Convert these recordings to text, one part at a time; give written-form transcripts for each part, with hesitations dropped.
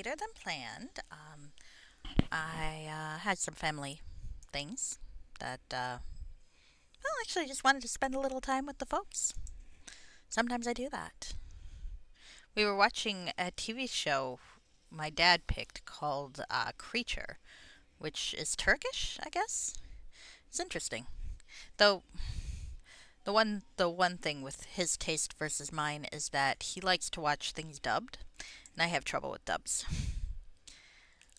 later than planned. I had some family things that, well, actually, just wanted to spend a little time with the folks. Sometimes I do that. We were watching a TV show my dad picked called Creature, which is Turkish, I guess. It's interesting. Though the one thing with his taste versus mine is that he likes to watch things dubbed, and I have trouble with dubs.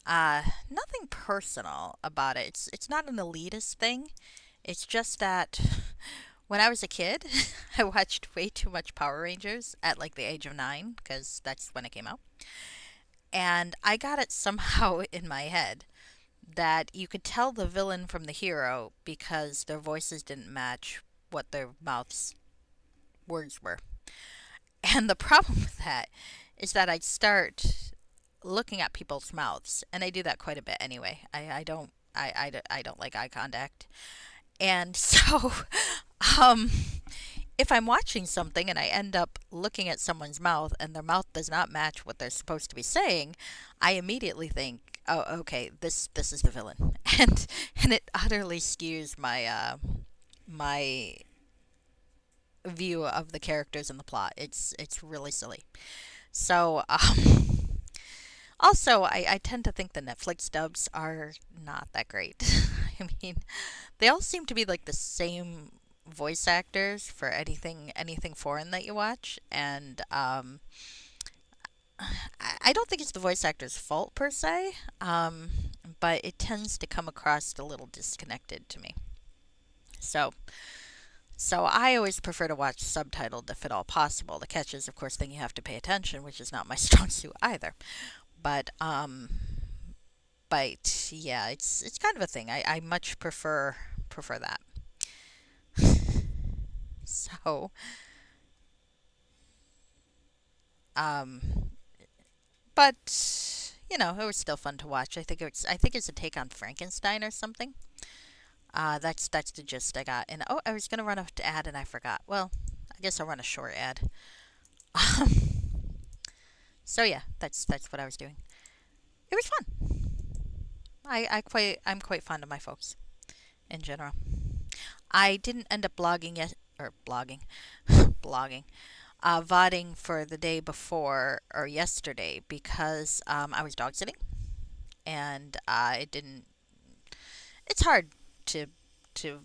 Nothing personal about it. It's not an elitist thing. It's just that when I was a kid, I watched way too much Power Rangers at like the age of 9 because that's when it came out. And I got it somehow in my head that you could tell the villain from the hero because their voices didn't match what their mouths words were. And the problem with that is that I'd start looking at people's mouths, and I do that quite a bit anyway. I don't like eye contact. And so, um, if I'm watching something and I end up looking at someone's mouth and their mouth does not match what they're supposed to be saying, I immediately think, "Oh, okay, this is the villain," and it utterly skews my view of the characters in the plot. It's really silly. So, also, I tend to think the Netflix dubs are not that great. I mean, they all seem to be like the same voice actors for anything foreign that you watch, and I don't think it's the voice actor's fault per se, but it tends to come across a little disconnected to me. So, so I always prefer to watch subtitled if at all possible. The catch is, of course, then you have to pay attention, which is not my strong suit either. But yeah, it's kind of a thing. I much prefer that. So, um, but it was still fun to watch. I think it's a take on Frankenstein or something. That's the gist I got. And oh, I was gonna run a ad and I forgot. Well, I guess I'll run a short ad. So yeah, that's what I was doing. It was fun. I'm quite fond of my folks in general. I didn't end up blogging yet or blogging, blogging, vodding for the day before or yesterday because I was dog sitting and it didn't. It's hard to to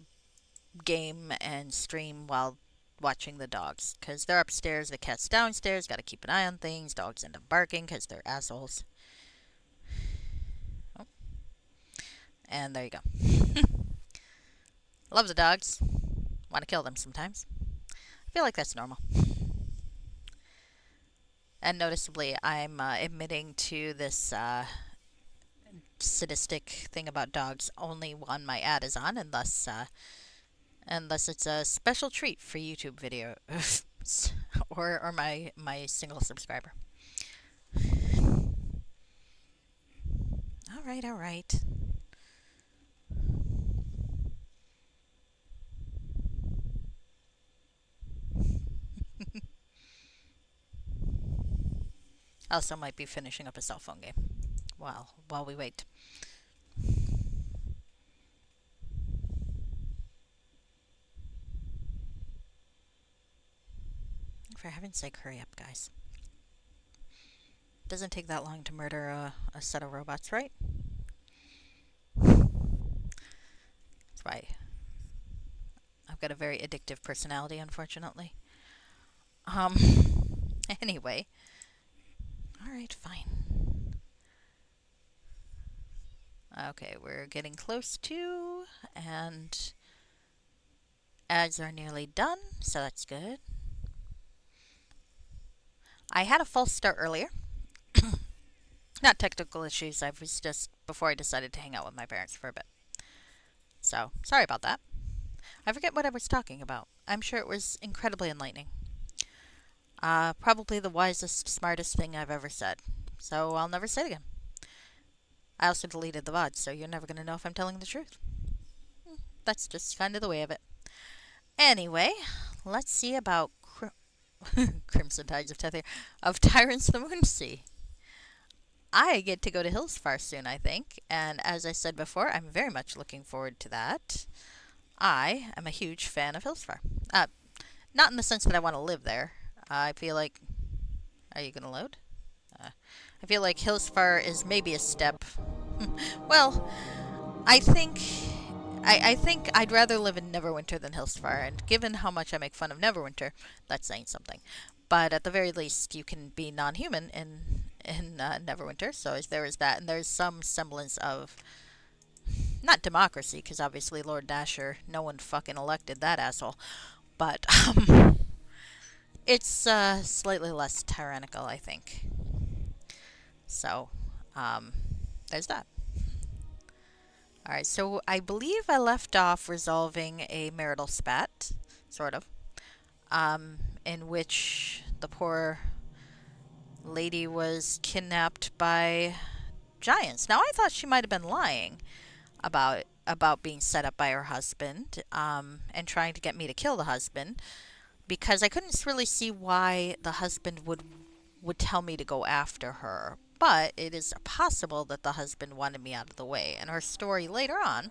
game and stream while watching the dogs because they're upstairs, the cat's downstairs. Got to keep an eye on things. Dogs end up barking because they're assholes. Oh, and there you go. Love the dogs. Want to kill them sometimes. I feel like that's normal. And noticeably, I'm admitting to this sadistic thing about dogs only when my ad is on, unless it's a special treat for YouTube video or my single subscriber. All right, all right. Also, might be finishing up a cell phone game while we wait. For heaven's sake, hurry up, guys. Doesn't take that long to murder a set of robots, right? That's why I've got a very addictive personality, unfortunately. Um. Anyway, all right, fine. Okay, we're getting close to, and ads are nearly done, so that's good. I had a false start earlier. Not technical issues. I was just before I decided to hang out with my parents for a bit. So sorry about that. I forget what I was talking about. I'm sure it was incredibly enlightening. Probably the wisest, smartest thing I've ever said. So I'll never say it again. I also deleted the VOD, so you're never going to know if I'm telling the truth. That's just kind of the way of it. Anyway, let's see about Crimson Tides of Tethir of Tyrants the Moonsea. I get to go to Hillsfar soon, I think. And as I said before, I'm very much looking forward to that. I am a huge fan of Hillsfar. Uh, Not in the sense that I want to live there. I feel like. Are you going to load? Uh, I feel like Hillsfar is maybe a step. Well, I think. I think I'd rather live in Neverwinter than Hillsfar, and given how much I make fun of Neverwinter, that's saying something. But at the very least, you can be non-human in Neverwinter, so there is that, and there's some semblance of not democracy, because obviously Lord Dasher, no one fucking elected that asshole, but it's slightly less tyrannical, I think. So, um, there's that. All right, so I believe I left off resolving a marital spat, sort of, in which the poor lady was kidnapped by giants. Now I thought she might have been lying about being set up by her husband, and trying to get me to kill the husband, because I couldn't really see why the husband would tell me to go after her. But it is possible that the husband wanted me out of the way, and her story later on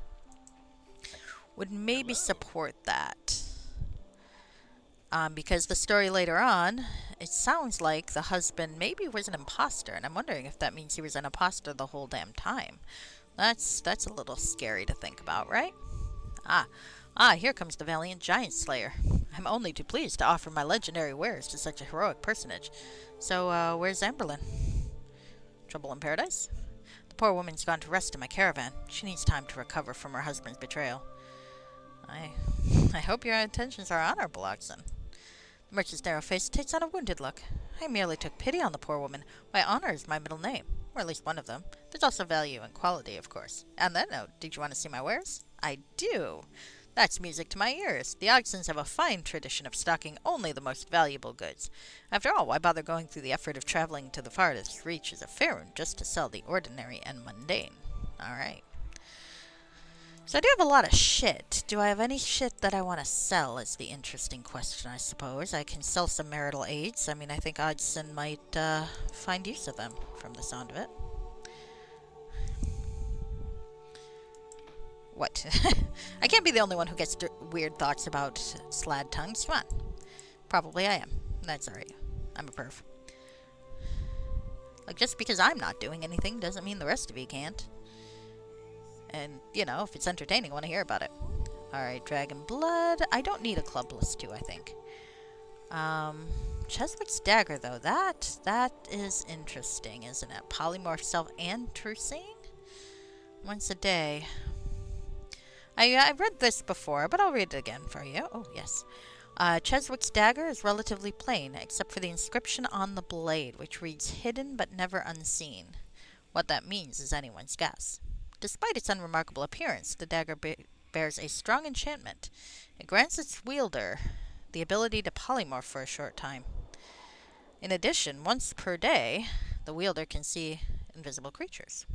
would maybe support that. Because the story later on, it sounds like the husband maybe was an imposter, and I'm wondering if that means he was an imposter the whole damn time. That's a little scary to think about, right? Ah, here comes the valiant giant slayer. I'm only too pleased to offer my legendary wares to such a heroic personage. So, where's Amberlyn? Trouble in paradise? The poor woman's gone to rest in my caravan. She needs time to recover from her husband's betrayal. I I hope your intentions are honorable, Oxen. The merchant's narrow face takes on a wounded look. I merely took pity on the poor woman. Why, honor is my middle name, or at least one of them. There's also value and quality, of course. On that note, did you want to see my wares? I do. That's music to my ears. The Ogsons have a fine tradition of stocking only the most valuable goods. After all, why bother going through the effort of traveling to the farthest reaches of Faerun just to sell the ordinary and mundane? All right. So I do have a lot of shit. Do I have any shit that I want to sell is the interesting question, I suppose. I can sell some marital aids. I mean, I think Odson might find use of them from the sound of it. What? I can't be the only one who gets weird thoughts about slad tongues. Come on. Probably I am. That's alright. I'm a perv. Like, just because I'm not doing anything doesn't mean the rest of you can't. And, you know, if it's entertaining, I want to hear about it. Alright, Dragon Blood. I don't need a club list too, I think. Cheswick's Dagger, though. That is interesting, isn't it? Polymorph self and true seeing? Once a day. I read this before, but I'll read it again for you. Oh, yes. Cheswick's Dagger is relatively plain, except for the inscription on the blade, which reads hidden but never unseen. What that means is anyone's guess. Despite its unremarkable appearance, the dagger bears a strong enchantment. It grants its wielder the ability to polymorph for a short time. In addition, once per day, the wielder can see invisible creatures.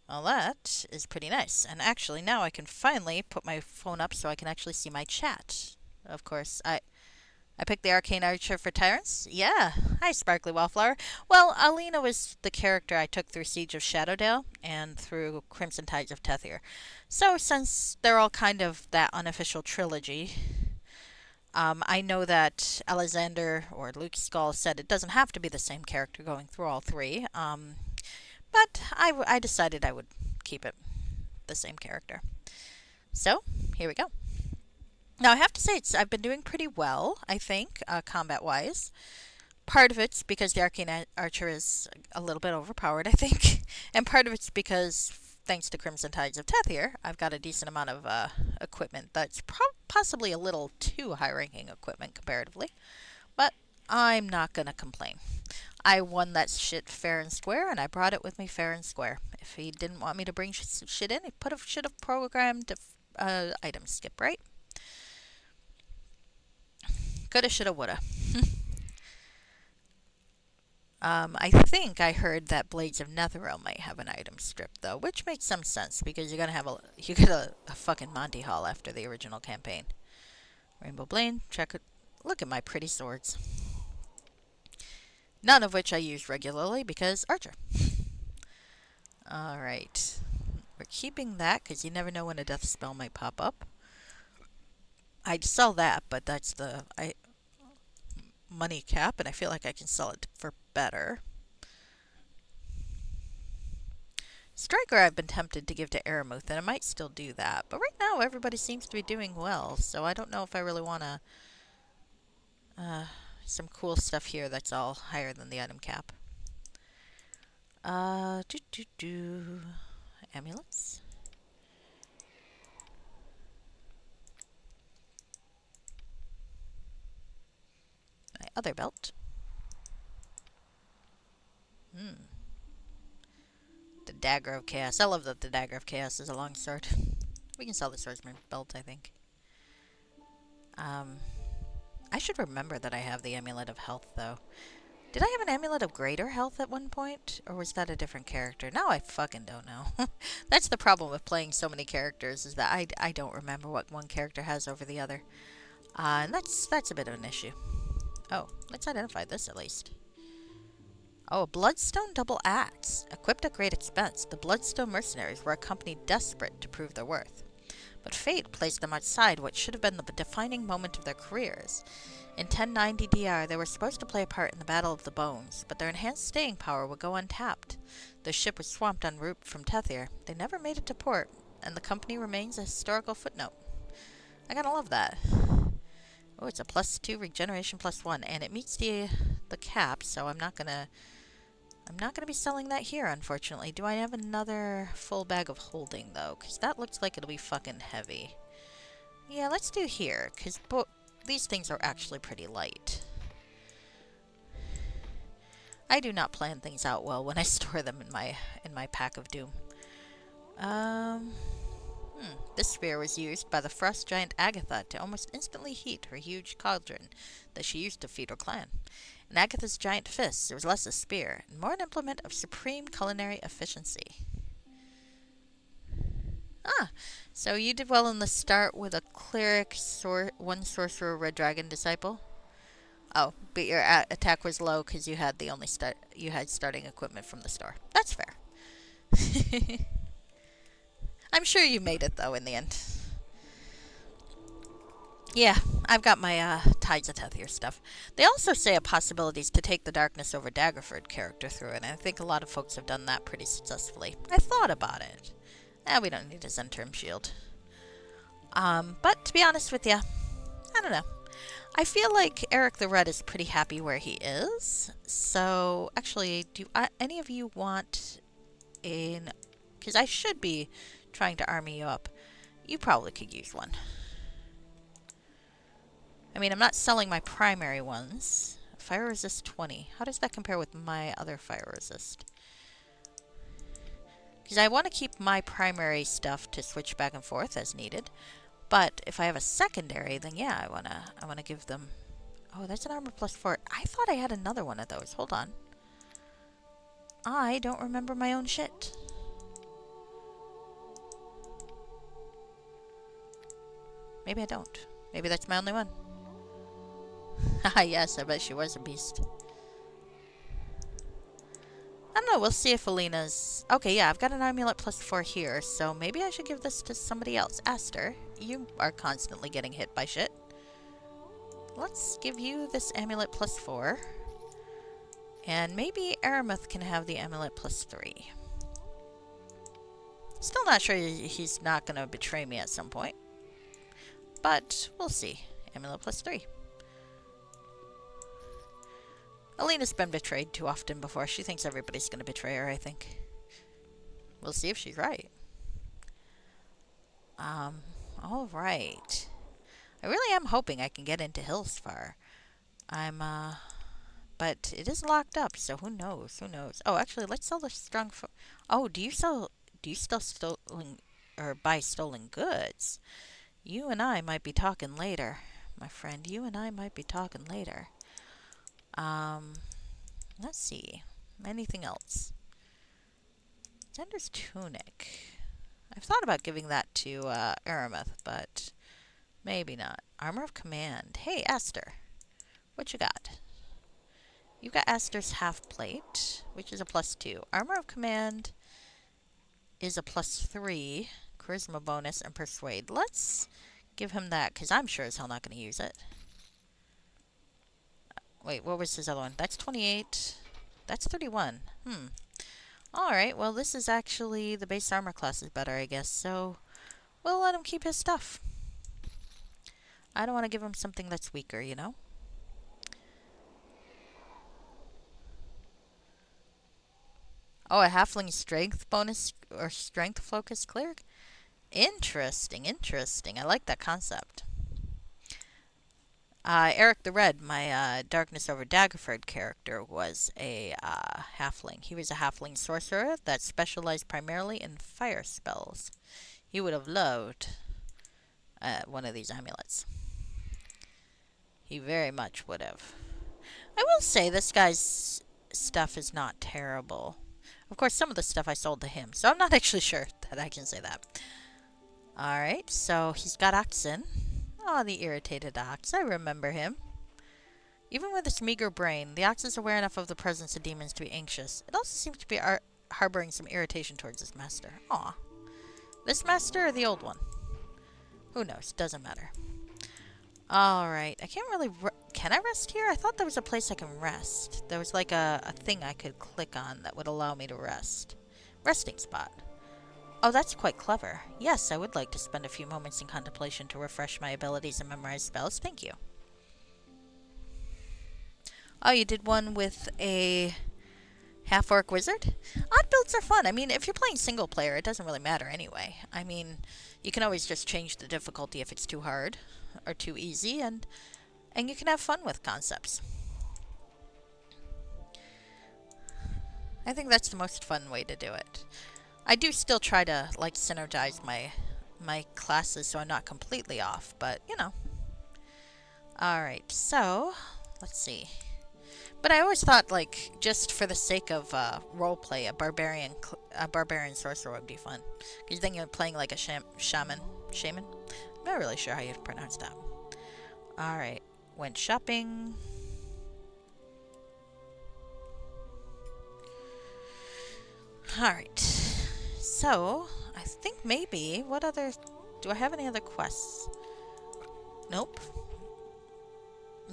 Well, that is pretty nice. And actually, now I can finally put my phone up so I can actually see my chat. Of course, I picked the Arcane Archer for Tyrants. Yeah. Hi, Sparkly Wallflower. Well, Alina was the character I took through Siege of Shadowdale and through Crimson Tides of Tethir. So, since they're all kind of that unofficial trilogy, I know that Alexander or Luke Skull said it doesn't have to be the same character going through all three. But I decided I would keep it the same character. So, here we go. Now, I have to say, I've been doing pretty well, I think, combat-wise. Part of it's because the Arcane Archer is a little bit overpowered, I think. And part of it's because, thanks to Crimson Tides of Tethir, I've got a decent amount of equipment that's possibly a little too high-ranking equipment comparatively. But I'm not going to complain. I won that shit fair and square, and I brought it with me fair and square. If he didn't want me to bring shit in, he should have programmed item skip, right? Coulda, shoulda, woulda. I think I heard that Blades of Netherrealm might have an item strip, though, which makes some sense, because you're gonna have you get a fucking Monty Hall after the original campaign. Rainbow Blade, check it. Look at my pretty swords. None of which I use regularly, because Archer. Alright. We're keeping that because you never know when a death spell might pop up. I'd sell that, but that's the money cap, and I feel like I can sell it for better. Striker I've been tempted to give to Aramuth, and I might still do that. But right now, everybody seems to be doing well, so I don't know if I really want to... some cool stuff here that's all higher than the item cap. Amulets. My other belt. The Dagger of Chaos. I love that the Dagger of Chaos is a long sword. We can sell the Swordsman belt, I think. I should remember that I have the Amulet of Health, though. Did I have an Amulet of Greater Health at one point? Or was that a different character? Now I fucking don't know. That's the problem with playing so many characters, is that I don't remember what one character has over the other. And that's a bit of an issue. Oh, let's identify this at least. Oh, a Bloodstone double axe. Equipped at great expense, the Bloodstone mercenaries were a company desperate to prove their worth. But fate placed them outside what should have been the defining moment of their careers. In 1090 DR, they were supposed to play a part in the Battle of the Bones, but their enhanced staying power would go untapped. Their ship was swamped en route from Tethir. They never made it to port, and the company remains a historical footnote. I gotta love that. Oh, it's a +2 regeneration +1, and it meets the cap, so I'm not gonna be selling that here, unfortunately. Do I have another full bag of holding, though? Because that looks like it'll be fucking heavy. Yeah, let's do here, because these things are actually pretty light. I do not plan things out well when I store them in my pack of doom. This spear was used by the frost giant Agatha to almost instantly heat her huge cauldron that she used to feed her clan. In Agatha's giant fists, it was less a spear and more an implement of supreme culinary efficiency. So you did well in the start with a cleric, one sorcerer, red dragon disciple. Oh, but your attack was low because you had you had starting equipment from the store. That's fair. I'm sure you made it though in the end. Yeah, I've got my Tides of Tethir stuff. They also say a possibility is to take the Darkness over Daggerford character through it, and I think a lot of folks have done that pretty successfully. I thought about it. We don't need a Zentrum shield. But to be honest with you, I don't know. I feel like Eric the Red is pretty happy where he is. So, actually, do any of you want an... Because I should be trying to army you up. You probably could use one. I mean, I'm not selling my primary ones. Fire resist 20. How does that compare with my other fire resist? Because I want to keep my primary stuff to switch back and forth as needed. But if I have a secondary, then yeah, I wanna give them... Oh, that's an armor +4. I thought I had another one of those. Hold on. I don't remember my own shit. Maybe I don't. Maybe that's my only one. Haha, yes, I bet she was a beast. I don't know, we'll see if Alina's... Okay, yeah, I've got an amulet +4 here, so maybe I should give this to somebody else. Aster, you are constantly getting hit by shit. Let's give you this amulet +4. And maybe Aramuth can have the amulet +3. Still not sure he's not going to betray me at some point. But we'll see. Amulet +3. Alina's been betrayed too often before. She thinks everybody's going to betray her, I think. We'll see if she's right. Alright. I really am hoping I can get into Hillsfar. But it is locked up, so who knows? Who knows? Oh, actually, let's sell the strong... Oh, do you still stolen... or buy stolen goods? You and I might be talking later. My friend, you and I might be talking later. Let's see. Anything else? Zender's Tunic. I've thought about giving that to Aramuth, but maybe not. Armor of Command. Hey, Aster. What you got? You got Aster's half plate, which is a +2. Armor of Command is a +3 charisma bonus and persuade. Let's give him that, because I'm sure as hell not going to use it. Wait, what was his other one? That's 28. That's 31. Alright, well, this is actually, the base armor class is better, I guess, so we'll let him keep his stuff. I don't want to give him something that's weaker, you know? Oh, a halfling strength bonus or strength focus cleric? Interesting, interesting. I like that concept. Eric the Red, my Darkness over Daggerford character, was a halfling. He was a halfling sorcerer that specialized primarily in fire spells. He would have loved one of these amulets. He very much would have. I will say this guy's stuff is not terrible. Of course, some of the stuff I sold to him, so I'm not actually sure that I can say that. Alright, so he's got oxen. Oh, the irritated ox. I remember him. Even with its meager brain, the ox is aware enough of the presence of demons to be anxious. It also seems to be harboring some irritation towards its master. Aw. This master or the old one? Who knows? Doesn't matter. Alright, I can't really... Can I rest here? I thought there was a place I can rest. There was like a thing I could click on that would allow me to rest. Resting spot. Oh, that's quite clever. Yes, I would like to spend a few moments in contemplation to refresh my abilities and memorize spells. Thank you. Oh, you did one with a half-orc wizard? Odd builds are fun. I mean, if you're playing single player, it doesn't really matter anyway. I mean, you can always just change the difficulty if it's too hard or too easy, and you can have fun with concepts. I think that's the most fun way to do it. I do still try to, like, synergize my classes so I'm not completely off, but, you know. Alright, so, let's see. But I always thought, like, just for the sake of roleplay, a barbarian sorcerer would be fun. Because then you're playing like a shaman? I'm not really sure how you pronounce that. Alright, went shopping. Alright, so, I think maybe, what other, do I have any other quests? Nope.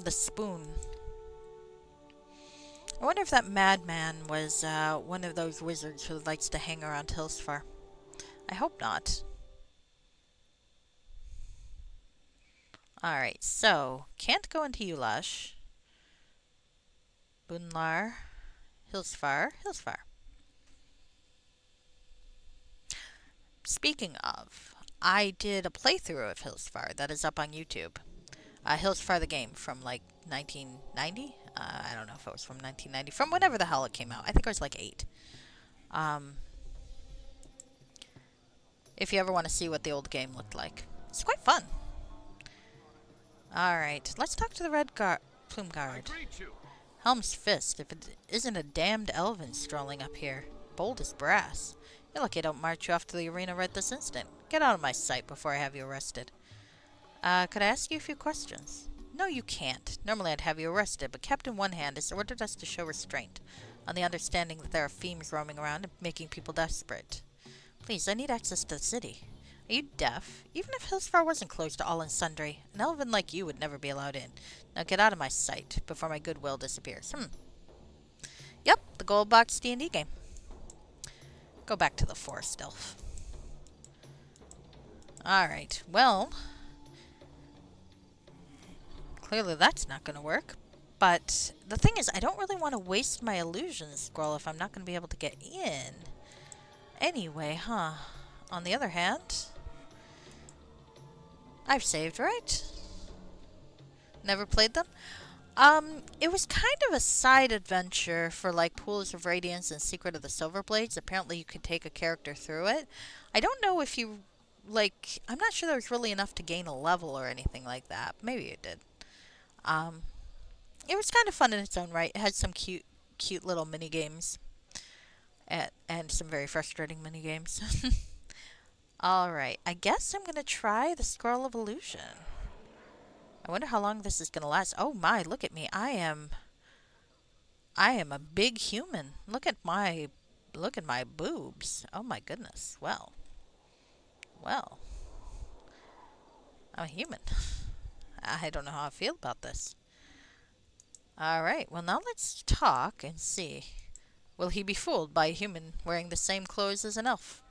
The spoon. I wonder if that madman was one of those wizards who likes to hang around Hillsfar. I hope not. Alright, so, can't go into Ulash. Bunlar. Hillsfar. Speaking of, I did a playthrough of Hillsfar that is up on YouTube. Hillsfar the game from like 1990? I don't know if it was from 1990. From whenever the hell it came out. I think I was like 8. If you ever want to see what the old game looked like. It's quite fun. Alright, let's talk to the Red Plume Guard. Helm's Fist, if it isn't a damned elven strolling up here. Bold as brass. You're lucky I don't march you off to the arena right this instant. Get out of my sight before I have you arrested. Could I ask you a few questions? No, you can't. Normally I'd have you arrested, but Captain One Hand has ordered us to show restraint, on the understanding that there are fiends roaming around and making people desperate. Please, I need access to the city. Are you deaf? Even if Hillsfar wasn't closed to all and sundry, an elven like you would never be allowed in. Now get out of my sight, before my goodwill disappears. Yep, the gold box D&D game. Go back to the forest elf. Alright, well... Clearly that's not going to work. But the thing is, I don't really want to waste my illusion scroll if I'm not going to be able to get in. Anyway, On the other hand... I've saved, right? Never played them? It was kind of a side adventure for, like, Pools of Radiance and Secret of the Silver Blades. Apparently you could take a character through it. I don't know if you, like... I'm not sure there was really enough to gain a level or anything like that. Maybe it did. It was kind of fun in its own right. It had some cute little mini-games. And some very frustrating mini-games. Alright, I guess I'm gonna try the Scroll of Illusion. I wonder how long this is gonna last. Oh my, look at me. I am a big human. Look at my, Look at my boobs. Oh my goodness. Well, well, I'm a human. I don't know how I feel about this. Alright, well now let's talk and see. Will he be fooled by a human wearing the same clothes as an elf?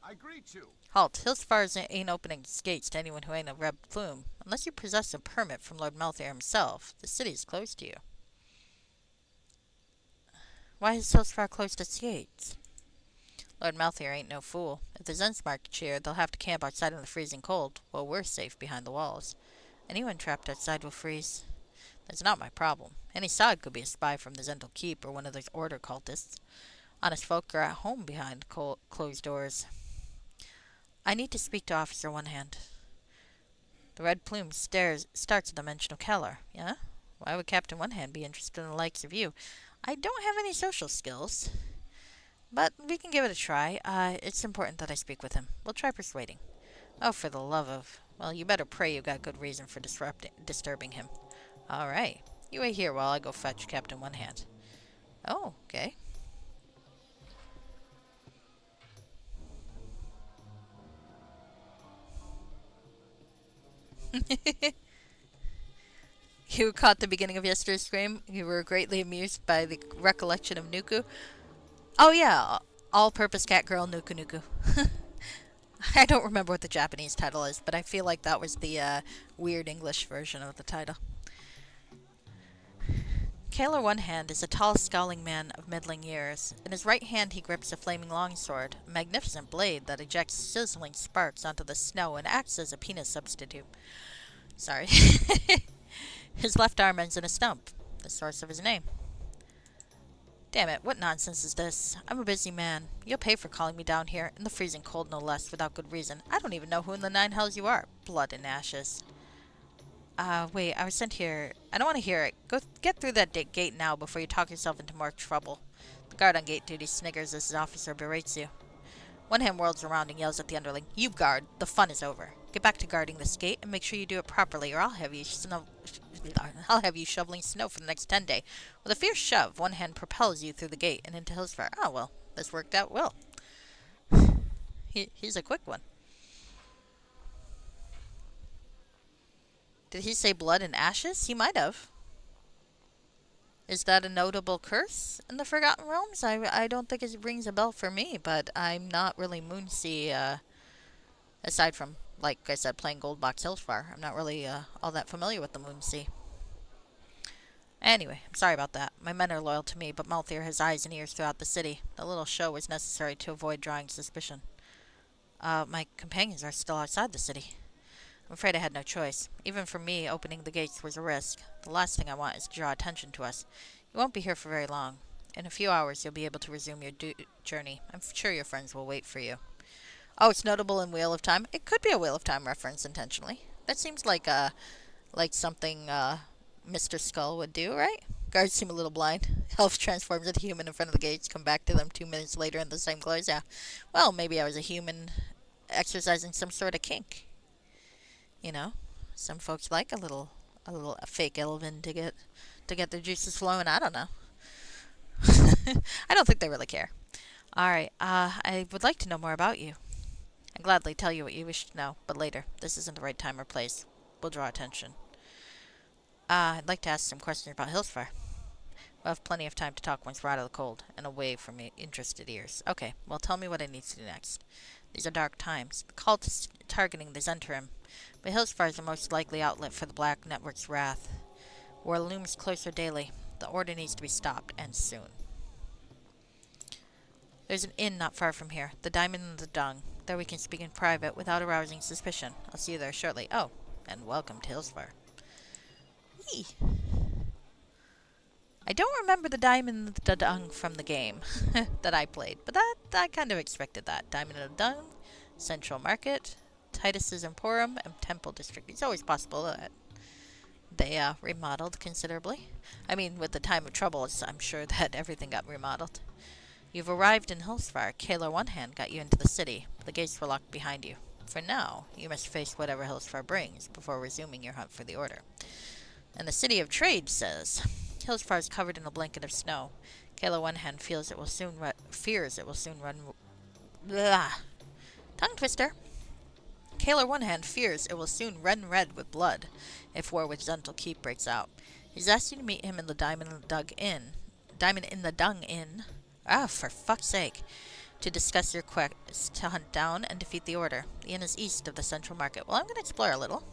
I greet you. Halt, Hillsfars ain't opening its gates to anyone who ain't a red plume. Unless you possess a permit from Lord Malthair himself, the city is closed to you. Why has Hillsfar closed its gates? Lord Malthair ain't no fool. If the Zens march here, they'll have to camp outside in the freezing cold, while we're safe behind the walls. Anyone trapped outside will freeze. That's not my problem. Any sod could be a spy from the Zendel Keep or one of those order cultists. Honest folk are at home behind closed doors. I need to speak to Officer One Hand. The red plume starts at the mention of Keller. Yeah? Why would Captain One Hand be interested in the likes of you? I don't have any social skills, but we can give it a try. It's important that I speak with him. We'll try persuading. Oh, for the love of... Well, you better pray you got good reason for disturbing him. All right. You wait here while I go fetch Captain One Hand. Oh, okay. You caught the beginning of yesterday's stream. You were greatly amused by the recollection of Nuku. Oh yeah, all-purpose cat girl Nuku Nuku. I don't remember what the Japanese title is, but I feel like that was the weird English version of the title. Kaler One Hand is a tall, scowling man of middling years. In his right hand he grips a flaming longsword, a magnificent blade that ejects sizzling sparks onto the snow and acts as a penis substitute. Sorry. His left arm ends in a stump, the source of his name. Damn it, what nonsense is this? I'm a busy man. You'll pay for calling me down here, in the freezing cold no less, without good reason. I don't even know who in the nine hells you are. Blood and ashes. Wait, I was sent here. I don't want to hear it. Go get through that gate now before you talk yourself into more trouble. The guard on gate duty sniggers as his officer berates you. One Hand whirls around and yells at the underling, "You guard! The fun is over. Get back to guarding this gate and make sure you do it properly, or I'll have you shoveling snow for the next 10 days." With a fierce shove, One Hand propels you through the gate and into Hillsfire. Oh well, this worked out well. He's a quick one. Did he say blood and ashes? He might have. Is that a notable curse in the Forgotten Realms? I don't think it rings a bell for me, but I'm not really Moonsea, aside from, like I said, playing Goldbox Hillsfire. I'm not really all that familiar with the Moonsea. Anyway, I'm sorry about that. My men are loyal to me, but Malthair has eyes and ears throughout the city. The little show was necessary to avoid drawing suspicion. My companions are still outside the city. I'm afraid I had no choice. Even for me, opening the gates was a risk. The last thing I want is to draw attention to us. You won't be here for very long. In a few hours, you'll be able to resume your journey. I'm sure your friends will wait for you. Oh, it's notable in Wheel of Time. It could be a Wheel of Time reference intentionally. That seems like something Mr. Skull would do, right? Guards seem a little blind. Elf transforms into human in front of the gates, come back to them 2 minutes later in the same clothes. Yeah. Well, maybe I was a human exercising some sort of kink. You know, some folks like a little fake elven to get their juices flowing. I don't know. I don't think they really care. All right. I would like to know more about you. I'd gladly tell you what you wish to know, but later. This isn't the right time or place. We'll draw attention. I'd like to ask some questions about Hillsfire. We'll have plenty of time to talk once we're out of the cold and away from interested ears. Okay, well, tell me what I need to do next. These are dark times. The cult is targeting the Zentrim, but Hillsfire is the most likely outlet for the Black Network's wrath. War looms closer daily. The order needs to be stopped, and soon. There's an inn not far from here, the Diamond in the Dung. There we can speak in private without arousing suspicion. I'll see you there shortly. Oh, and welcome to Hillsfire. Yee. I don't remember the Diamond in the Dung from the game that I played, but I kind of expected that. Diamond in the Dung, Central Market, Titus's Emporium, and Temple District. It's always possible that they remodeled considerably. I mean, with the time of trouble, I'm sure that everything got remodeled. You've arrived in Hillsfire. Kaler One Hand got you into the city, but the gates were locked behind you. For now, you must face whatever Hillsfire brings before resuming your hunt for the Order. And the City of Trade says, Hillsfire is covered in a blanket of snow. Kayla one hand fears it will soon run. Blah. Tongue twister. Kayla one hand fears it will soon run red with blood if war with Gentle Keep breaks out. He's asked you to meet him in the Diamond in the Dung Inn. Ah, for fuck's sake. To discuss your quest to hunt down and defeat the Order. The inn is east of the Central Market. Well, I'm going to explore a little.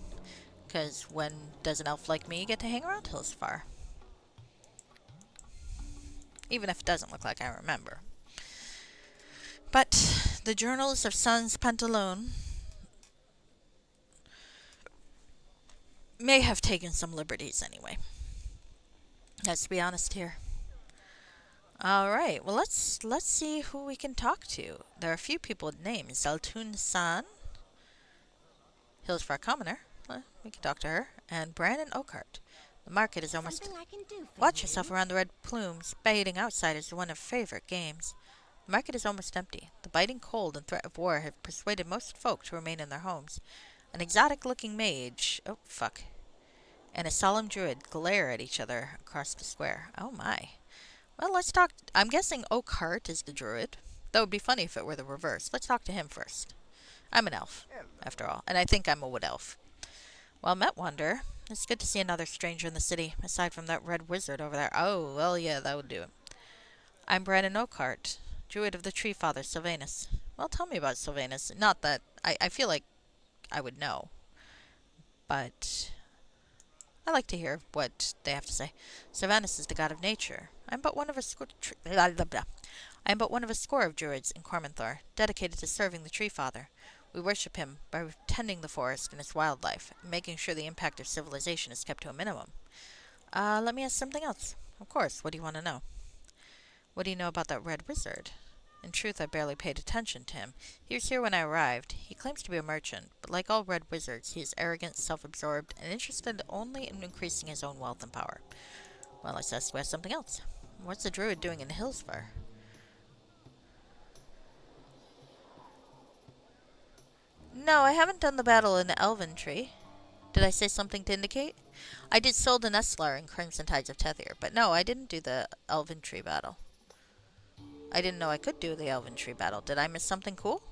Because when does an elf like me get to hang around Hillsfar? Even if it doesn't look like I remember. But the journals of Sans Pantalone may have taken some liberties anyway. Let's be honest here. Alright, well let's see who we can talk to. There are a few people with names. Zaltun San, Hillsfar Commoner. We can talk to her. And Brandon Oakhart. The market is almost... Something I can do for Watch you? yourself around the red plumes. Baiting outsiders is one of favorite games. The market is almost empty. The biting cold and threat of war have persuaded most folk to remain in their homes. An exotic-looking mage... Oh, fuck. And a solemn druid glare at each other across the square. Oh my. Well, let's talk... I'm guessing Oakhart is the druid. That would be funny if it were the reverse. Let's talk to him first. I'm an elf, after all. And I think I'm a wood elf. Well met, Wanderer. It's good to see another stranger in the city, aside from that red wizard over there. Oh, well, yeah, that would do it. I'm Brandon Oakhart, druid of the Tree Father, Sylvanus. Well, tell me about Sylvanus. Not that... I feel like I would know. But... I like to hear what they have to say. Sylvanus is the god of nature. I am but one of a score of druids in Cormanthor, dedicated to serving the Tree Father. We worship him by tending the forest and its wildlife, and making sure the impact of civilization is kept to a minimum. Let me ask something else. Of course, what do you want to know? What do you know about that red wizard? In truth, I barely paid attention to him. He was here when I arrived. He claims to be a merchant, but like all red wizards, he is arrogant, self-absorbed, and interested only in increasing his own wealth and power. Well, let's ask something else. What's the druid doing in Hillsfar? No, I haven't done the battle in Elventree. Did I say something to indicate? I did Sold and Eslar in Crimson Tides of Tethir, but no, I didn't do the Elventree battle. I didn't know I could do the Elventree battle. Did I miss something cool?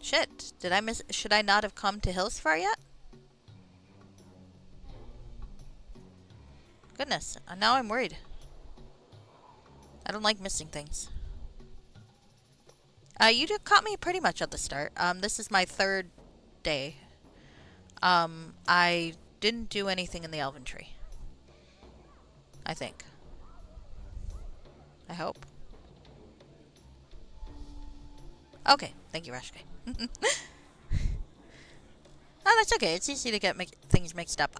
Shit. Did I miss... Should I not have come to Hillsfar yet? Goodness. Now I'm worried. I don't like missing things. You caught me pretty much at the start. This is my third day. I didn't do anything in the Elventree. I think. I hope. Okay. Thank you, Rashke. Oh, that's okay. It's easy to get things mixed up.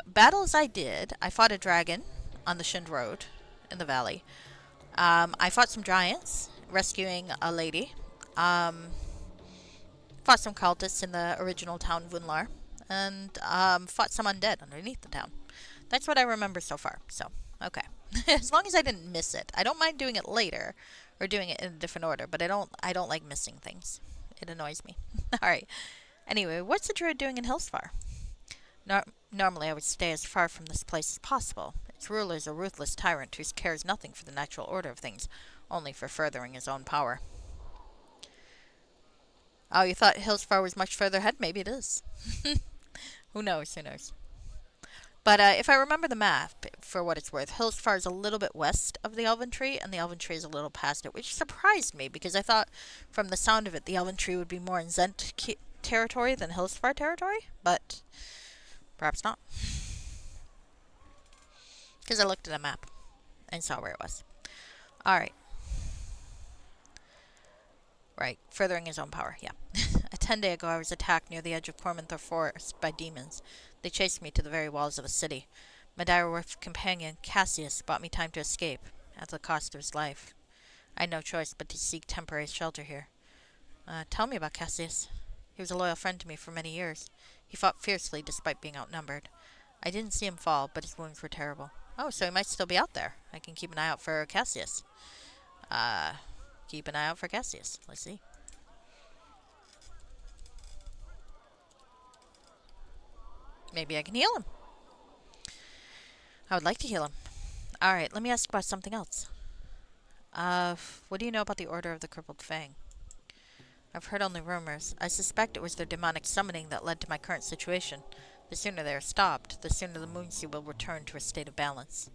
Battles I did. I fought a dragon on the Shind Road in the valley. I fought some giants, rescuing a lady. Fought some cultists in the original town Vunlar. And fought some undead underneath the town. That's what I remember so far. So, okay. As long as I didn't miss it. I don't mind doing it later. Or doing it in a different order. But I don't like missing things. It annoys me. Alright. Anyway, what's the druid doing in Hillsfar? Normally I would stay as far from this place as possible. Its ruler is a ruthless tyrant who cares nothing for the natural order of things, only for furthering his own power. Oh, you thought Hillsfar was much further ahead? Maybe it is. Who knows? Who knows? But if I remember the map, for what it's worth, Hillsfar is a little bit west of the Elventree, and the Elventree is a little past it, which surprised me, because I thought, from the sound of it, the Elventree would be more in Zent territory than Hillsfar territory, but perhaps not. Because I looked at a map and saw where it was. Alright. Right, furthering his own power, yeah. 10 days ago I was attacked near the edge of Cormanthor Forest by demons. They chased me to the very walls of the city. My direwolf companion, Cassius, bought me time to escape, at the cost of his life. I had no choice but to seek temporary shelter here. Tell me about Cassius. He was a loyal friend to me for many years. He fought fiercely despite being outnumbered. I didn't see him fall, but his wounds were terrible. Oh, so he might still be out there. I can keep an eye out for Cassius. Keep an eye out for Cassius. Let's see. Maybe I can heal him. I would like to heal him. Alright, let me ask about something else. Uh, what do you know about the Order of the Crippled Fang? I've heard only rumors. I suspect it was their demonic summoning that led to my current situation. The sooner they are stopped, the sooner the Moonsea will return to a state of balance.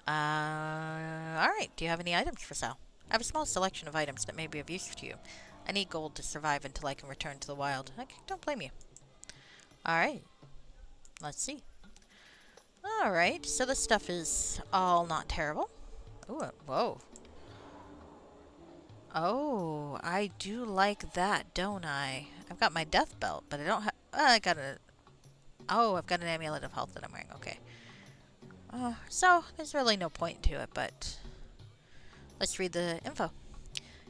Alright, do you have any items for sale? I have a small selection of items that may be of use to you. I need gold to survive until I can return to the wild. I don't blame you. Alright, let's see. Alright, so this stuff is all not terrible. Ooh, whoa. Oh, I do like that, don't I? I've got my death belt, but I don't have... I got a... Oh, I've got an amulet of health that I'm wearing. Okay. So, there's really no point to it, but... Let's read the info.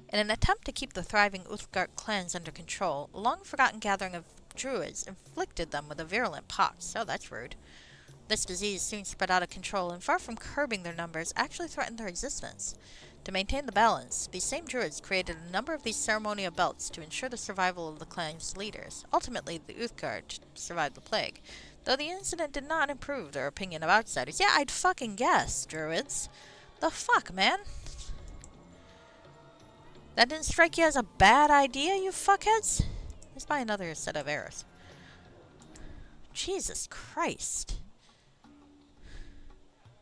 In an attempt to keep the thriving Uthgardt clans under control, a long-forgotten gathering of druids inflicted them with a virulent pox. Oh, that's rude. This disease soon spread out of control, and far from curbing their numbers, actually threatened their existence. To maintain the balance, these same druids created a number of these ceremonial belts to ensure the survival of the clan's leaders. Ultimately, the Uthgardt survived the plague, though the incident did not improve their opinion of outsiders. Yeah, I'd fucking guess, druids. The fuck, man? That didn't strike you as a bad idea, you fuckheads? Let's buy another set of arrows. Jesus Christ.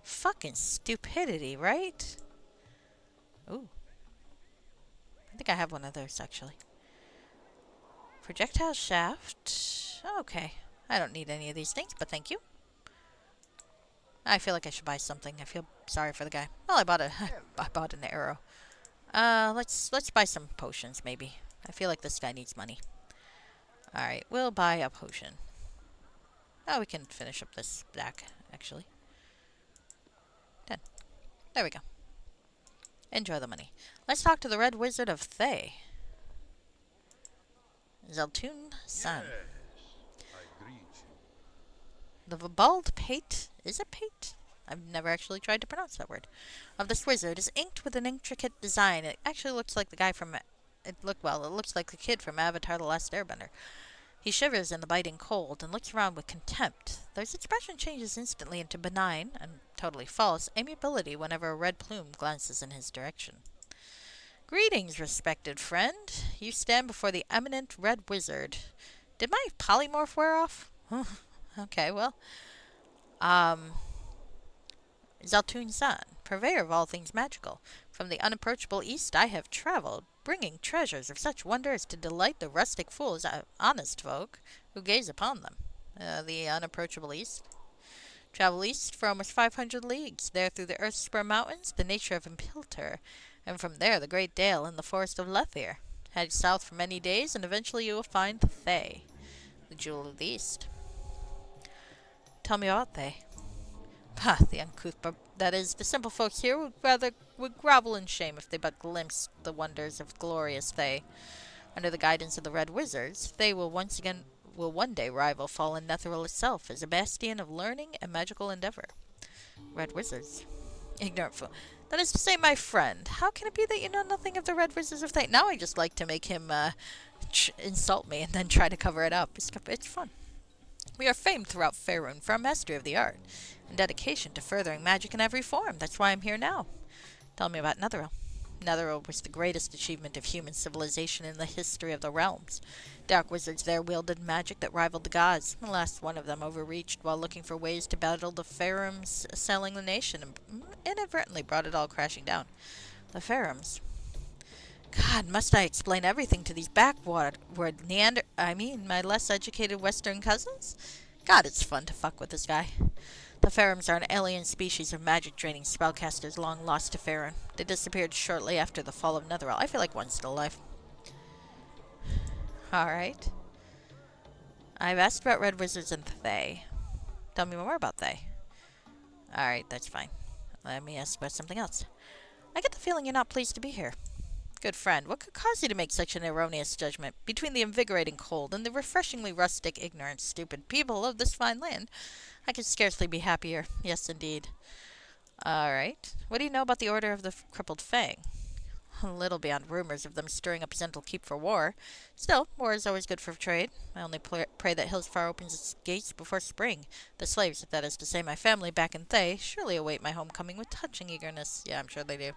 Fucking stupidity, right? Ooh. I think I have one of those, actually. Projectile shaft. Okay. I don't need any of these things, but thank you. I feel like I should buy something. I feel sorry for the guy. Well, I bought I bought an arrow. Let's buy some potions, maybe. I feel like this guy needs money. Alright, we'll buy a potion. Oh, we can finish up this stack, actually. Done. There we go. Enjoy the money. Let's talk to the Red Wizard of Thay. Zeltun San. I greet you. The Vibald Pate, is it Pate? I've never actually tried to pronounce that word. Of this wizard is inked with an intricate design. It actually looks like the guy from... It looks like the kid from Avatar The Last Airbender. He shivers in the biting cold and looks around with contempt, though his expression changes instantly into benign, and totally false, amiability whenever a red plume glances in his direction. Greetings, respected friend. You stand before the eminent Red Wizard. Did my polymorph wear off? Okay, well. Zaltun San, purveyor of all things magical. From the unapproachable east I have traveled, bringing treasures of such wonder as to delight the rustic fools, honest folk, who gaze upon them. The unapproachable east? Travel east for almost 500 leagues, there through the Earthspur Mountains, the nature of Impilter, and from there the great dale and the forest of Lethir. Head south for many days, and eventually you will find Thay, the jewel of the east. Tell me about Thay. Pah, the uncouth that is, the simple folks here would grovel in shame if they but glimpsed the wonders of glorious Thay. Under the guidance of the Red Wizards, Thay will one day rival fallen Netheril itself as a bastion of learning and magical endeavor. Red Wizards. Ignorant fool. That is to say, my friend, how can it be that you know nothing of the Red Wizards of Thay? Now I just like to make him, insult me and then try to cover it up. It's fun. We are famed throughout Faerun for our mastery of the art and dedication to furthering magic in every form. That's why I'm here now. Tell me about Netheril. Netheril was the greatest achievement of human civilization in the history of the realms. Dark wizards there wielded magic that rivaled the gods. The last one of them overreached while looking for ways to battle the Faerums assailing the nation and inadvertently brought it all crashing down. The Faerums. God, must I explain everything to these backward my less educated western cousins? God, it's fun to fuck with this guy. The Faerums are an alien species of magic-draining spellcasters long lost to Faerun. They disappeared shortly after the fall of Netheril. I feel like one's still alive. Alright. I've asked about Red Wizards and Thay. Tell me more about Thay. Alright, that's fine. Let me ask about something else. I get the feeling you're not pleased to be here. Good friend, what could cause you to make such an erroneous judgment? Between the invigorating cold and the refreshingly rustic, ignorant, stupid people of this fine land, I could scarcely be happier. Yes, indeed. Alright. What do you know about the Order of the Crippled Fang? a little beyond rumors of them stirring up Zental Keep for war. Still, war is always good for trade. I only pray that Hillsfar opens its gates before spring. The slaves, that is to say my family back in Thay, surely await my homecoming with touching eagerness. Yeah, I'm sure they do.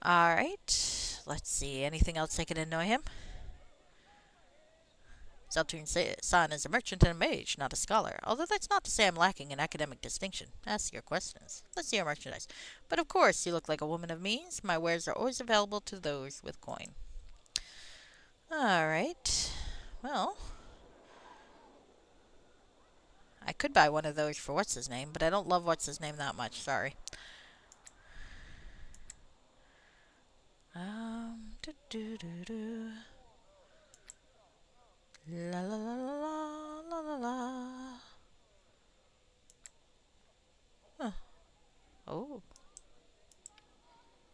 Alright, let's see. Anything else that can annoy him? Zelturn's son is a merchant and a mage, not a scholar, although that's not to say I'm lacking in academic distinction. Ask your questions. Let's see your merchandise. But of course, you look like a woman of means. My wares are always available to those with coin. Alright. Well, I could buy one of those for what's-his-name, but I don't love what's-his-name that much, sorry. Do do do do. La la la la la la la. Huh. Oh.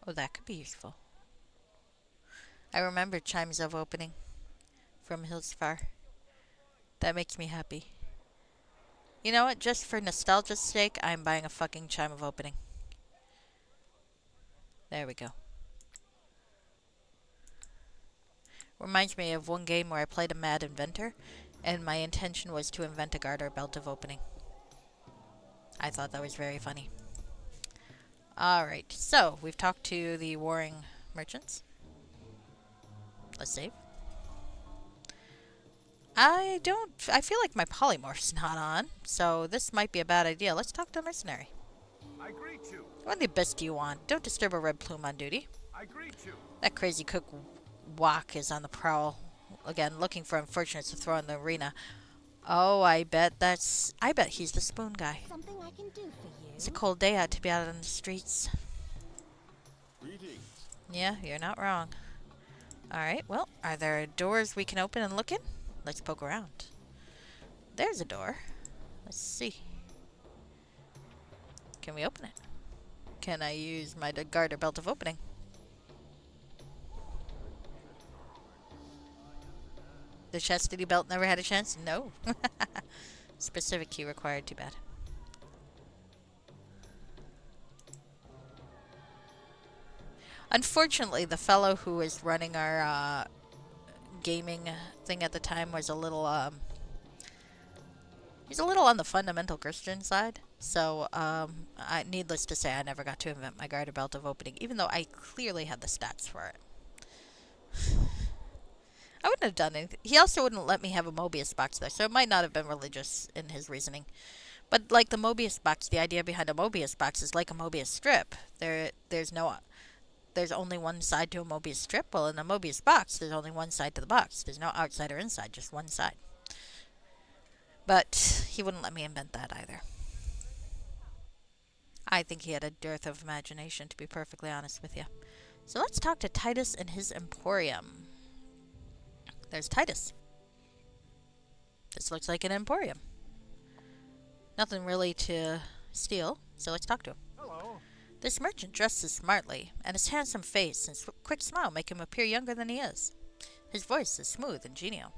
Oh, that could be useful. I remember Chimes of Opening from Hillsfar. That makes me happy. You know what? Just for nostalgia's sake, I'm buying a fucking Chime of Opening. There we go. Reminds me of one game where I played a mad inventor, and my intention was to invent a garter belt of opening. I thought that was very funny. Alright, so we've talked to the warring merchants. Let's save. I feel like my polymorph's not on, so this might be a bad idea. Let's talk to a mercenary. I greet you. What the abyss do you want? Don't disturb a red plume on duty. I greet you. That crazy cook Wok is on the prowl. Again, looking for unfortunates to throw in the arena. Oh, I bet he's the spoon guy. Something I can do for you. It's a cold day out to be out on the streets. Greetings. Yeah, you're not wrong. Alright, well, are there doors we can open and look in? Let's poke around. There's a door. Let's see. Can we open it? Can I use my garter belt of opening? The chastity belt never had a chance? No. Specific key required, too bad. Unfortunately, the fellow who was running our gaming thing at the time was a little, he's a little on the fundamental Christian side. So, needless to say, I never got to invent my garter belt of opening, even though I clearly had the stats for it. I wouldn't have done anything. He also wouldn't let me have a Mobius box there, so it might not have been religious in his reasoning. But like the Mobius box, the idea behind a Mobius box is like a Mobius strip. There's only one side to a Mobius strip. Well, in a Mobius box, there's only one side to the box. There's no outside or inside, just one side. But he wouldn't let me invent that either. I think he had a dearth of imagination, to be perfectly honest with you. So let's talk to Titus and his Emporium. There's Titus. This looks like an emporium. Nothing really to steal, so let's talk to him. Hello. This merchant dresses smartly, and his handsome face and quick smile make him appear younger than he is. His voice is smooth and genial.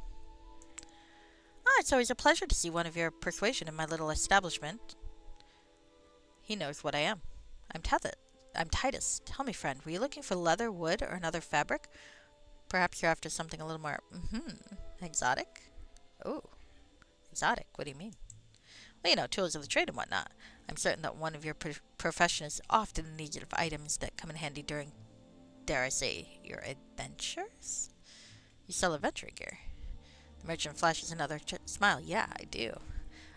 It's always a pleasure to see one of your persuasion in my little establishment. He knows what I am. I'm Titus. Tell me, friend, were you looking for leather, wood, or another fabric? Perhaps you're after something a little more, exotic? Oh, exotic, what do you mean? Well, you know, tools of the trade and whatnot. I'm certain that one of your profession is often in need of items that come in handy during, dare I say, your adventures? You sell adventuring gear. The merchant flashes another smile. Yeah, I do.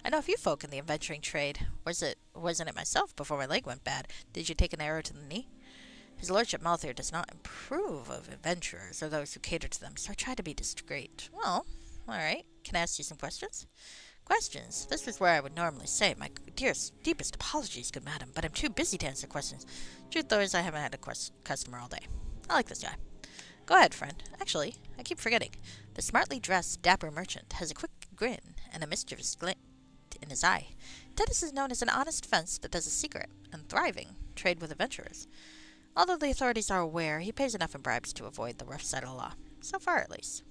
I know a few folk in the adventuring trade. Wasn't it myself before my leg went bad? Did you take an arrow to the knee? His lordship Malthair does not approve of adventurers or those who cater to them, so I try to be discreet. Well, alright. Can I ask you some questions? Questions? This is where I would normally say, my deepest apologies, good madam, but I'm too busy to answer questions. Truth, though, is I haven't had a customer all day. I like this guy. Go ahead, friend. Actually, I keep forgetting. The smartly dressed, dapper merchant has a quick grin and a mischievous glint in his eye. Titus is known as an honest fence that does a secret and thriving trade with adventurers. Although the authorities are aware, he pays enough in bribes to avoid the rough side of the law. So far, at least.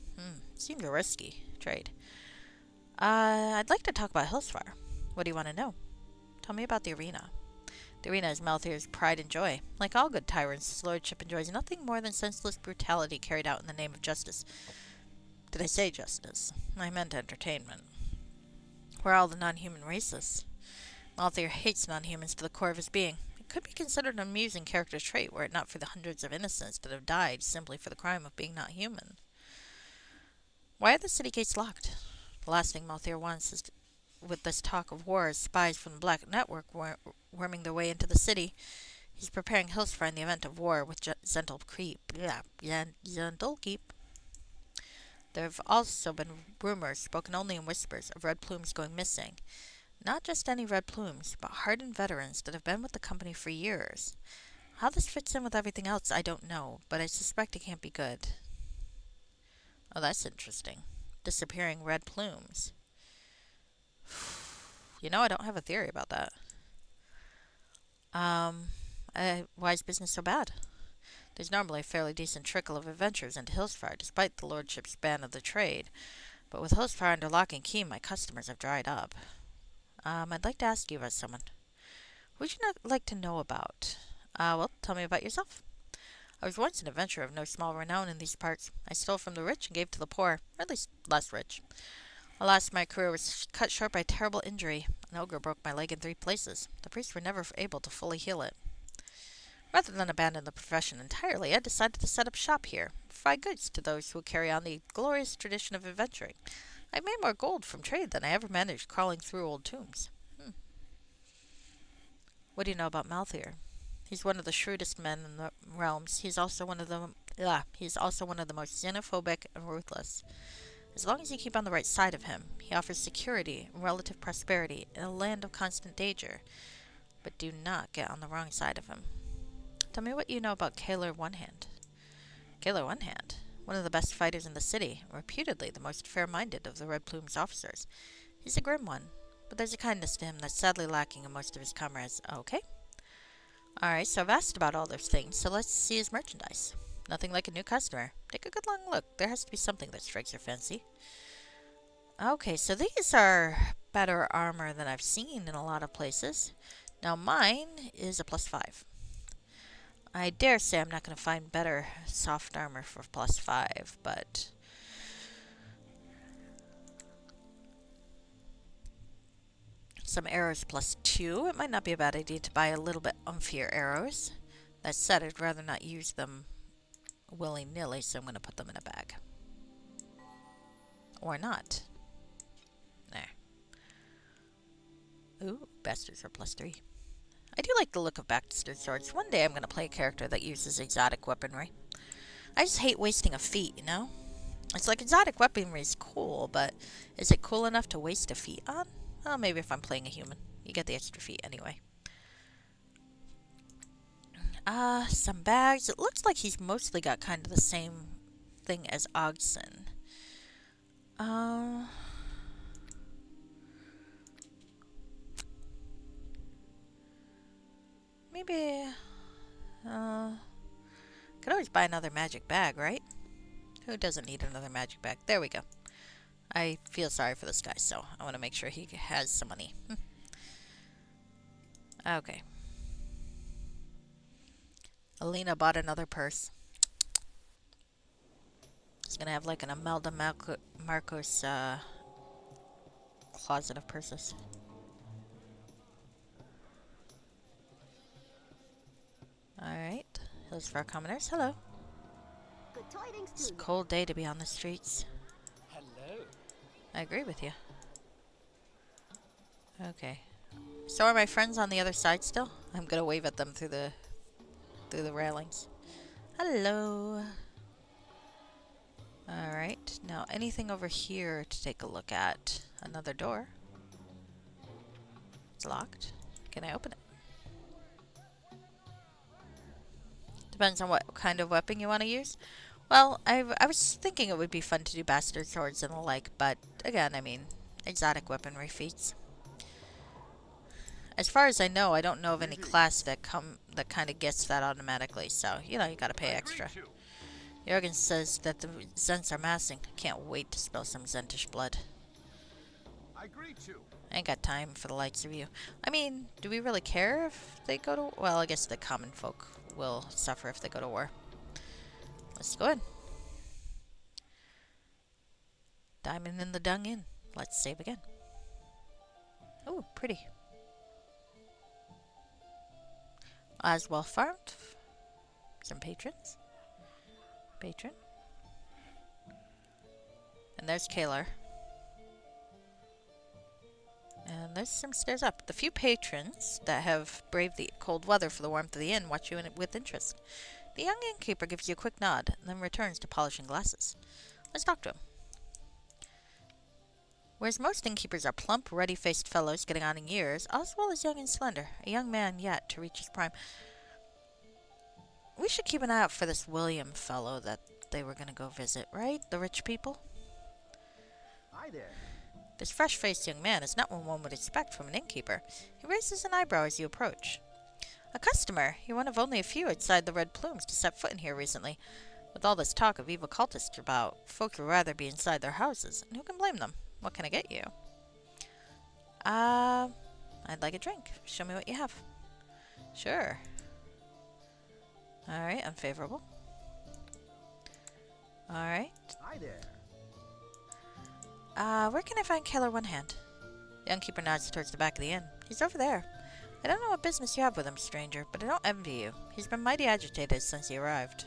Seems a risky trade. I'd like to talk about Hillsfar. What do you want to know? Tell me about the arena. The arena is Malthier's pride and joy. Like all good tyrants, his lordship enjoys nothing more than senseless brutality carried out in the name of justice. Did I say justice? I meant entertainment. We're all the non-human races. Malthier hates non-humans to the core of his being. It could be considered an amusing character trait were it not for the hundreds of innocents that have died simply for the crime of being not human. Why are the city gates locked? The last thing Malthier wants is with this talk of war is spies from the Black Network worming their way into the city. He's preparing Hilsfar in the event of war with Zental Keep. There have also been rumors, spoken only in whispers, of red plumes going missing. Not just any red plumes, but hardened veterans that have been with the company for years. How this fits in with everything else, I don't know, but I suspect it can't be good. Oh, that's interesting. Disappearing red plumes. You know, I don't have a theory about that. Why is business so bad? There's normally a fairly decent trickle of adventurers into Hillsfire, despite the lordship's ban of the trade. But with Hillsfire under lock and key, my customers have dried up. I'd like to ask you about someone. Who would you not like to know about? Well, tell me about yourself. I was once an adventurer of no small renown in these parts. I stole from the rich and gave to the poor, or at least less rich. Alas, my career was cut short by a terrible injury. An ogre broke my leg in 3 places. The priests were never able to fully heal it. Rather than abandon the profession entirely, I decided to set up shop here, provide goods to those who carry on the glorious tradition of adventuring. I've made more gold from trade than I ever managed crawling through old tombs. What do you know about Malthier? He's one of the shrewdest men in the realms. He's also one of the most xenophobic and ruthless. As long as you keep on the right side of him, he offers security and relative prosperity in a land of constant danger. But do not get on the wrong side of him. Tell me what you know about Kaler One Hand. Kaler One Hand, one of the best fighters in the city, reputedly the most fair-minded of the Red Plume's officers. He's a grim one, but there's a kindness to him that's sadly lacking in most of his comrades. Okay. Alright, so I've asked about all those things, so let's see his merchandise. Nothing like a new customer. Take a good long look. There has to be something that strikes your fancy. Okay, so these are better armor than I've seen in a lot of places. Now mine is a +5. I dare say I'm not going to find better soft armor for +5, but some arrows +2. It might not be a bad idea to buy a little bit umpier arrows. That said, I'd rather not use them willy-nilly, so I'm going to put them in a bag. Or not. There. Ooh, bastards are +3. I do like the look of bastard swords. One day I'm going to play a character that uses exotic weaponry. I just hate wasting a feat, you know? It's like exotic weaponry is cool, but is it cool enough to waste a feat on? Well, maybe if I'm playing a human. You get the extra feat anyway. Some bags. It looks like he's mostly got kind of the same thing as Ogson. Maybe, could always buy another magic bag, right? Who doesn't need another magic bag? There we go. I feel sorry for this guy, so I want to make sure he has some money. Okay. Alina bought another purse. He's gonna have like an Imelda Marcos closet of purses. Alright. Hills for our commoners. Hello. It's a cold day to be on the streets. Hello. I agree with you. Okay. So are my friends on the other side still? I'm gonna wave at them through the railings. Hello. Alright. Now anything over here to take a look at? Another door. It's locked. Can I open it? Depends on what kind of weapon you want to use. Well, I was thinking it would be fun to do bastard swords and the like, but again, I mean, exotic weaponry feats. As far as I know, I don't know of any class that kind of gets that automatically, so, you know, you gotta pay extra. Jorgen says that the Zents are massing. Can't wait to spill some Zentish blood. I agree to. I ain't got time for the likes of you. I mean, do we really care if they go to... Well, I guess the common folk will suffer if they go to war. Let's go ahead. Diamond in the Dung Inn. Let's save again. Oh, pretty. Oswell farmed. Some patrons. Patron. And there's Kalar. And there's some stairs up. The few patrons that have braved the cold weather for the warmth of the inn watch you with interest. The young innkeeper gives you a quick nod, and then returns to polishing glasses. Let's talk to him. Whereas most innkeepers are plump, ruddy-faced fellows getting on in years, Oswald is young and slender, a young man yet to reach his prime. We should keep an eye out for this William fellow that they were going to go visit, right? The rich people? Hi there. This fresh-faced young man is not what one would expect from an innkeeper. He raises an eyebrow as you approach. A customer! You're one of only a few outside the Red Plumes to set foot in here recently. With all this talk of evil cultists about, folk would rather be inside their houses, and who can blame them? What can I get you? I'd like a drink. Show me what you have. Sure. Alright, unfavorable. Alright. Hi there. Where can I find Keller One Hand? The innkeeper nods towards the back of the inn. He's over there. I don't know what business you have with him, stranger, but I don't envy you. He's been mighty agitated since he arrived.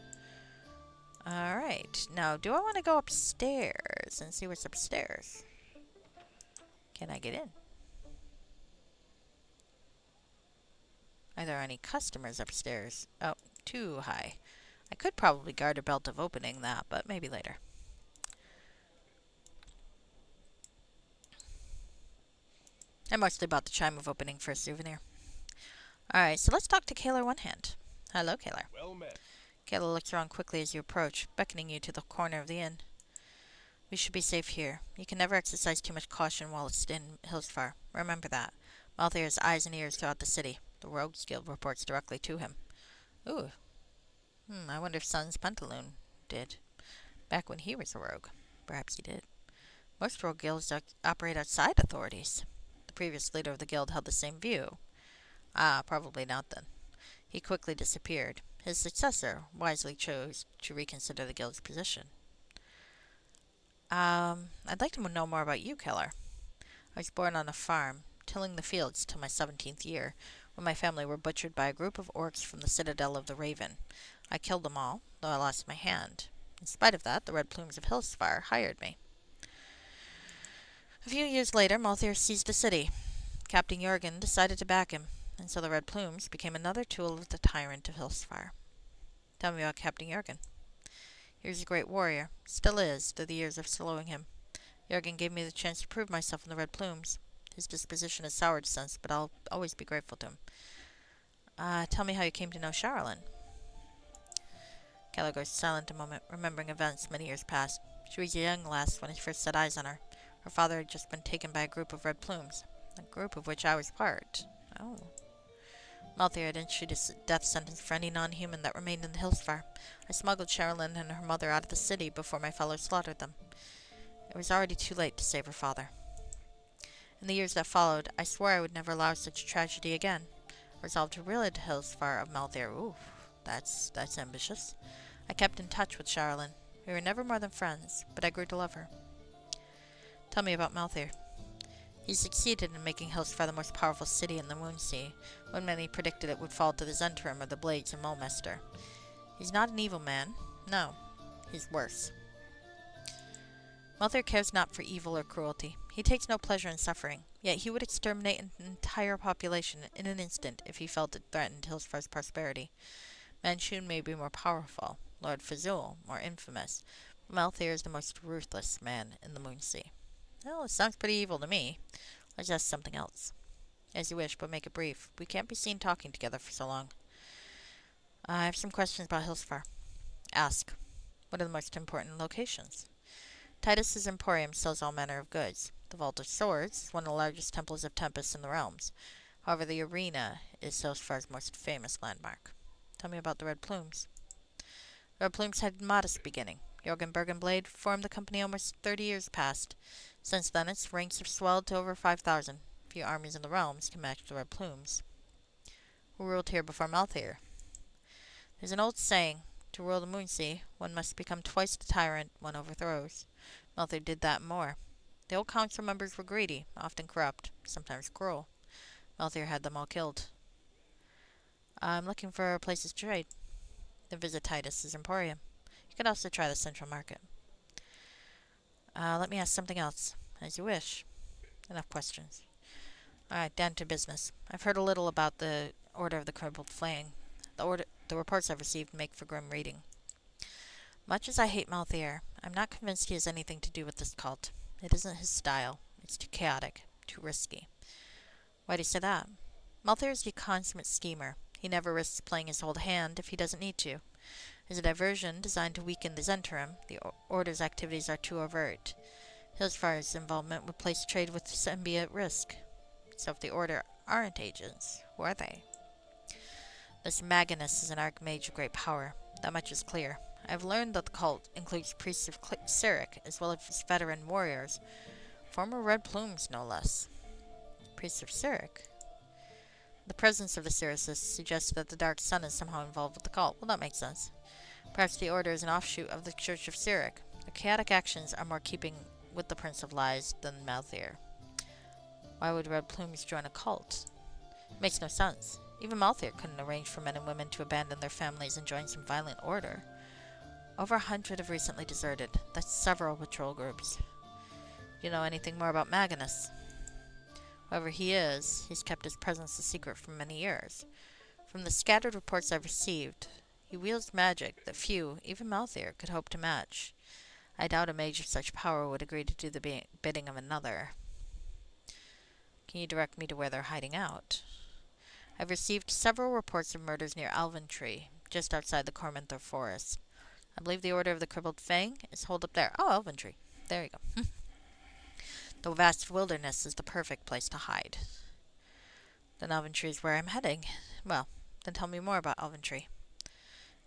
Alright, now do I want to go upstairs and see what's upstairs? Can I get in? Are there any customers upstairs? Oh, too high. I could probably guard a belt of opening that, but maybe later. I mostly bought the chime of opening for a souvenir. Alright, so let's talk to Kalar One Hand. Hello, Kalar. Well met. Kalar looks around quickly as you approach, beckoning you to the corner of the inn. We should be safe here. You can never exercise too much caution while it's in Hillsfar. Remember that. Malthair has eyes and ears throughout the city. The Rogues Guild reports directly to him. Ooh. I wonder if Sons Pantaloon did. Back when he was a rogue. Perhaps he did. Most rogue guilds operate outside authorities. The previous leader of the guild held the same view. Ah, probably not then. He quickly disappeared. His successor wisely chose to reconsider the guild's position. I'd like to know more about you, Keller. I was born on a farm, tilling the fields till my 17th year, when my family were butchered by a group of orcs from the citadel of the Raven. I killed them all, though I lost my hand. In spite of that, the Red Plumes of Hillsfar hired me. A few years later, Malthair seized the city. Captain Jorgen decided to back him, and so the Red Plumes became another tool of the Tyrant of Hillsfar. Tell me about Captain Jorgen. He was a great warrior, still is, through the years of slowing him. Jorgen gave me the chance to prove myself in the Red Plumes. His disposition has soured since, but I'll always be grateful to him. Tell me how you came to know Charlene. Keller goes silent a moment, remembering events many years past. She was a young lass when he first set eyes on her. Her father had just been taken by a group of Red Plumes, a group of which I was part. Oh. Malthair had issued a death sentence for any non-human that remained in the Hillsfar. I smuggled Charlene and her mother out of the city before my fellows slaughtered them. It was already too late to save her father. In the years that followed, I swore I would never allow such tragedy again. I resolved to rid Hillsfar of Malthair. Ooh, that's ambitious. I kept in touch with Charlene. We were never more than friends, but I grew to love her. Tell me about Malthair. He succeeded in making Hillsfar the most powerful city in the Moonsea, when many predicted it would fall to the Zentrum or the Blades of Mulmester. He's not an evil man. No, he's worse. Malthair cares not for evil or cruelty. He takes no pleasure in suffering, yet he would exterminate an entire population in an instant if he felt it threatened Hillsfar's prosperity. Manchun may be more powerful, Lord Fazul more infamous, but Malthair is the most ruthless man in the Moonsea. Well, it sounds pretty evil to me. Let's ask something else. As you wish, but make it brief. We can't be seen talking together for so long. I have some questions about Hillsfar. Ask. What are the most important locations? Titus's Emporium sells all manner of goods. The Vault of Swords is one of the largest temples of Tempest in the realms. However, the arena is Hillsfar's most famous landmark. Tell me about the Red Plumes. The Red Plumes had a modest beginning. Jorgen Bergenblade formed the company almost 30 years past. Since then, its ranks have swelled to over 5,000. Few armies in the realms can match the Red Plumes. Who ruled here before Malthair? There's an old saying, to rule the Moonsea, one must become twice the tyrant one overthrows. Malthair did that and more. The old council members were greedy, often corrupt, sometimes cruel. Malthair had them all killed. I'm looking for places to trade. Then visit Titus's Emporium. You could also try the Central Market. Let me ask something else. As you wish. Enough questions. Alright, down to business. I've heard a little about the Order of the Crippled Flaying. The reports I've received make for grim reading. Much as I hate Malthair, I'm not convinced he has anything to do with this cult. It isn't his style. It's too chaotic, too risky. Why do you say that? Malthair is a consummate schemer. He never risks playing his whole hand if he doesn't need to. As a diversion designed to weaken the Zentrum, the Order's activities are too overt. Hillsfire's involvement would place trade with Sembia at risk. So if the Order aren't agents, who are they? This Maginus is an archmage of great power. That much is clear. I have learned that the cult includes priests of Cyric, as well as veteran warriors. Former Red Plumes, no less. Priests of Cyric? The presence of the Cyricists suggests that the Dark Sun is somehow involved with the cult. Well, that makes sense. Perhaps the Order is an offshoot of the Church of Cyric. Their chaotic actions are more keeping with the Prince of Lies than Malthair. Why would Red Plumes join a cult? It makes no sense. Even Malthair couldn't arrange for men and women to abandon their families and join some violent order. Over 100 have recently deserted. That's several patrol groups. Do you know anything more about Maginus? Whoever he is, he's kept his presence a secret for many years. From the scattered reports I've received, he wields magic that few, even Malthair, could hope to match. I doubt a mage of such power would agree to do the bidding of another. Can you direct me to where they're hiding out? I've received several reports of murders near Alventree, just outside the Corminthor Forest. I believe the Order of the Crippled Fang is holed up there. Oh, Alventree. There you go. The vast wilderness is the perfect place to hide. Then Alventree is where I'm heading. Well, then tell me more about Alventree.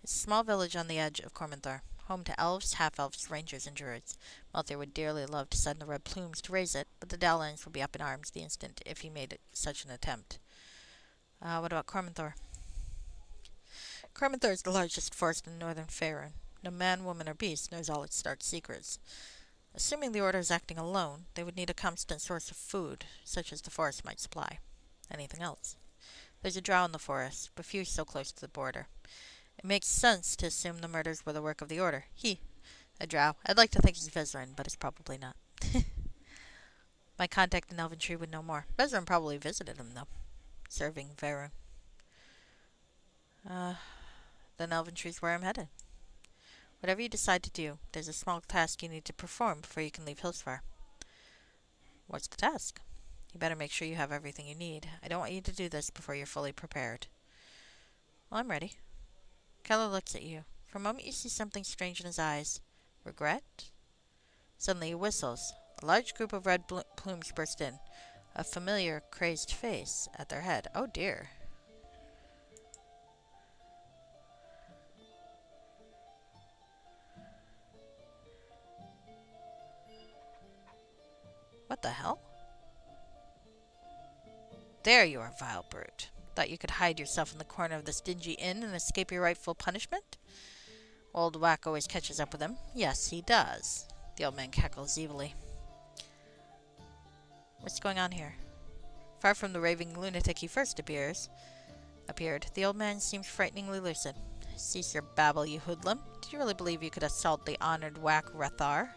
It's a small village on the edge of Corminthor, home to elves, half-elves, rangers, and druids. Malthair would dearly love to send the Red Plumes to raise it, but the Dallarans would be up in arms the instant if he made such an attempt. What about Corminthor? Corminthor is the largest forest in northern Faerun. No man, woman, or beast knows all its dark secrets. Assuming the Order is acting alone, they would need a constant source of food, such as the forest might supply. Anything else? There's a drow in the forest, but few so close to the border. It makes sense to assume the murders were the work of the Order. A drow. I'd like to think he's Vezran, but it's probably not. My contact in Alventree would know more. Vezran probably visited him, though. Serving Faerun. Then Alventree's where I'm headed. Whatever you decide to do, there's a small task you need to perform before you can leave Hillsfar. What's the task? You better make sure you have everything you need. I don't want you to do this before you're fully prepared. Well, I'm ready. Keller looks at you. For a moment you see something strange in his eyes. Regret? Suddenly he whistles. A large group of red plumes burst in. A familiar, crazed face at their head. Oh dear. What the hell? There you are, vile brute. Thought you could hide yourself in the corner of this dingy inn and escape your rightful punishment? Old Whack always catches up with him. Yes, he does. The old man cackles evilly. What's going on here? Far from the raving lunatic he first appeared, the old man seems frighteningly lucid. Cease your babble, you hoodlum. Did you really believe you could assault the honored Whack Rathar?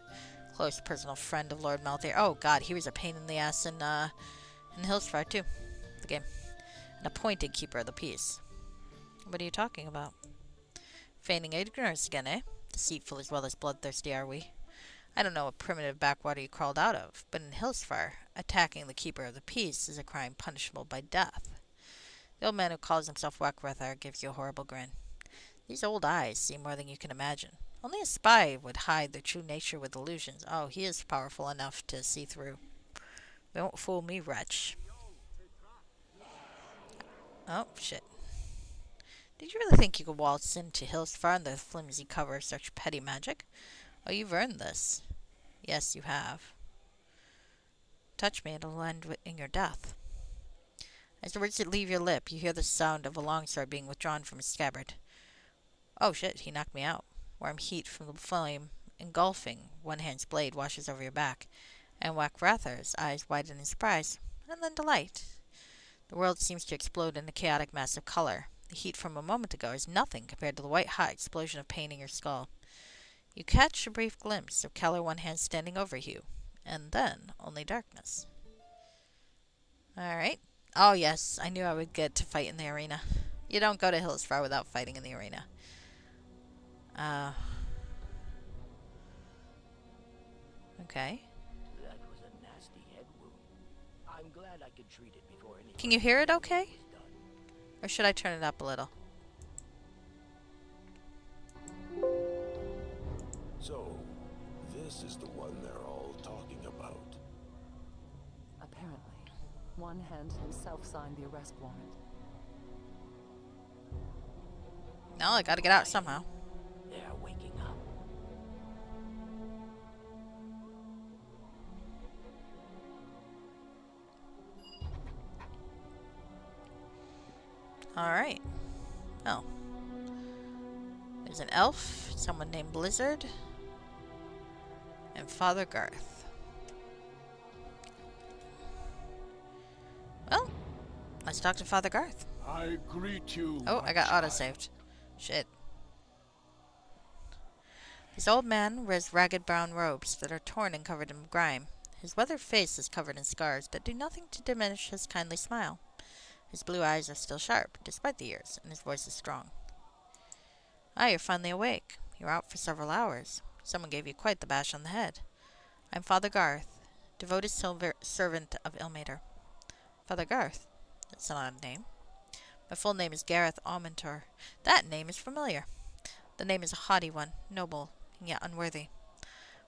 Close personal friend of Lord Malthair. Oh god, he was a pain in the ass in Hillsfar too. The game. An appointed keeper of the peace. What are you talking about? Feigning ignorance again, eh? Deceitful as well as bloodthirsty are we. I don't know what primitive backwater you crawled out of, but in Hillsfar, attacking the keeper of the peace is a crime punishable by death. The old man who calls himself Wakwrathar gives you a horrible grin. These old eyes see more than you can imagine. Only a spy would hide their true nature with illusions. Oh, he is powerful enough to see through. Don't fool me, wretch. Oh, shit. Did you really think you could waltz into Hillsfar under the flimsy cover of such petty magic? Oh, you've earned this. Yes, you have. touch me, it'll end in your death. As the words leave your lip, you hear the sound of a longsword being withdrawn from its scabbard. Oh shit, he knocked me out. Warm heat from the flame engulfing one hand's blade washes over your back, and Wackrather's eyes widen in surprise, and then delight. The world seems to explode in a chaotic mass of color. The heat from a moment ago is nothing compared to the white-hot explosion of pain in your skull. You catch a brief glimpse of Keller One Hand standing over you, and then only darkness. Alright. Oh yes, I knew I would get to fight in the arena. You don't go to Hillsfar without fighting in the arena. Okay. That was a nasty head wound. I'm glad I could treat it before any. Can you hear it okay? Or should I turn it up a little? So, this is the one they're all talking about. Apparently, One Hand himself signed the arrest warrant. No, I gotta get out somehow. They're waking up. Alright. Oh. There's an elf, someone named Blizzard, and Father Garth. Well, let's talk to Father Garth. I greet you. Oh, I got autosaved. Shit. This old man wears ragged brown robes that are torn and covered in grime. His weathered face is covered in scars that do nothing to diminish his kindly smile. His blue eyes are still sharp, despite the years, and his voice is strong. Ah, you're finally awake. You were out for several hours. Someone gave you quite the bash on the head. I'm Father Garth, devoted servant of Ilmater. Father Garth? That's an odd name. My full name is Gareth Almentor. That name is familiar. The name is a haughty one, noble, and yet unworthy.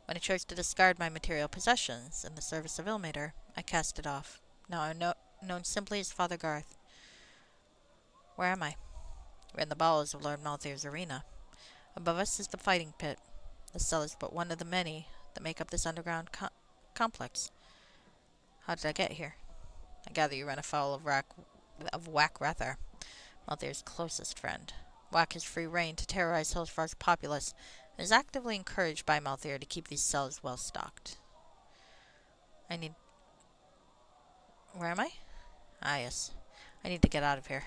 When I chose to discard my material possessions in the service of Ilmater, I cast it off. Now I'm known simply as Father Garth. Where am I? We're in the bowels of Lord Malthier's arena. Above us is the fighting pit. The cell is but one of the many that make up this underground complex. How did I get here? I gather you run afoul of Wackrather, Malthier's closest friend. Wack has free reign to terrorize Hillsfar's populace, and is actively encouraged by Malthier to keep these cells well stocked. Where am I? Ah, yes. I need to get out of here.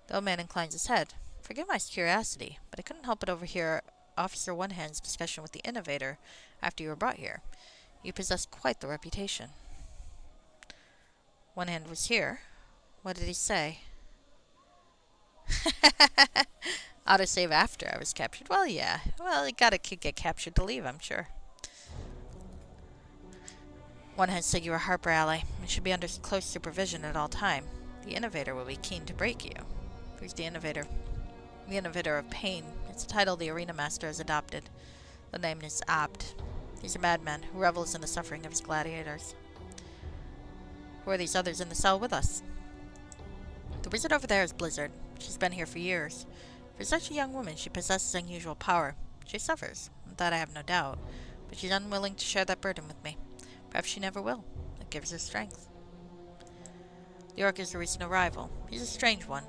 The old man inclines his head. Forgive my curiosity, but I couldn't help but overhear Officer One Hand's discussion with the Innovator after you were brought here. You possess quite the reputation. One Hand was here. What did he say? Autosave after I was captured. Well, yeah. Well, you gotta get captured to leave, I'm sure. One Hand said you were Harper ally and should be under close supervision at all time. The Innovator will be keen to break you. Who's the Innovator? The Innovator of Pain. It's a title the Arena Master has adopted. The name is apt. He's a madman who revels in the suffering of his gladiators. Who are these others in the cell with us? The wizard over there is Blizzard. She's been here for years. For such a young woman, she possesses unusual power. She suffers, that I have no doubt, but she's unwilling to share that burden with me. Perhaps she never will. It gives her strength. The orc is a recent arrival. He's a strange one,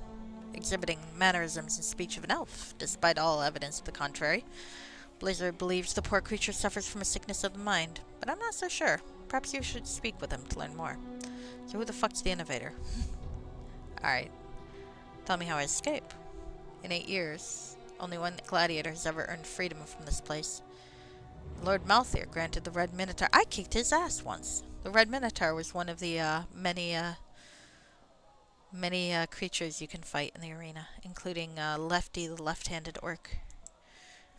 exhibiting mannerisms and speech of an elf, despite all evidence to the contrary. Blizzard believes the poor creature suffers from a sickness of the mind, but I'm not so sure. Perhaps you should speak with him to learn more. So who the fuck's the Innovator? Alright. Tell me how I escape. In 8 years, only one gladiator has ever earned freedom from this place. Lord Malthier granted the Red Minotaur. I kicked his ass once. The Red Minotaur was one of the many creatures you can fight in the arena, including Lefty, the left-handed orc.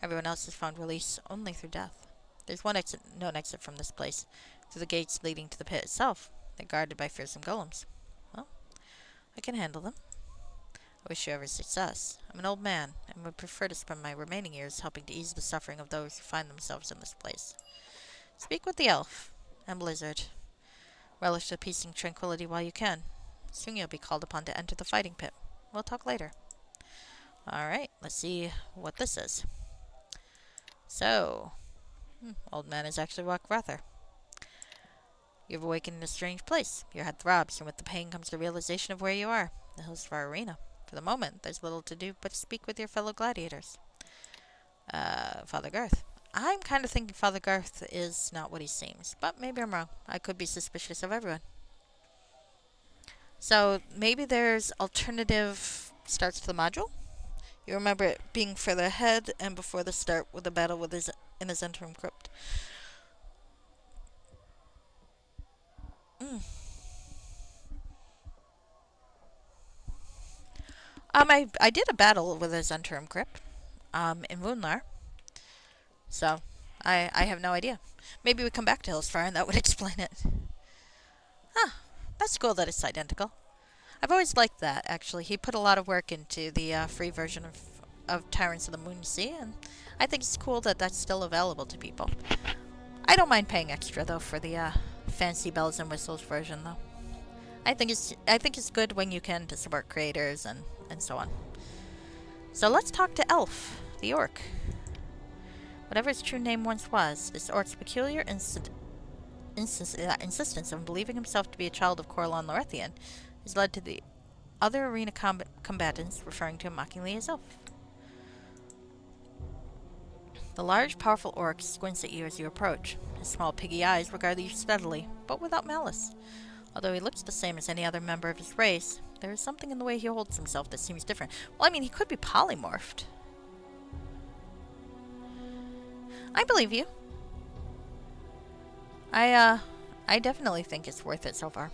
Everyone else is found release only through death. There's one known exit from this place, through the gates leading to the pit itself. They're guarded by fearsome golems. Well, I can handle them. I wish you every success. I'm an old man, and would prefer to spend my remaining years helping to ease the suffering of those who find themselves in this place. Speak with the elf and Blizzard. Relish the peace and tranquility while you can. Soon you'll be called upon to enter the fighting pit. We'll talk later. Alright, let's see what this is. So, old man is actually Wackrather. You've awakened in a strange place. Your head throbs, and with the pain comes the realization of where you are, the Hillsfar Arena. For the moment, there's little to do but speak with your fellow gladiators. Father Garth. I'm kind of thinking Father Garth is not what he seems, but maybe I'm wrong. I could be suspicious of everyone. So maybe there's alternative starts to the module? You remember it being further ahead and before the start with the battle with in his interim crypt. Mm. I did a battle with his interim crypt, in Woundlar. So, I have no idea. Maybe we come back to Hillsfire and that would explain it. Huh. That's cool that it's identical. I've always liked that, actually. He put a lot of work into the free version of Tyrants of the Moonsea, and I think it's cool that that's still available to people. I don't mind paying extra, though, for the fancy bells and whistles version, though. I think it's good when you can to support creators and so on. So let's talk to Elf, the orc. Whatever his true name once was, this orc's peculiar insistence on believing himself to be a child of Corlon Lorethian has led to the other arena combatants referring to him mockingly as Elf. The large, powerful orc squints at you as you approach. His small, piggy eyes regard you steadily, but without malice. Although he looks the same as any other member of his race, there is something in the way he holds himself that seems different. Well, I mean, he could be polymorphed. I believe you. I definitely think it's worth it so far.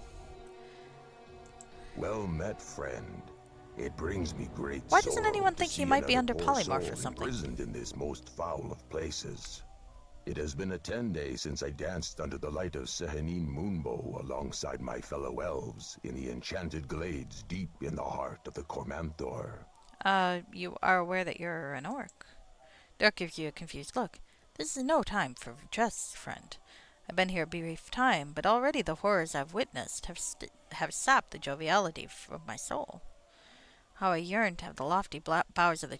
Well met, friend. It brings me great Why doesn't sorrow anyone to think he see might be another under poor polymorph soul or something? imprisoned in this most foul of places. It has been a 10 days since I danced under the light of Sehanine Moonbow alongside my fellow elves in the enchanted glades deep in the heart of the Cormanthor. You are aware that you're an orc. The orc gives you a confused look. This is no time for jests, friend. I've been here a brief time, but already the horrors I've witnessed have sapped the joviality of my soul. How I yearn to have the lofty bowers of the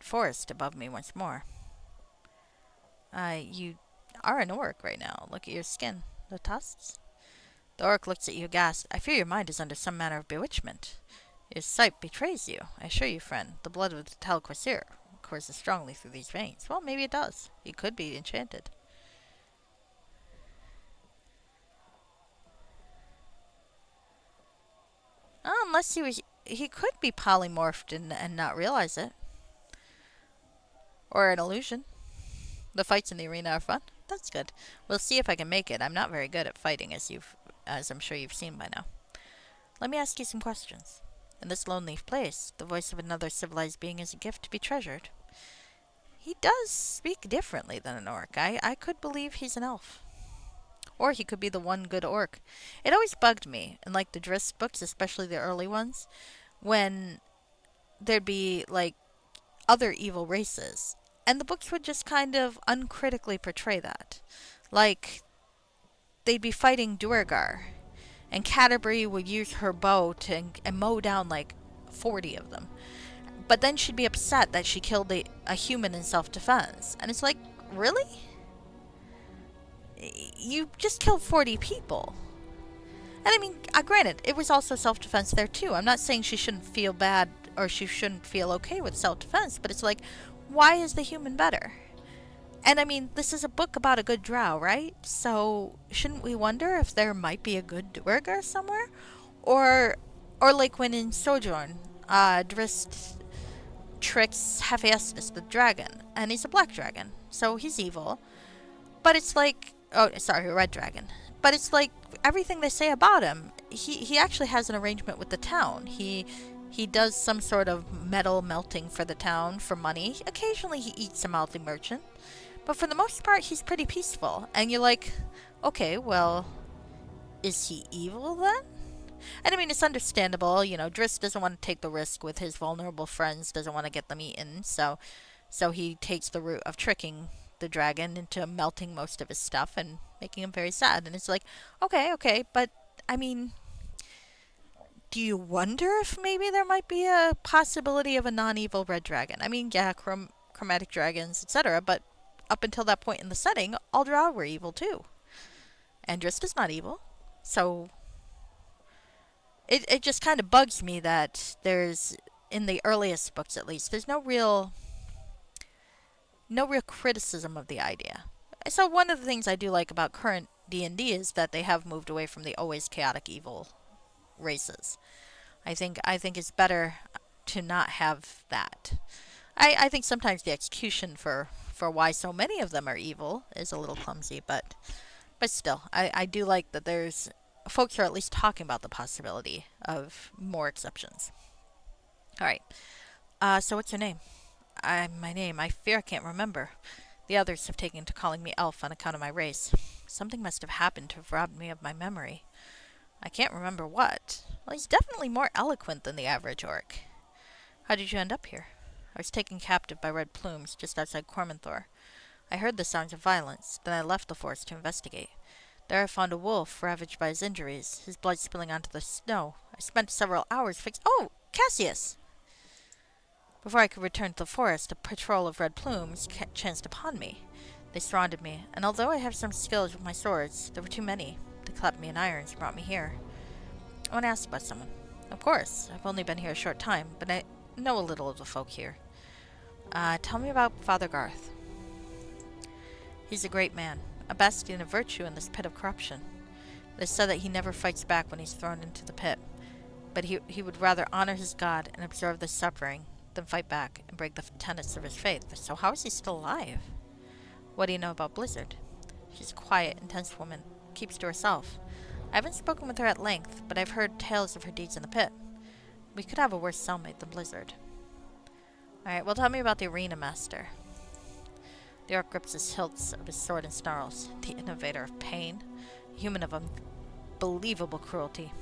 forest above me once more. You are an orc right now. Look at your skin. The tusks? The orc looks at you aghast. I fear your mind is under some manner of bewitchment. Your sight betrays you. I assure you, friend, the blood of the Tal Quasir courses strongly through these veins. Well, maybe it does. He could be enchanted. Unless he could be polymorphed and not realize it. Or an illusion. The fights in the arena are fun. That's good. We'll see if I can make it. I'm not very good at fighting, as I'm sure you've seen by now. Let me ask you some questions. In this lonely place, the voice of another civilized being is a gift to be treasured. He does speak differently than an orc. I could believe he's an elf. Or he could be the one good orc. It always bugged me, in like the Drizzt books, especially the early ones, when there'd be like other evil races. And the books would just kind of uncritically portray that. Like, they'd be fighting Duergar, and Canterbury would use her bow and mow down like 40 of them. But then she'd be upset that she killed a human in self-defense. And it's like, really? You just killed 40 people. And I mean, granted, it was also self-defense there too. I'm not saying she shouldn't feel bad or she shouldn't feel okay with self-defense, but it's like, why is the human better? And I mean, this is a book about a good drow, right? So shouldn't we wonder if there might be a good Duergar somewhere? Or like when in Sojourn, Drizzt tricks Hephaestus the dragon, and he's a black dragon, so he's evil. But it's like, oh, sorry, a red dragon. But it's like everything they say about him, he actually has an arrangement with the town. He does some sort of metal melting for the town for money. Occasionally he eats a mouthy merchant. But for the most part, he's pretty peaceful. And you're like, okay, well, is he evil then? And I mean, it's understandable. You know, Drizzt doesn't want to take the risk with his vulnerable friends, doesn't want to get them eaten. So he takes the route of tricking the dragon into melting most of his stuff and making him very sad. And it's like, okay, but I mean, do you wonder if maybe there might be a possibility of a non-evil red dragon? I mean, yeah, chromatic dragons, etc., but up until that point in the setting, all drow were evil too. And Drista's not evil. So it just kind of bugs me that there's, in the earliest books at least, there's no real criticism of the idea. So one of the things I do like about current D&D is that they have moved away from the always chaotic evil races. I think it's better to not have that. I think sometimes the execution for why so many of them are evil is a little clumsy, but still, I do like that there's folks are at least talking about the possibility of more exceptions. All right. So what's your name? My name. I fear I can't remember. The others have taken to calling me Elf on account of my race. Something must have happened to have robbed me of my memory. I can't remember what. Well, he's definitely more eloquent than the average orc. How did you end up here? I was taken captive by red plumes just outside Cormanthor. I heard the sounds of violence, then I left the forest to investigate. There I found a wolf ravaged by his injuries, his blood spilling onto the snow. I spent several hours Oh, Cassius! Before I could return to the forest, a patrol of red plumes chanced upon me. They surrounded me, and although I have some skills with my swords, there were too many. They clapped me in irons and brought me here. I want to ask about someone. Of course, I've only been here a short time, but I know a little of the folk here. Tell me about Father Garth. He's a great man, a bastion of virtue in this pit of corruption. It is said that he never fights back when he's thrown into the pit, but he would rather honor his god and absorb the suffering than fight back and break the tenets of his faith. So how is he still alive? What do you know about Blizzard? She's a quiet, intense woman, keeps to herself. I haven't spoken with her at length, but I've heard tales of her deeds in the pit. We could have a worse cellmate than Blizzard. Alright, well, tell me about the Arena Master. The orc grips his hilts of his sword and snarls. The innovator of pain, a human of unbelievable cruelty.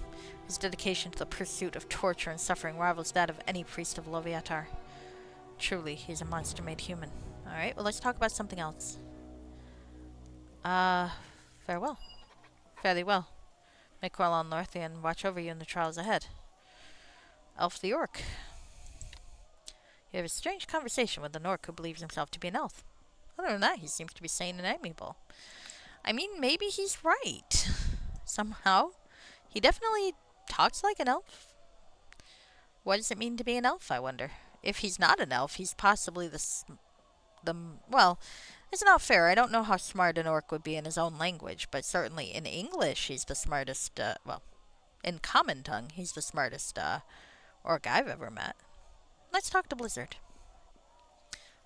His dedication to the pursuit of torture and suffering rivals that of any priest of Loviatar. Truly, he's a monster made human. Alright, well, let's talk about something else. Farewell. Fairly well. May Corlon Lorthian watch over you in the trials ahead. Elf the Orc. You have a strange conversation with an orc who believes himself to be an elf. Other than that, he seems to be sane and amiable. I mean, maybe he's right. Somehow. He definitely talks like an elf. What does it mean to be an elf, I wonder? If he's not an elf, he's possibly well, it's not fair. I don't know how smart an orc would be in his own language, but certainly in English, he's the smartest, in common tongue, he's the smartest, orc I've ever met. Let's talk to Blizzard.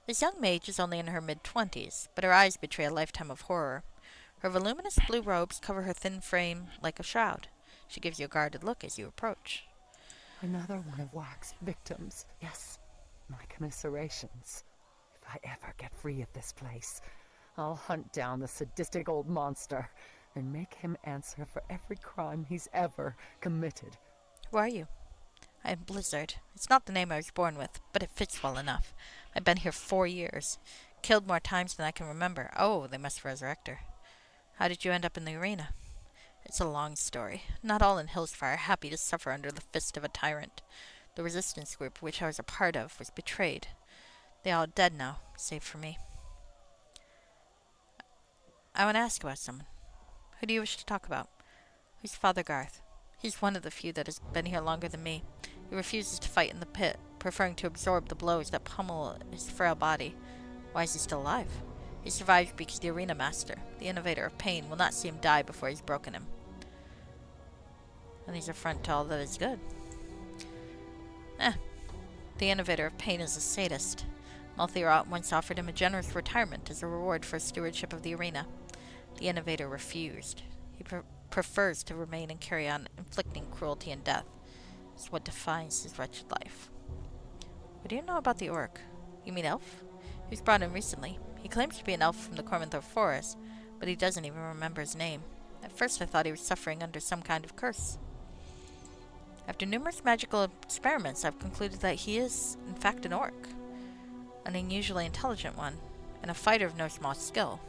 This young mage is only in her mid-20s, but her eyes betray a lifetime of horror. Her voluminous blue robes cover her thin frame like a shroud. She gives you a guarded look as you approach. Another one of Wax's victims. Yes, my commiserations. If I ever get free of this place, I'll hunt down the sadistic old monster and make him answer for every crime he's ever committed. Who are you? I am Blizzard. It's not the name I was born with, but it fits well enough. I've been here 4 years. Killed more times than I can remember. Oh, they must resurrect her. How did you end up in the arena? It's a long story. Not all in Hillsfire are happy to suffer under the fist of a tyrant. The resistance group, which I was a part of, was betrayed. They all dead now, save for me. I want to ask about someone. Who do you wish to talk about? Who's Father Garth? He's one of the few that has been here longer than me. He refuses to fight in the pit, preferring to absorb the blows that pummel his frail body. Why is he still alive? He survives because the Arena Master, the innovator of pain, will not see him die before he's broken him. And he's a front to all that is good. The innovator of pain is a sadist. Malthier once offered him a generous retirement as a reward for his stewardship of the arena. The innovator refused. He prefers to remain and carry on inflicting cruelty and death. It's what defines his wretched life. What do you know about the orc? You mean elf? He was brought in recently. He claims to be an elf from the Cormanthor forest, but he doesn't even remember his name. At first I thought he was suffering under some kind of curse. After numerous magical experiments, I've concluded that he is, in fact, an orc. An unusually intelligent one, and a fighter of no small skill.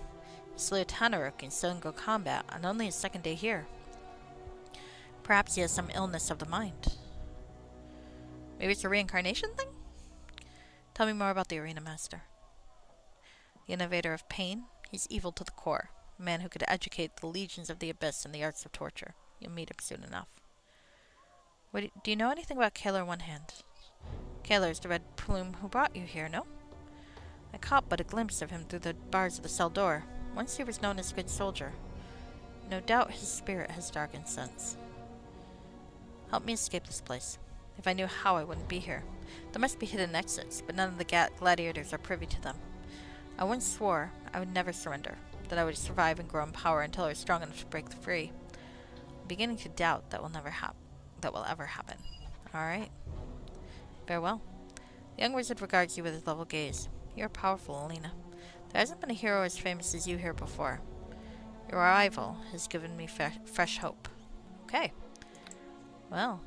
He slew a Tanaruk in single combat on only his second day here. Perhaps he has some illness of the mind. Maybe it's a reincarnation thing? Tell me more about the Arena Master. The innovator of pain, he's evil to the core. A man who could educate the legions of the Abyss in the arts of torture. You'll meet him soon enough. Do you know anything about Kaler One Hand? Kaler is the red plume who brought you here, no? I caught but a glimpse of him through the bars of the cell door. Once he was known as a good soldier. No doubt his spirit has darkened since. Help me escape this place. If I knew how, I wouldn't be here. There must be hidden exits, but none of the gladiators are privy to them. I once swore I would never surrender, that I would survive and grow in power until I was strong enough to break free. I'm beginning to doubt that will ever happen. Alright. Farewell. The young wizard regards you with his level gaze. You are powerful, Alina. There hasn't been a hero as famous as you here before. Your arrival has given me fresh hope. Okay. Well,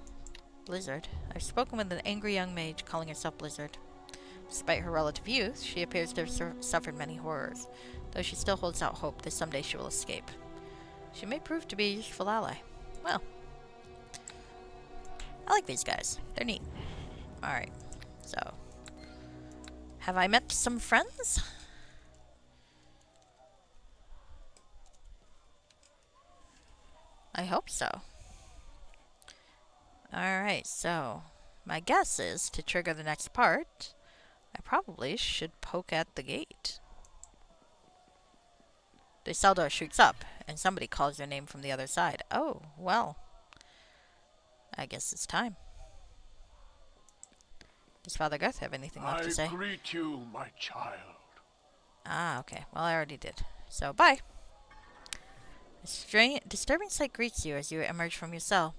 Blizzard. I've spoken with an angry young mage calling herself Blizzard. Despite her relative youth, she appears to have suffered many horrors, though she still holds out hope that someday she will escape. She may prove to be a useful ally. Well, I like these guys. They're neat. Alright, so. Have I met some friends? I hope so. Alright, so my guess is to trigger the next part, I probably should poke at the gate. The cell door shoots up, and somebody calls your name from the other side. Oh, well. I guess it's time. Does Father Garth have anything left to say? I greet you, my child. Ah, okay. Well, I already did. So, bye. A disturbing sight greets you as you emerge from your cell.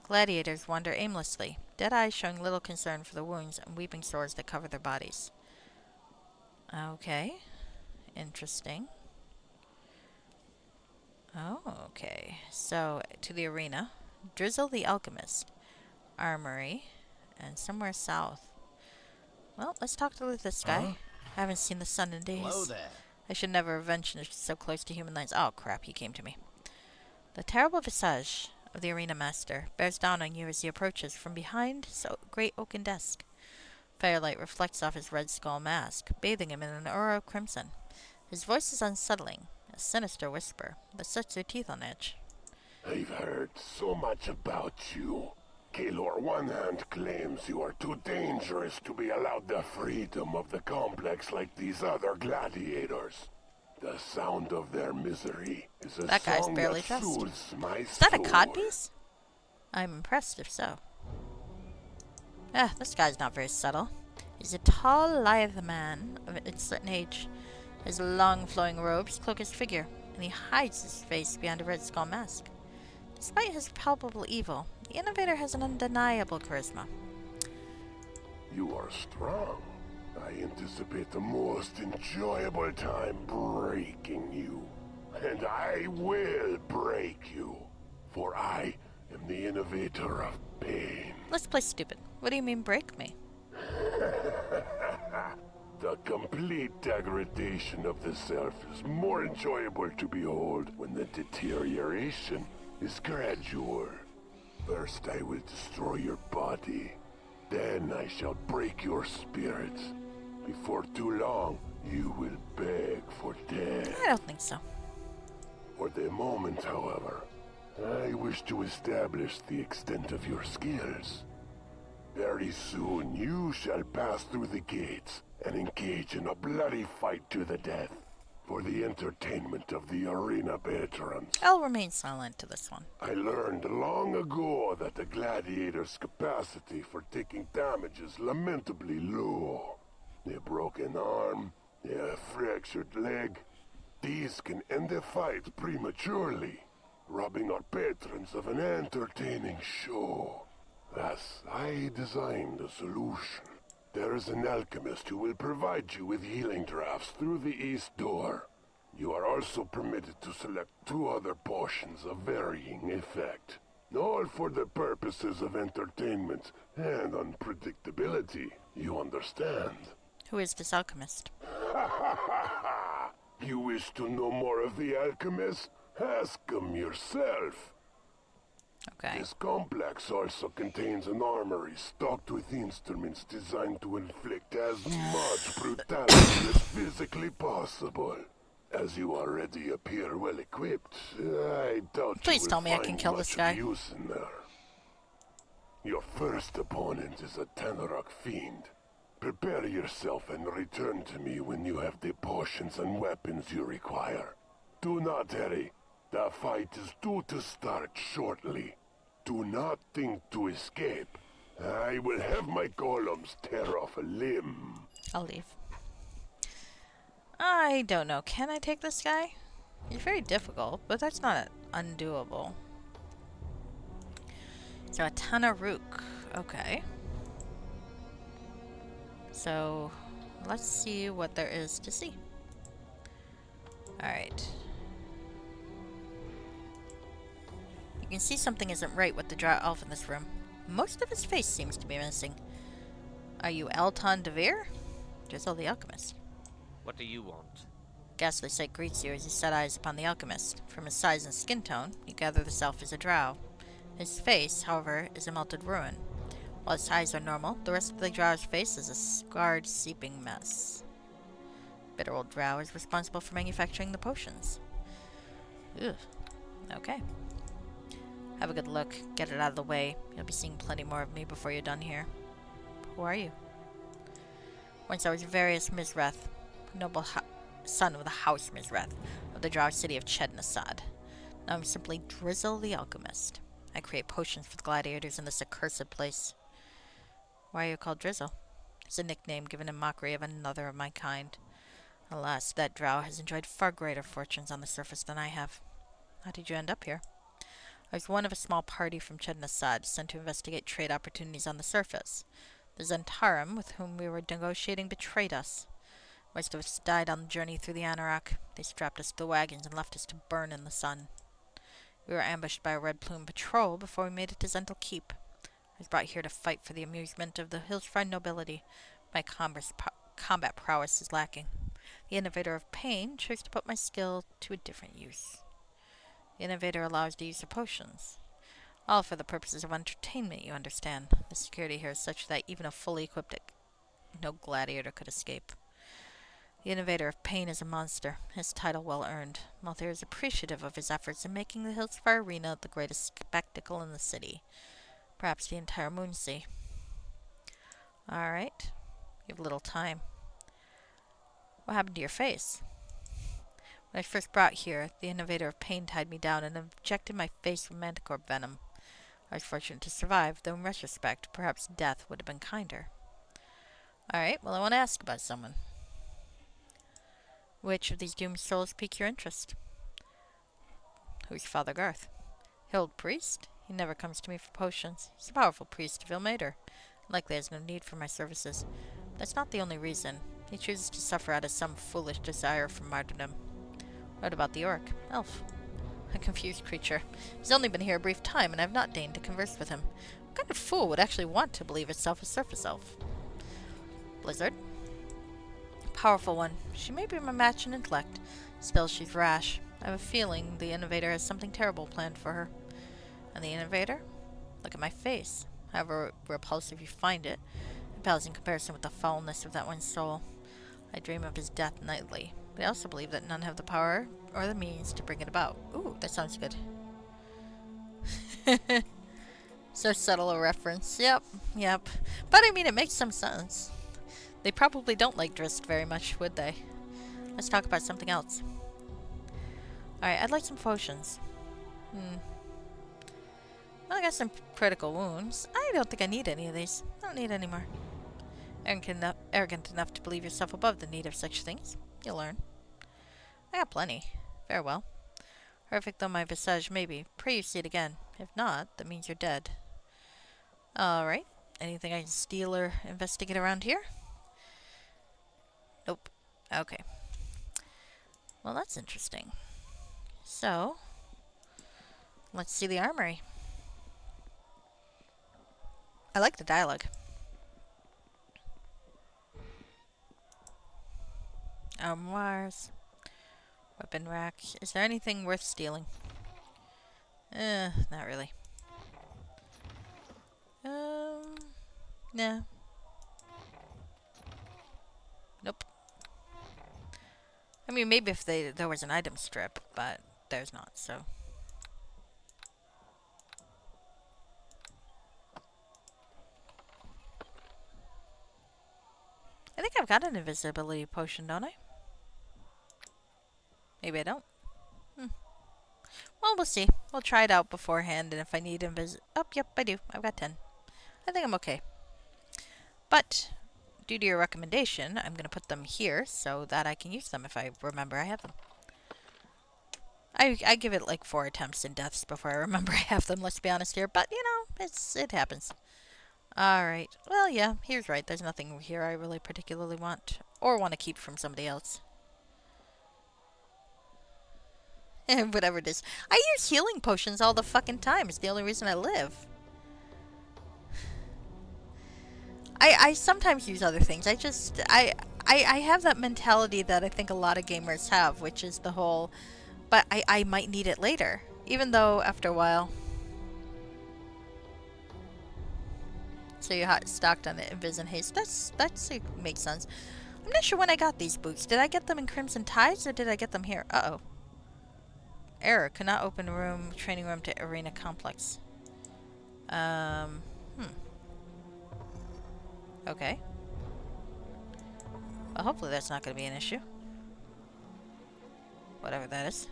Gladiators wander aimlessly, dead eyes showing little concern for the wounds and weeping sores that cover their bodies. Okay. Interesting. Oh, okay. So, to the arena. Drizzle the Alchemist. Armory. And somewhere south. Well, let's talk to this guy. Huh? I haven't seen the sun in days. Hello there. I should never have ventured so close to human lines. Oh, crap, he came to me. The terrible visage of the arena master bears down on you as he approaches from behind his great oaken desk. Firelight reflects off his red skull mask, bathing him in an aura of crimson. His voice is unsettling, a sinister whisper that sets your teeth on edge. I've heard so much about you. Kaelor One Hand claims you are too dangerous to be allowed the freedom of the complex like these other gladiators. The sound of their misery is a That guy's song barely that dressed. soothes my Is that a soul. codpiece? I'm impressed if so. This guy's not very subtle. He's a tall, lithe man of a certain age. His long, flowing robes cloak his figure, and he hides his face behind a red skull mask. Despite his palpable evil, the innovator has an undeniable charisma. You are strong. I anticipate the most enjoyable time breaking you. And I will break you. For I am the innovator of pain. Let's play stupid. What do you mean break me? The complete degradation of the self is more enjoyable to behold when the deterioration is gradual. First I will destroy your body. Then I shall break your spirits. Before too long, you will beg for death. I don't think so. For the moment, however, I wish to establish the extent of your skills. Very soon you shall pass through the gates and engage in a bloody fight to the death for the entertainment of the arena veterans. I'll remain silent to this one. I learned long ago that the gladiator's capacity for taking damage is lamentably low. A broken arm, a fractured leg, these can end the fight prematurely, robbing our patrons of an entertaining show. Thus, I designed a solution. There is an alchemist who will provide you with healing drafts through the east door. You are also permitted to select 2 other potions of varying effect, all for the purposes of entertainment and unpredictability. You understand? Who is this alchemist? You wish to know more of the alchemist? Ask him yourself. Okay. This complex also contains an armory stocked with instruments designed to inflict as much brutality as physically possible. As you already appear well equipped, I doubt Please you tell will me I can find kill much this of guy. use in there. Your first opponent is a Tanarok fiend. Prepare yourself and return to me when you have the potions and weapons you require. Do not hurry. The fight is due to start shortly. Do not think to escape. I will have my golems tear off a limb. I'll leave. I don't know. Can I take this guy? He's very difficult, but that's not undoable. So a Tanaruk. Okay. So let's see what there is to see. Alright. You can see something isn't right with the drow elf in this room. Most of his face seems to be missing. Are you Elton Devere? Drizzle the alchemist. What do you want? Ghastly sight greets you as you set eyes upon the alchemist. From his size and skin tone, you gather the self is a drow. His face, however, is a melted ruin. While his eyes are normal, the rest of the drow's face is a scarred, seeping mess. Bitter old drow is responsible for manufacturing the potions. Ugh. Okay. Have a good look. Get it out of the way. You'll be seeing plenty more of me before you're done here. Who are you? Once I was Various Mizreth, noble son of the House Mizreth, of the drow city of Chednasad. Now I'm simply Drizzle the Alchemist. I create potions for the gladiators in this accursed place. Why are you called Drizzle? It's a nickname given in mockery of another of my kind. Alas, that drow has enjoyed far greater fortunes on the surface than I have. How did you end up here? I was one of a small party from Chednasad sent to investigate trade opportunities on the surface. The Zentarim, with whom we were negotiating, betrayed us. Most of us died on the journey through the Anorak. They strapped us to the wagons and left us to burn in the sun. We were ambushed by a red plume patrol before we made it to Zental Keep. I was brought here to fight for the amusement of the Hillshrine nobility. My combat prowess is lacking. The Innovator of Pain chose to put my skill to a different use. The Innovator allows the use of potions. All for the purposes of entertainment, you understand. The security here is such that even a fully equipped no gladiator could escape. The Innovator of Pain is a monster, his title well earned. Malthair is appreciative of his efforts in making the Hillsfire Arena the greatest spectacle in the city. Perhaps the entire Moonsea. Alright. You have little time. What happened to your face? When I was first brought here, the Innovator of Pain tied me down and injected my face with manticore venom. I was fortunate to survive, though in retrospect, perhaps death would have been kinder. Alright, well I want to ask about someone. Which of these doomed souls pique your interest? Who's Father Garth? Hild priest? He never comes to me for potions. He's a powerful priest of Ilmater. Likely has no need for my services. But that's not the only reason. He chooses to suffer out of some foolish desire for martyrdom. What about the orc? Elf. A confused creature. He's only been here a brief time, and I have not deigned to converse with him. What kind of fool would actually want to believe itself a surface elf? Blizzard. Powerful one. She may be my match in intellect. Still, she's rash. I have a feeling the Innovator has something terrible planned for her. And the Innovator? Look at my face. However repulsive you find it, it pales in comparison with the foulness of that one's soul. I dream of his death nightly, but I also believe that none have the power or the means to bring it about. Ooh, that sounds good. So subtle a reference. Yep. But I mean, it makes some sense. They probably don't like Drist very much, would they? Let's talk about something else. Alright, I'd like some potions. Well, I got some critical wounds. I don't think I need any of these. I don't need any more. Arrogant enough to believe yourself above the need of such things. You'll learn. I got plenty. Farewell. Horrific though my visage may be, pray you see it again. If not, that means you're dead. Alright. Anything I can steal or investigate around here? Nope. Okay. Well, that's interesting. So, let's see the armory. I like the dialogue. Armoires. Weapon rack. Is there anything worth stealing? Not really. Nah. Nope. I mean, maybe if there was an item strip, but there's not, so. I think I've got an invisibility potion, don't I? Maybe I don't. Well, we'll see. We'll try it out beforehand, and if I need Oh, yep, I do. I've got 10. I think I'm okay. But, due to your recommendation, I'm going to put them here so that I can use them if I remember I have them. I give it like 4 attempts and deaths before I remember I have them, let's be honest here. But, you know, it happens. Alright. Well, yeah, here's right. There's nothing here I really particularly want. Or want to keep from somebody else. Whatever it is. I use healing potions all the fucking time. It's the only reason I live. I sometimes use other things. I have that mentality that I think a lot of gamers have, which is the whole, but I might need it later. Even though, after a while... So you stocked on the Invis and Haste. That makes sense. I'm not sure when I got these boots. Did I get them in Crimson Tides or did I get them here? Uh-oh. Error. Could not open training room to arena complex. Okay. Well, hopefully that's not going to be an issue. Whatever that is.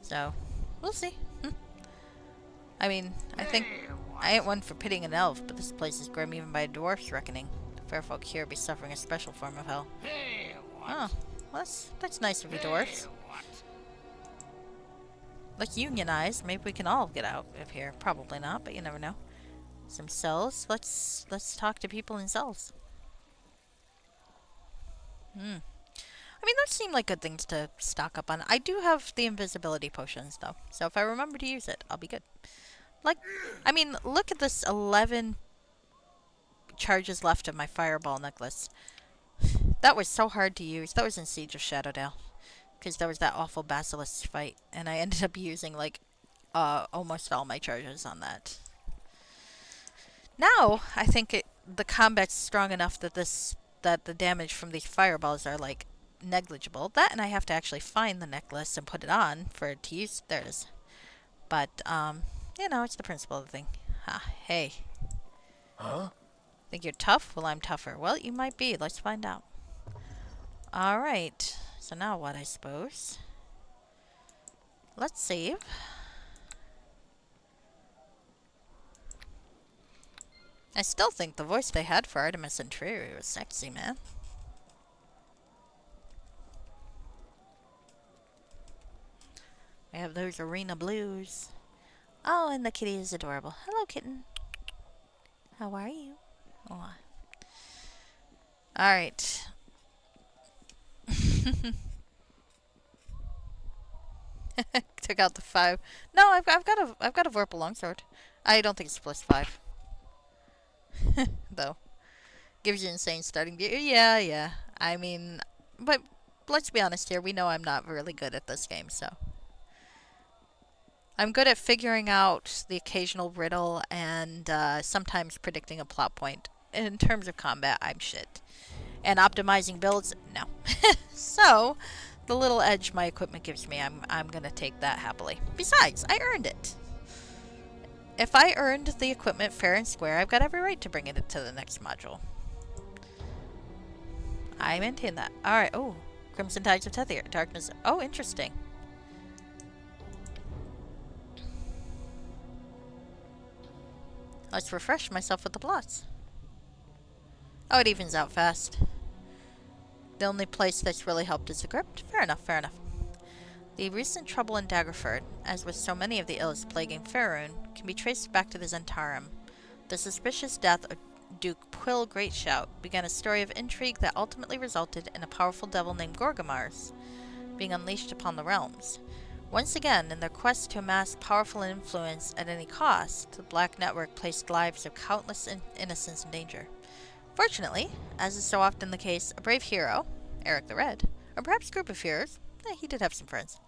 So, we'll see. I mean, I think I ain't one for pitying an elf, but this place is grim even by a dwarf's reckoning. The fair folk here be suffering a special form of hell. Oh, well, that's nice of you, dwarfs. Let's unionize. Maybe we can all get out of here. Probably not, but you never know. Some cells. Let's talk to people in cells. I mean, those seem like good things to stock up on. I do have the invisibility potions, though. So if I remember to use it, I'll be good. Like, I mean, look at this 11 charges left of my fireball necklace. That was so hard to use. That was in Siege of Shadowdale. Because there was that awful basilisk fight. And I ended up using, like, almost all my charges on that. Now, I think the combat's strong enough that the damage from these fireballs are, like, negligible. That, and I have to actually find the necklace and put it on for it to use. There it is. But, you know, it's the principle of the thing. Hey. Huh? Think you're tough? Well, I'm tougher. Well, you might be. Let's find out. Alright. So now what, I suppose? Let's save. I still think the voice they had for Artemis and Triri was sexy, man. We have those arena blues. Oh, and the kitty is adorable. Hello, kitten. How are you? Oh. Alright. Took out the 5. No, I've got a Vorpal longsword. I don't think it's plus 5. Though. Gives you insane starting gear. Yeah. I mean, but let's be honest here. We know I'm not really good at this game, so. I'm good at figuring out the occasional riddle and sometimes predicting a plot point. In terms of combat, I'm shit. And optimizing builds, no. So, the little edge my equipment gives me, I'm gonna take that happily. Besides, I earned it. If I earned the equipment fair and square, I've got every right to bring it to the next module. I maintain that. Alright, oh. Crimson Tides of Tethir. Darkness. Oh, interesting. Let's refresh myself with the plots. Oh, it evens out fast. The only place that's really helped is the crypt. Fair enough. The recent trouble in Daggerford, as with so many of the ills plaguing Faerun, can be traced back to the Zentarum. The suspicious death of Duke Pwyll Greatshout began a story of intrigue that ultimately resulted in a powerful devil named Gorgamars being unleashed upon the realms. Once again, in their quest to amass powerful influence at any cost, the Black Network placed lives of countless innocents in danger. Fortunately, as is so often the case, a brave hero, Eric the Red, or perhaps a group of heroes, he did have some friends,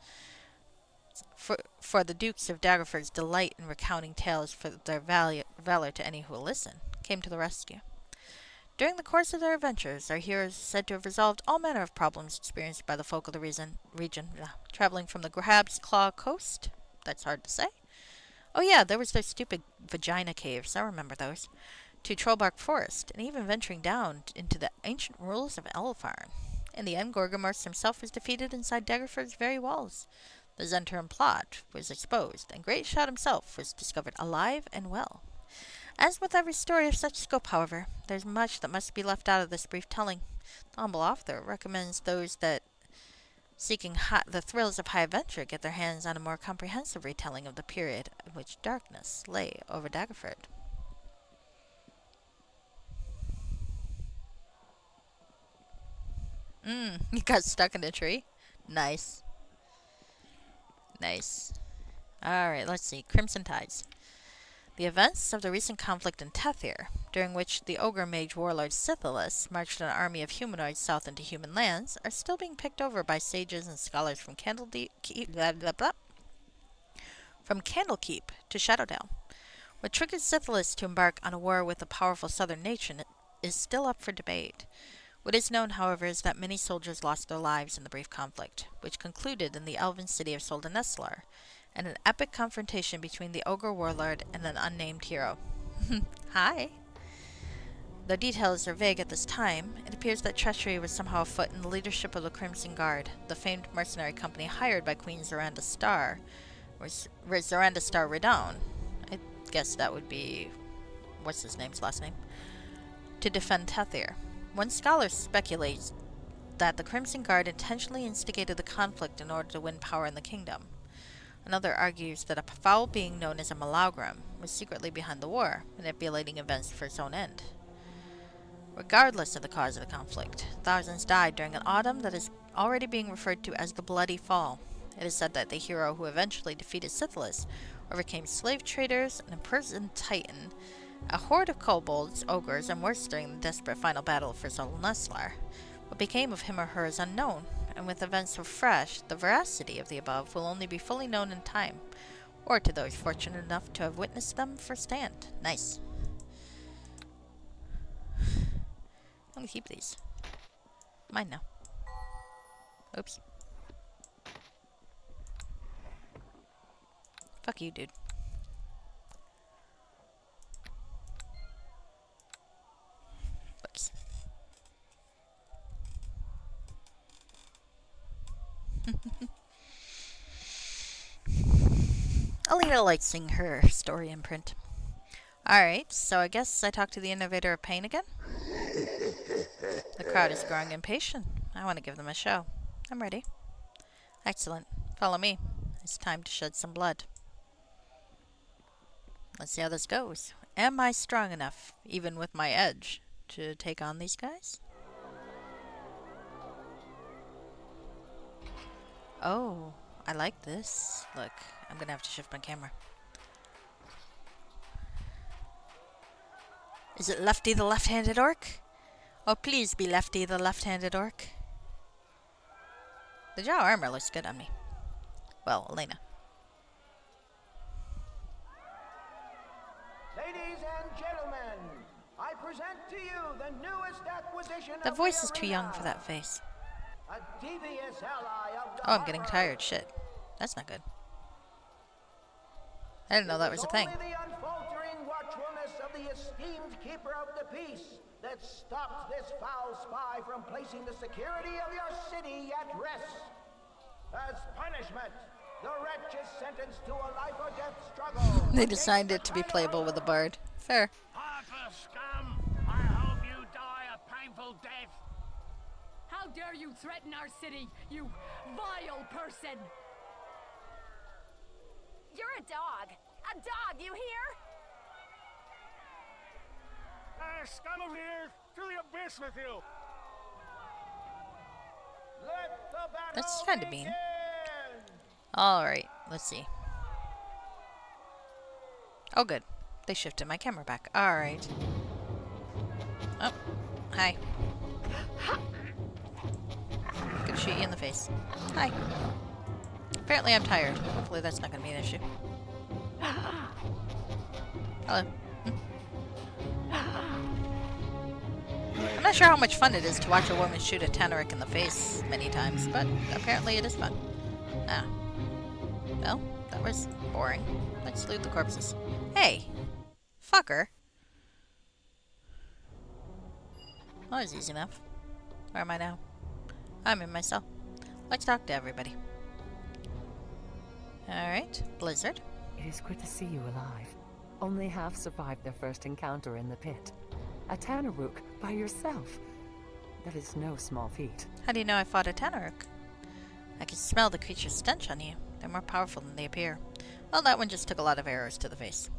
for the Dukes of Daggerford's delight in recounting tales for their valor to any who will listen, came to the rescue. During the course of their adventures, our heroes are said to have resolved all manner of problems experienced by the folk of the region, traveling from the Grab's Claw coast. That's hard to say. Oh yeah, there was those stupid vagina caves. I remember those. To Trollbark Forest, and even venturing down into the ancient ruins of Elfarn. In the end, Gorgamorse himself was defeated inside Daggerford's very walls. The Zentrum plot was exposed, and Great Shot himself was discovered alive and well. As with every story of such scope, however, there's much that must be left out of this brief telling. The humble author recommends those that seeking the thrills of high adventure get their hands on a more comprehensive retelling of the period in which darkness lay over Daggerford. You got stuck in a tree? Nice. Nice. Alright, let's see. Crimson Tides. The events of the recent conflict in Tethir, during which the ogre mage warlord Scythelus marched an army of humanoids south into human lands, are still being picked over by sages and scholars from Candlekeep to Shadowdale. What triggered Scythelus to embark on a war with a powerful southern nation is still up for debate. What is known, however, is that many soldiers lost their lives in the brief conflict, which concluded in the elven city of Soldanestlar, and an epic confrontation between the ogre warlord and an unnamed hero. Hi! Though details are vague at this time, it appears that treachery was somehow afoot in the leadership of the Crimson Guard, the famed mercenary company hired by Queen Zoranda Star, or Zoranda Star Redown. I guess that would be... what's his name's last name? To defend Tethir. One scholar speculates that the Crimson Guard intentionally instigated the conflict in order to win power in the kingdom. Another argues that a foul being known as a Malagrim was secretly behind the war, manipulating events for its own end. Regardless of the cause of the conflict, thousands died during an autumn that is already being referred to as the Bloody Fall. It is said that the hero who eventually defeated Scythelus overcame slave traders, an imprisoned titan, a horde of kobolds, ogres, and worse during the desperate final battle for Soldanestlar. What became of him or her is unknown, and with events so fresh, the veracity of the above will only be fully known in time, or to those fortunate enough to have witnessed them firsthand. Nice. I'm gonna keep these. Mine now. Oops. Fuck you, dude. Whoops. Alina likes seeing her story in print. Alright, so I guess I talk to the Innovator of Pain again? The crowd is growing impatient. I want to give them a show. I'm ready. Excellent. Follow me. It's time to shed some blood. Let's see how this goes. Am I strong enough, even with my edge, to take on these guys? Oh, I like this. Look, I'm gonna have to shift my camera. Is it Lefty the left-handed orc? Oh, please be Lefty the left-handed orc. The jaw armor looks good on me. Well, Elena. Ladies and gentlemen, I present to you the newest acquisition The of voice the is too young for arena. that face. A devious ally of the Oh, I'm getting harbor. tired. Shit. That's not good. I didn't know that was a thing. Only the unfaltering watchfulness of the esteemed keeper of the peace that stopped this foul spy from placing the security of your city at rest. As punishment, the wretch is sentenced to a life or death struggle. They designed it to be playable with a bard. Fair. Heartless scum! I hope you die a painful death! How dare you threaten our city, you vile person! You're a dog! A dog, you hear? Scum over here! To the abyss with you! Let the battle That's kind of mean. begin. Alright, let's see. Oh, good. They shifted my camera back. Alright. Oh, hi. Gonna shoot you in the face. Hi. Apparently I'm tired. Hopefully that's not gonna be an issue. Hello. I'm not sure how much fun it is to watch a woman shoot a Tanaruk in the face many times, but apparently it is fun. Ah. Well, that was boring. Let's loot the corpses. Hey! Fucker. That was easy enough. Where am I now? I'm in my cell. Let's talk to everybody. Alright, Blizzard. It is good to see you alive. Only half survived their first encounter in the pit. A Tanaruk by yourself. That is no small feat. How do you know I fought a Tanaruk? I can smell the creature's stench on you. They're more powerful than they appear. Well, that one just took a lot of arrows to the face.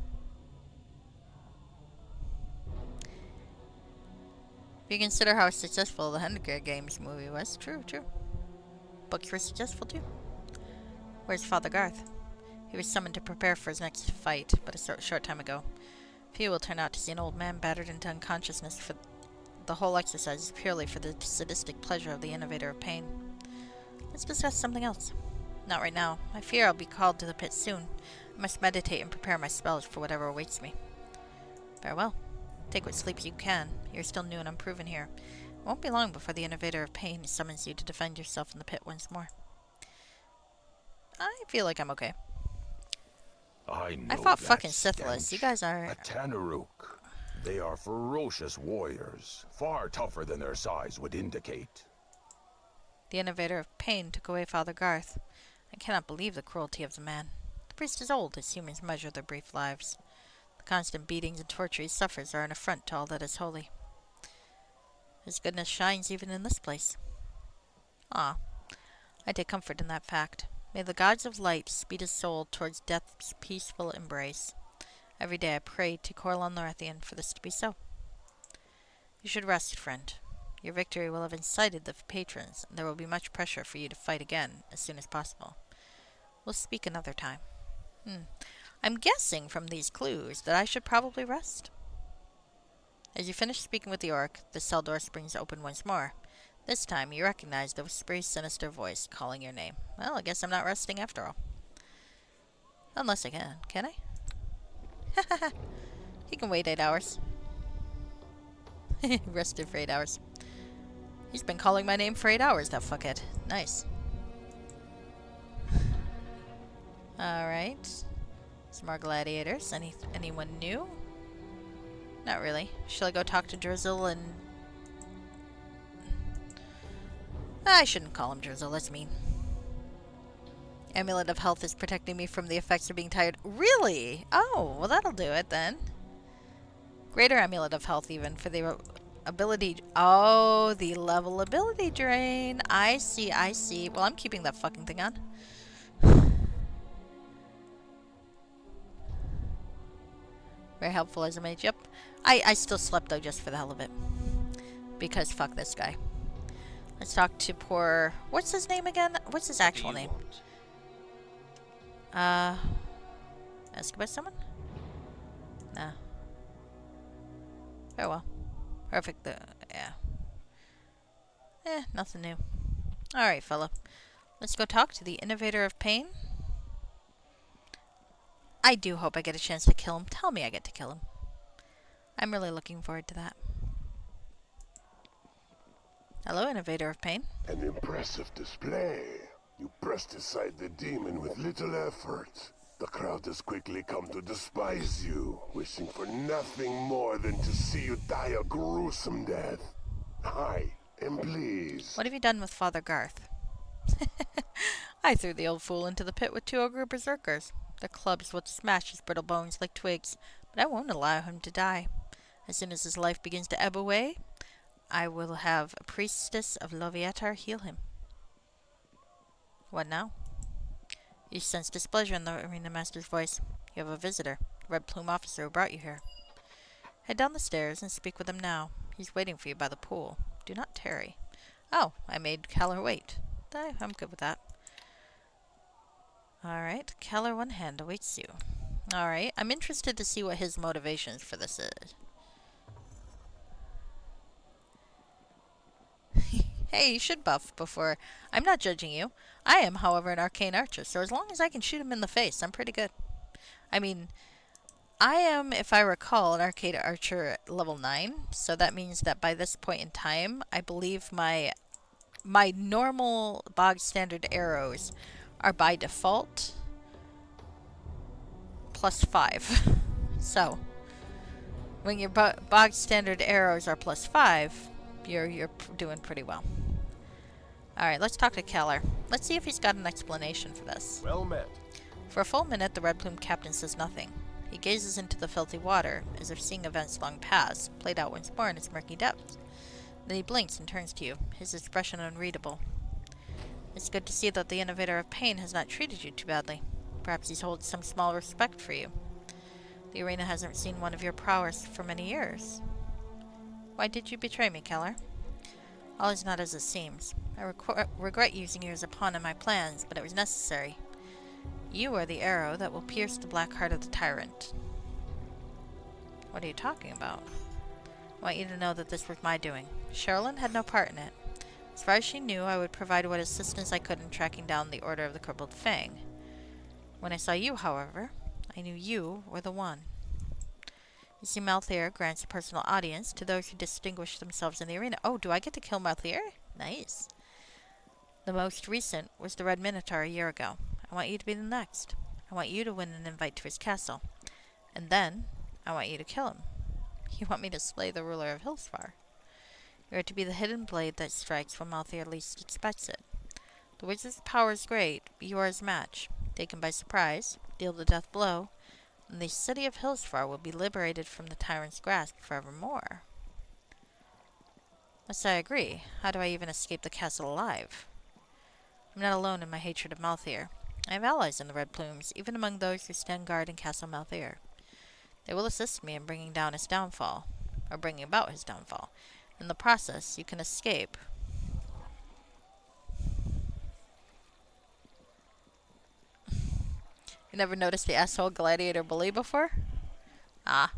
If you consider how successful the Hunger Games movie was, true. Books were successful too. Where's Father Garth? He was summoned to prepare for his next fight, but a short time ago. Few will turn out to see an old man battered into unconsciousness. For the whole exercise is purely for the sadistic pleasure of the innovator of pain. Let's discuss something else. Not right now. I fear I'll be called to the pit soon. I must meditate and prepare my spells for whatever awaits me. Farewell. Take what sleep you can. You're still new and unproven here. It won't be long before the innovator of pain summons you to defend yourself in the pit once more. I feel like I'm okay. I fought that fucking Syphilis. stench. You guys are... A Tanaruk. They are ferocious warriors, far tougher than their size would indicate. The innovator of pain took away Father Garth. I cannot believe the cruelty of the man. The priest is old as humans measure their brief lives. The constant beatings and torture he suffers are an affront to all that is holy. His goodness shines even in this place. Ah, I take comfort in that fact. May the gods of light speed his soul towards death's peaceful embrace. Every day I pray to Corlon Lorthian for this to be so. You should rest, friend. Your victory will have incited the patrons, and there will be much pressure for you to fight again as soon as possible. We'll speak another time. I'm guessing from these clues that I should probably rest. As you finish speaking with the orc, the cell door springs open once more. This time you recognize the whispery, sinister voice calling your name. Well, I guess I'm not resting after all. Unless I can. Can I? He can wait 8 hours. Rested for 8 hours. He's been calling my name for 8 hours, that fuckhead. Nice. Alright. Some more gladiators. Anyone new? Not really. Shall I go talk to Drizzle and... I shouldn't call him Drizzle, that's mean. Amulet of Health is protecting me from the effects of being tired. Really? Oh, well that'll do it then. Greater Amulet of Health even for the ability... Oh, the level ability drain. I see. Well, I'm keeping that fucking thing on. Very helpful as a mage. Yep. I still slept though just for the hell of it. Because fuck this guy. Let's talk to poor... What's his name again? What's his actual name? Ask about someone? Nah. Very well. Perfect. Yeah. Nothing new. Alright, fella. Let's go talk to the innovator of pain. I do hope I get a chance to kill him. Tell me I get to kill him. I'm really looking forward to that. Hello, innovator of pain. An impressive display. You pressed aside the demon with little effort. The crowd has quickly come to despise you, wishing for nothing more than to see you die a gruesome death. Hi, and please. What have you done with Father Garth? I threw the old fool into the pit with 2 ogre berserkers. Their clubs would smash his brittle bones like twigs, but I won't allow him to die. As soon as his life begins to ebb away, I will have a priestess of Loviatar heal him. What now? You sense displeasure in the arena master's voice. You have a visitor, the red plume officer who brought you here. Head down the stairs and speak with him now. He's waiting for you by the pool. Do not tarry. Oh, I made Keller wait. I'm good with that. Alright, Keller One Hand awaits you. Alright, I'm interested to see what his motivations for this is. Hey, you should buff before... I'm not judging you. I am, however, an arcane archer, so as long as I can shoot him in the face, I'm pretty good. I mean, I am, if I recall, an arcade archer at level 9, so that means that by this point in time, I believe my normal bog standard arrows are by default +5. So, when your bog standard arrows are +5, you're doing pretty well. Alright, let's talk to Keller. Let's see if he's got an explanation for this. Well met. For a full minute, the Red Plume captain says nothing. He gazes into the filthy water, as if seeing events long past, played out once more in its murky depths. Then he blinks and turns to you, his expression unreadable. It's good to see that the innovator of pain has not treated you too badly. Perhaps he holds some small respect for you. The arena hasn't seen one of your prowess for many years. Why did you betray me, Keller? All is not as it seems. I regret using you as a pawn in my plans, but it was necessary. You are the arrow that will pierce the black heart of the tyrant. What are you talking about? I want you to know that this was my doing. Sherilyn had no part in it. As far as she knew, I would provide what assistance I could in tracking down the Order of the Crippled Fang. When I saw you, however, I knew you were the one. You see, Malthair grants a personal audience to those who distinguish themselves in the arena. Oh, do I get to kill Malthair? Nice. The most recent was the Red Minotaur a year ago. I want you to be the next. I want you to win an invite to his castle. And then, I want you to kill him. You want me to slay the ruler of Hillsfar. You are to be the hidden blade that strikes when Malthair least expects it. The wizard's power is great, but you are his match. Take him by surprise, deal the death blow, and the city of Hillsfar will be liberated from the tyrant's grasp forevermore. Yes, I agree. How do I even escape the castle alive? I'm not alone in my hatred of Malthair. I have allies in the Red Plumes, even among those who stand guard in Castle Malthair. They will assist me in bringing down his downfall, or bringing about his downfall. In the process, you can escape. You never noticed the asshole gladiator bully before? Ah.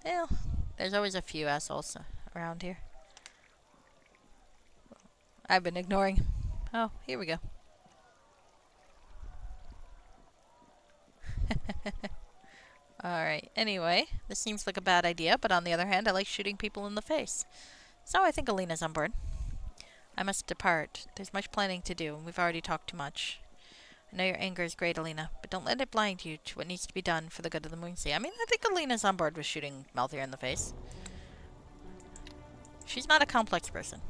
Well, there's always a few assholes around here. I've been ignoring. Oh, here we go. Alright, anyway, this seems like a bad idea, but on the other hand, I like shooting people in the face. So I think Alina's on board. I must depart. There's much planning to do, and we've already talked too much. I know your anger is great, Alina, but don't let it blind you to what needs to be done for the good of the Moonsea. I mean, I think Alina's on board with shooting Malthair in the face. She's not a complex person.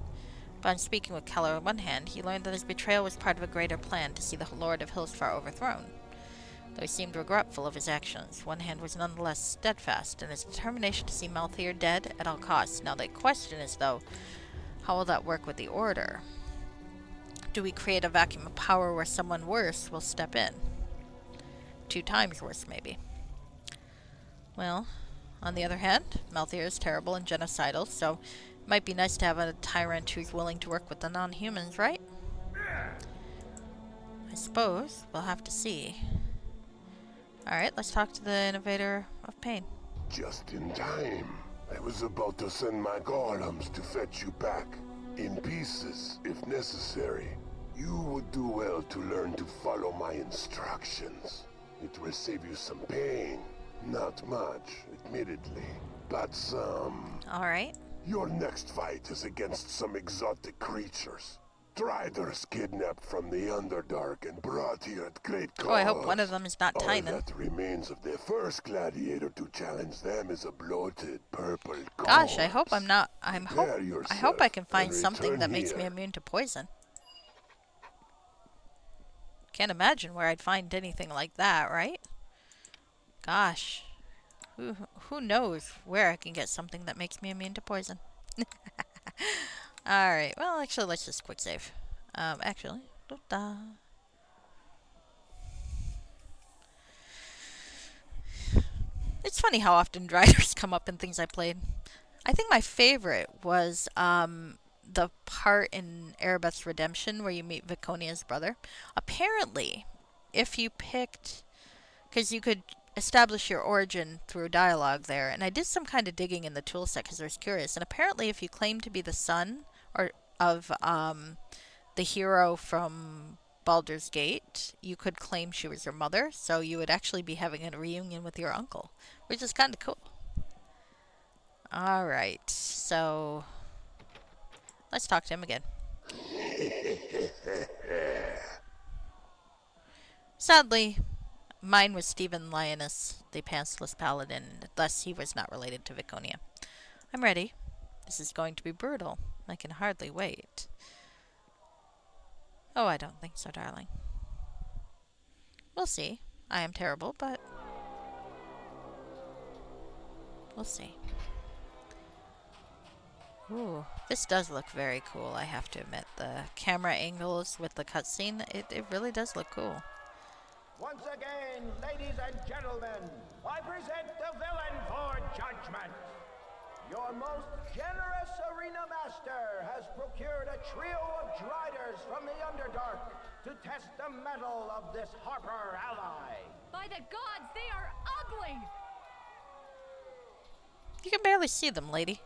But on speaking with Keller on one hand, he learned that his betrayal was part of a greater plan to see the Lord of Hillsfar overthrown. Though he seemed regretful of his actions, one hand was nonetheless steadfast in his determination to see Malthair dead at all costs. Now the question is, though, how will that work with the Order? Do we create a vacuum of power where someone worse will step in? 2 times worse, maybe. Well, on the other hand, Malthair is terrible and genocidal, so it might be nice to have a tyrant who's willing to work with the non-humans, right? I suppose we'll have to see. Alright, let's talk to the innovator of pain. Just in time. I was about to send my golems to fetch you back. In pieces, if necessary. You would do well to learn to follow my instructions. It will save you some pain. Not much, admittedly, but some. Alright. Your next fight is against some exotic creatures. Triders kidnapped from the Underdark and brought here at great cost. Oh, I hope one of them is not All Tynan. that remains of the first gladiator to challenge them is a bloated purple corpse. Gosh, I hope I'm not. I hope yourself I can find and something return that makes me here. immune to poison. Can't imagine where I'd find anything like that, right? Gosh. Who knows where I can get something that makes me immune to poison. Alright, well, actually, let's just quick save. Actually. Da-da. It's funny how often Driders come up in things I played. I think my favorite was the part in Erebeth's Redemption where you meet Viconia's brother. Apparently, if you picked... Because you could establish your origin through dialogue there, and I did some kind of digging in the toolset because I was curious, and apparently if you claim to be the son or of the hero from Baldur's Gate, you could claim she was your mother, so you would actually be having a reunion with your uncle, which is kind of cool. Alright, so let's talk to him again. Sadly, mine was Stephen Lioness, the pantsless paladin, thus he was not related to Viconia. I'm ready. This is going to be brutal. I can hardly wait. Oh, I don't think so, darling. We'll see. I am terrible, but we'll see. Ooh, this does look very cool, I have to admit. The camera angles with the cutscene, it really does look cool. Once again, ladies and gentlemen, I present the villain for judgment. Your most generous arena master has procured a trio of Driders from the Underdark to test the mettle of this Harper ally. By the gods, they are ugly! You can barely see them, lady.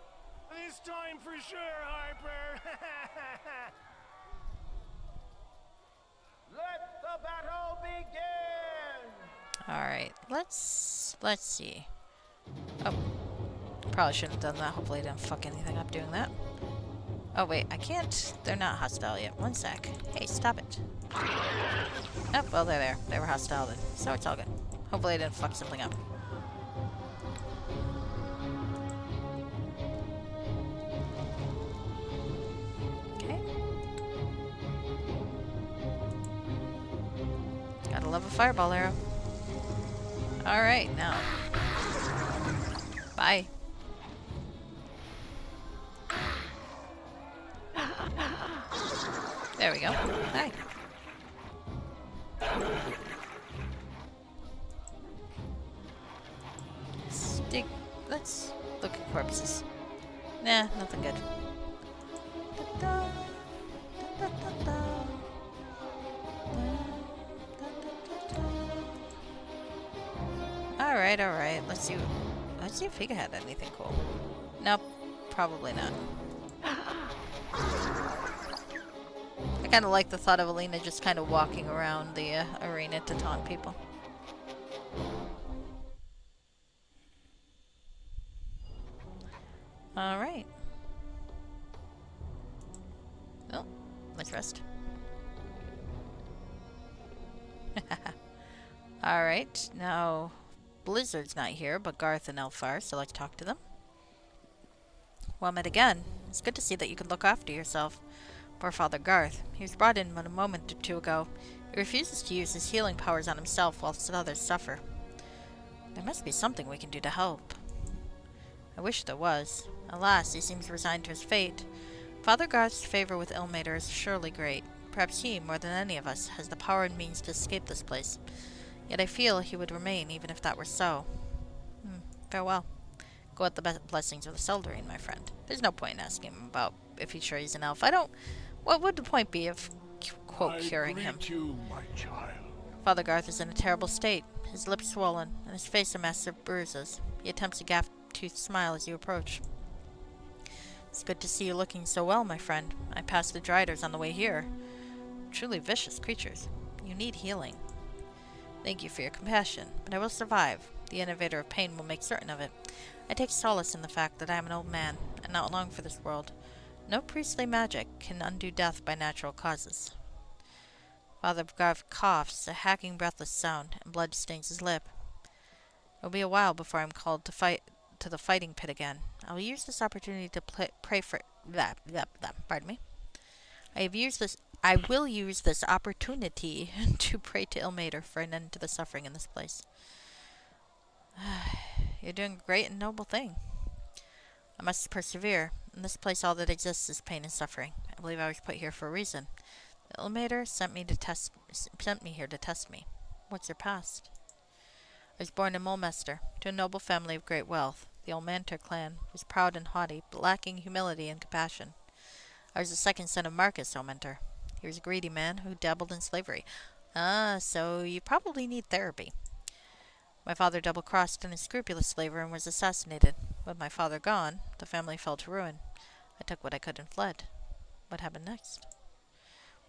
This time for sure, Harper. Let the battle begin! Alright, let's see. Oh, probably shouldn't have done that. Hopefully I didn't fuck anything up doing that. Oh wait, I can't. They're not hostile yet. One sec. Hey, stop it. Oh, well, they're there. They were hostile then, so it's all good. Hopefully I didn't fuck something up. Okay. Gotta love a fireball arrow. Alright, now. Bye. There we go. Hi. Let's look at corpses. Nah, nothing good. Alright, alright. Let's see if he had anything cool. Nope, probably not. I kind of like the thought of Alina just kind of walking around the arena to taunt people. Alright. Well, let's rest. Alright, now Blizzard's not here, but Garth and Elf are, so let's talk to them. Well met again. It's good to see that you can look after yourself. Poor Father Garth. He was brought in but a moment or two ago. He refuses to use his healing powers on himself whilst others suffer. There must be something we can do to help. I wish there was. Alas, he seems resigned to his fate. Father Garth's favor with Ilmater is surely great. Perhaps he, more than any of us, has the power and means to escape this place. Yet I feel he would remain even if that were so. Farewell. Go at the blessings of the Seldarine, my friend. There's no point in asking him about if he's sure he's an elf. What would the point be of, quote, curing him? You, my child. Father Garth is in a terrible state. His lips swollen, and his face a mess of bruises. He attempts a gap-toothed smile as you approach. It's good to see you looking so well, my friend. I passed the Driders on the way here. Truly vicious creatures. You need healing. Thank you for your compassion, but I will survive. The innovator of pain will make certain of it. I take solace in the fact that I am an old man, and not long for this world. No priestly magic can undo death by natural causes. Father Garth coughs, a hacking, breathless sound, and blood stings his lip. It will be a while before I am called to the fighting pit again. I will use this opportunity to pray for pardon me. I will use this opportunity to pray to Ilmater for an end to the suffering in this place. You're doing a great and noble thing. I must persevere. In this place all that exists is pain and suffering. I believe I was put here for a reason. The Ilmater sent me here to test me. What's your past? I was born in Mulmester, to a noble family of great wealth. The Ilmater clan was proud and haughty, but lacking humility and compassion. I was the second son of Marcus Ilmater. He was a greedy man who dabbled in slavery. So you probably need therapy. My father double-crossed an unscrupulous slaver and was assassinated. With my father gone, the family fell to ruin. I took what I could and fled. What happened next?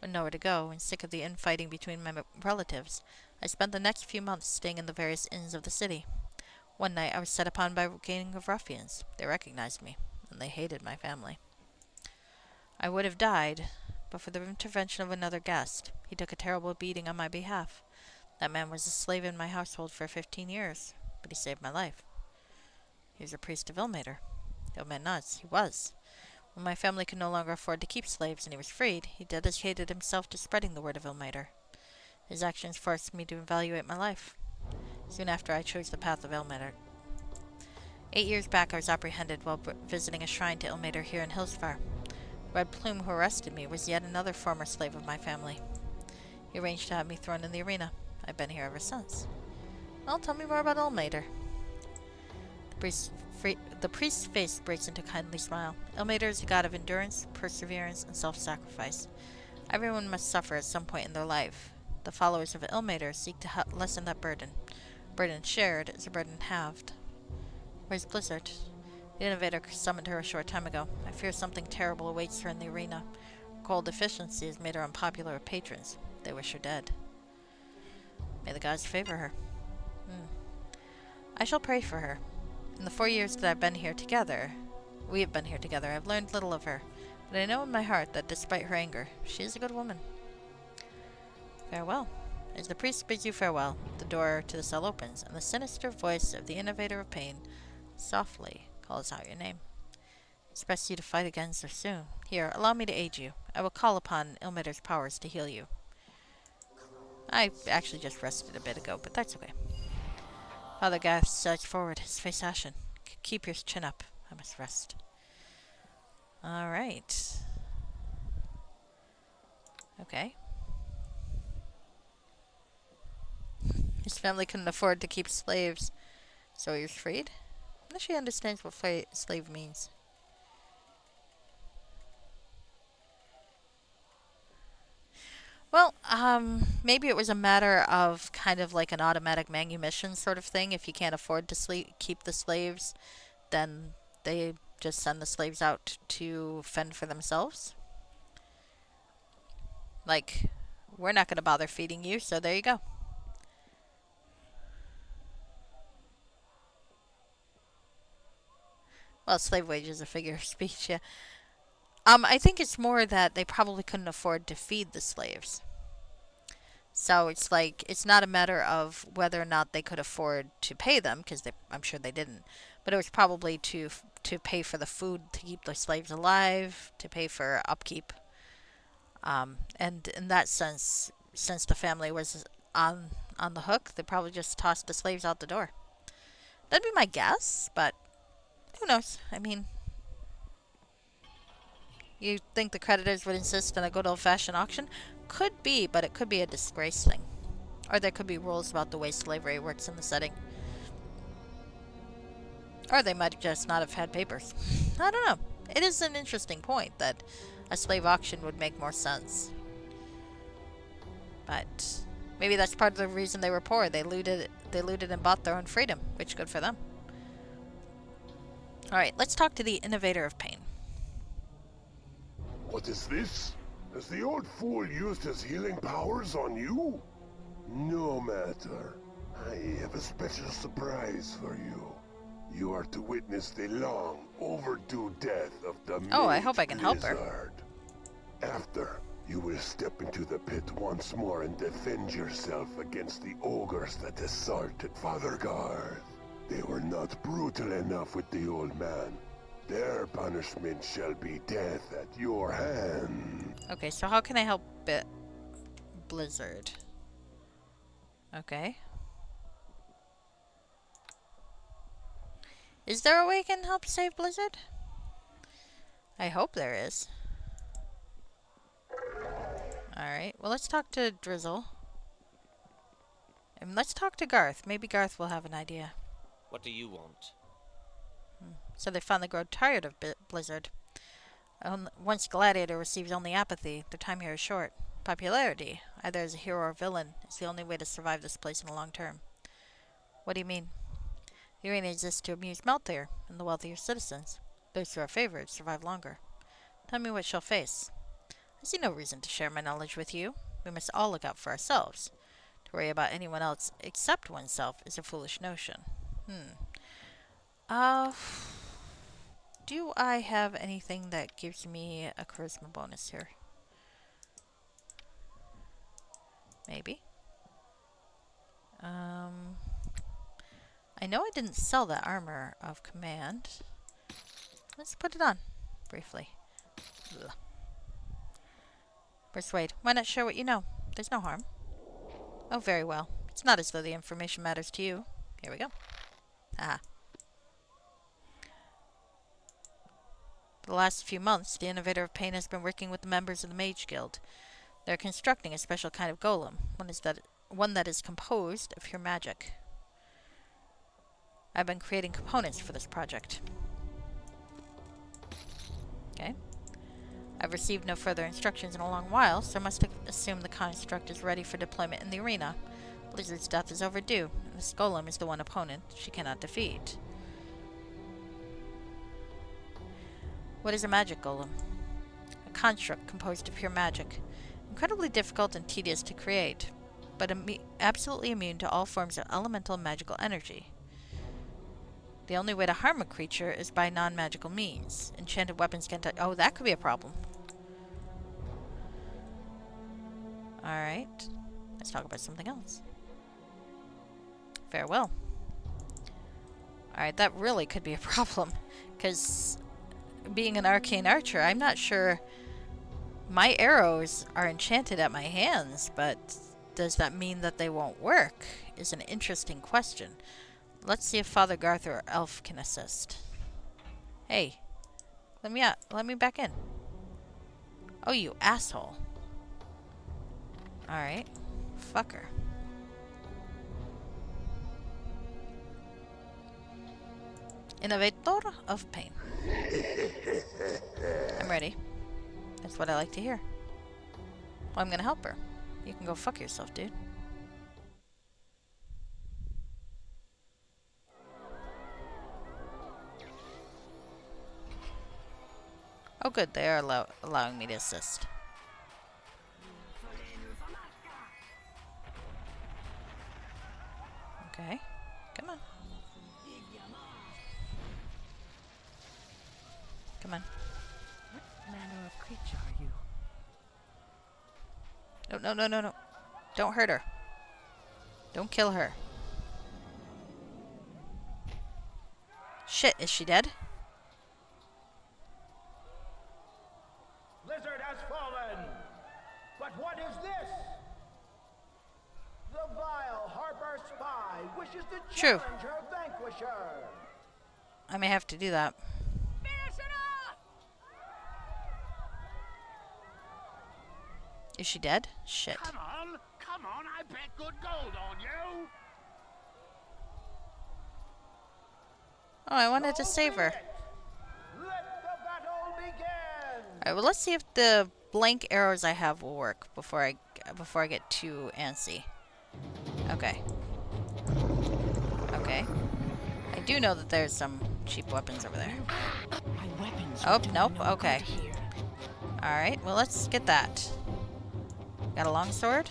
with nowhere to go, and sick of the infighting between my relatives, I spent the next few months staying in the various inns of the city. One night I was set upon by a gang of ruffians. They recognized me, and they hated my family. I would have died, but for the intervention of another guest. He took a terrible beating on my behalf. That man was a slave in my household for 15 years, but he saved my life. He was a priest of Ilmater. The old man nods. He was. When my family could no longer afford to keep slaves and he was freed, he dedicated himself to spreading the word of Ilmater. His actions forced me to evaluate my life. Soon after, I chose the path of Ilmater. 8 years back, I was apprehended while visiting a shrine to Ilmater here in Hillsfar. Red Plume, who arrested me, was yet another former slave of my family. He arranged to have me thrown in the arena. I've been here ever since. Well, tell me more about Ilmater. The priest's face breaks into a kindly smile. Ilmater is a god of endurance, perseverance, and self-sacrifice. Everyone must suffer at some point in their life. The followers of Ilmater seek to lessen that burden. Burden shared is a burden halved. Where's Blizzard? The innovator summoned her a short time ago. I fear something terrible awaits her in the arena. Cold deficiency has made her unpopular with patrons. They wish her dead. May the gods favor her. I shall pray for her. In the 4 years that we have been here together, I've learned little of her, but I know in my heart that despite her anger, she is a good woman. Farewell. As the priest bids you farewell, the door to the cell opens, and the sinister voice of the innovator of pain softly calls out your name. It's best you to fight again so soon. Here, allow me to aid you. I will call upon Ilmater's powers to heal you. I actually just rested a bit ago, but that's okay. Father Garth surged forward, his face ashen. Keep your chin up. I must rest. Alright. Okay. His family couldn't afford to keep slaves, so he was freed? Unless she understands what slave means. Well, maybe it was a matter of kind of like an automatic manumission sort of thing. If you can't afford to keep the slaves, then they just send the slaves out to fend for themselves. Like, we're not going to bother feeding you, so there you go. Well, slave wage is a figure of speech, yeah. I think it's more that they probably couldn't afford to feed the slaves. So it's like, it's not a matter of whether or not they could afford to pay them, because I'm sure they didn't. But it was probably to pay for the food to keep the slaves alive, to pay for upkeep. And in that sense, since the family was on the hook, they probably just tossed the slaves out the door. That'd be my guess, but who knows? I mean, you think the creditors would insist on a good old-fashioned auction? Could be, but it could be a disgrace thing. Or there could be rules about the way slavery works in the setting. Or they might just not have had papers. I don't know. It is an interesting point that a slave auction would make more sense. But maybe that's part of the reason they were poor. They looted and bought their own freedom, which good for them. Alright, let's talk to the innovator of pain. What is this? Has the old fool used his healing powers on you? No matter. I have a special surprise for you. You are to witness the long overdue death of the I hope I can help her. After, you will step into the pit once more and defend yourself against the ogres that assaulted Father Garth. They were not brutal enough with the old man. Their punishment shall be death at your hand. Okay, so how can I help Blizzard? Okay. Is there a way I can help save Blizzard? I hope there is. Alright, well let's talk to Drizzle. And let's talk to Garth. Maybe Garth will have an idea. What do you want? So they finally grow tired of Blizzard. Once Gladiator receives only apathy, their time here is short. Popularity, either as a hero or villain, is the only way to survive this place in the long term. What do you mean? The arena exists to amuse Meltear and the wealthier citizens. Those who are favored survive longer. Tell me what she'll face. see no reason to share my knowledge with you. We must all look out for ourselves. To worry about anyone else except oneself is a foolish notion. Uh, do I have anything that gives me a charisma bonus here? Maybe. I know I didn't sell that armor of command. Let's put it on, briefly. Ugh. Persuade. Why not share what you know? There's no harm. Oh, very well. It's not as though the information matters to you. Here we go. Haha. For the last few months, the Innovator of Pain has been working with the members of the Mage Guild. They're constructing a special kind of golem, one that is composed of pure magic. I've been creating components for this project. Okay. I've received no further instructions in a long while, so I must assume the construct is ready for deployment in the arena. Blizzard's death is overdue, and this golem is the one opponent she cannot defeat. What is a magic golem? A construct composed of pure magic. Incredibly difficult and tedious to create, but absolutely immune to all forms of elemental and magical energy. The only way to harm a creature is by non-magical means. Enchanted weapons can touch... Oh, that could be a problem. Alright. Let's talk about something else. Farewell. Alright, that really could be a problem. Because being an arcane archer, I'm not sure... My arrows are enchanted at my hands, but does that mean that they won't work? Is an interesting question. Let's see if Father Garth or Elf can assist. Hey, let me out. Let me back in. Oh, you asshole. Alright. Fucker. Innovator of Pain. I'm ready. That's what I like to hear. Well, I'm gonna help her. You can go fuck yourself, dude. Oh good, they are allowing me to assist. Okay, come on. Come on. What manner of creature are you? No, no, no, no, no. Don't hurt her. Don't kill her. Shit, is she dead? Blizzard has fallen! But what is this? The vile Harper spy wishes to True. challenge her vanquisher! I may have to do that. Finish it off! Is she dead? Shit. Come on, I bet good gold on you. Oh, I wanted to save her. Let the battle begin! Alright, well let's see if the blank arrows I have will work before I get too antsy. Okay. Okay. I do know that there's some cheap weapons over there. My weapons Oh, do nope, no okay. good here. Alright, well let's get that. Got a long sword?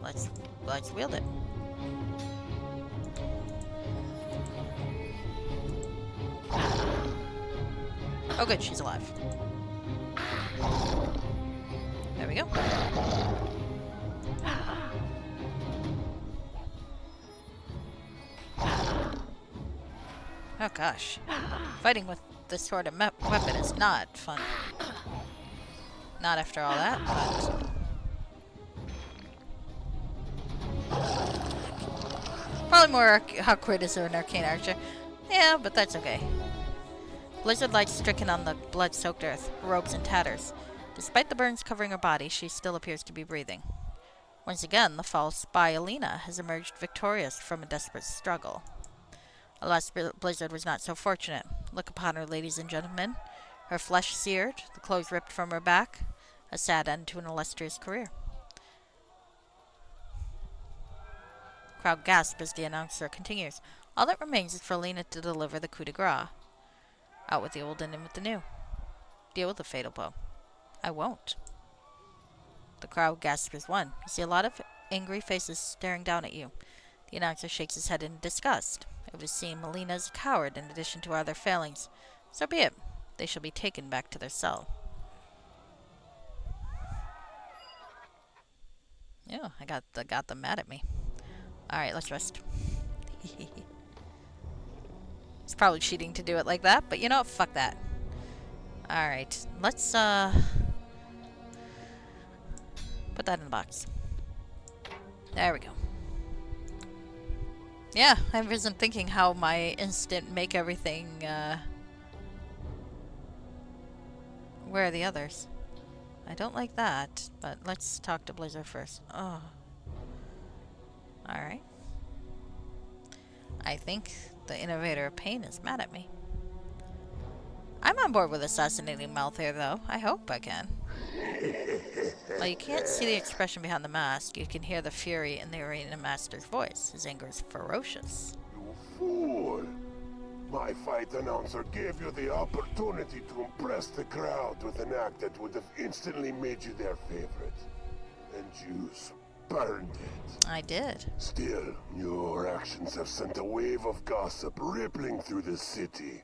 Let's wield it. Oh good, she's alive. There we go. Oh gosh. Fighting with this sort of weapon is not fun. Not after all that, but... Probably more awkward as an arcane archer. Yeah, but that's okay. Blizzard light stricken on the blood-soaked earth, her robes in tatters. Despite the burns covering her body, she still appears to be breathing. Once again, the false spy Alina has emerged victorious from a desperate struggle. Alas, Blizzard was not so fortunate. Look upon her, ladies and gentlemen. Her flesh seared, the clothes ripped from her back. A sad end to an illustrious career. Crowd gasp as the announcer continues. All that remains is for Alina to deliver the coup de grace. Out with the old and in with the new. Deal with the fatal blow. I won't. The crowd gasps as one. You see a lot of angry faces staring down at you. The announcer shakes his head in disgust. It would seem Melina is a coward in addition to other failings. So be it. They shall be taken back to their cell. Yeah, I got them mad at me. Alright, let's rest. It's probably cheating to do it like that, but you know what? Fuck that. Alright, let's put that in the box. There we go. Yeah, I wasn't thinking how my instant make everything, where are the others? I don't like that, but let's talk to Blizzard first. Oh. Alright. I think the Innovator of Pain is mad at me. I'm on board with assassinating Malthair, though. I hope I can. While you can't see the expression behind the mask, you can hear the fury in the arena master's voice. His anger is ferocious. You fool! My fight announcer gave you the opportunity to impress the crowd with an act that would have instantly made you their favorite. And you spurned it. I did. Still, your actions have sent a wave of gossip rippling through the city.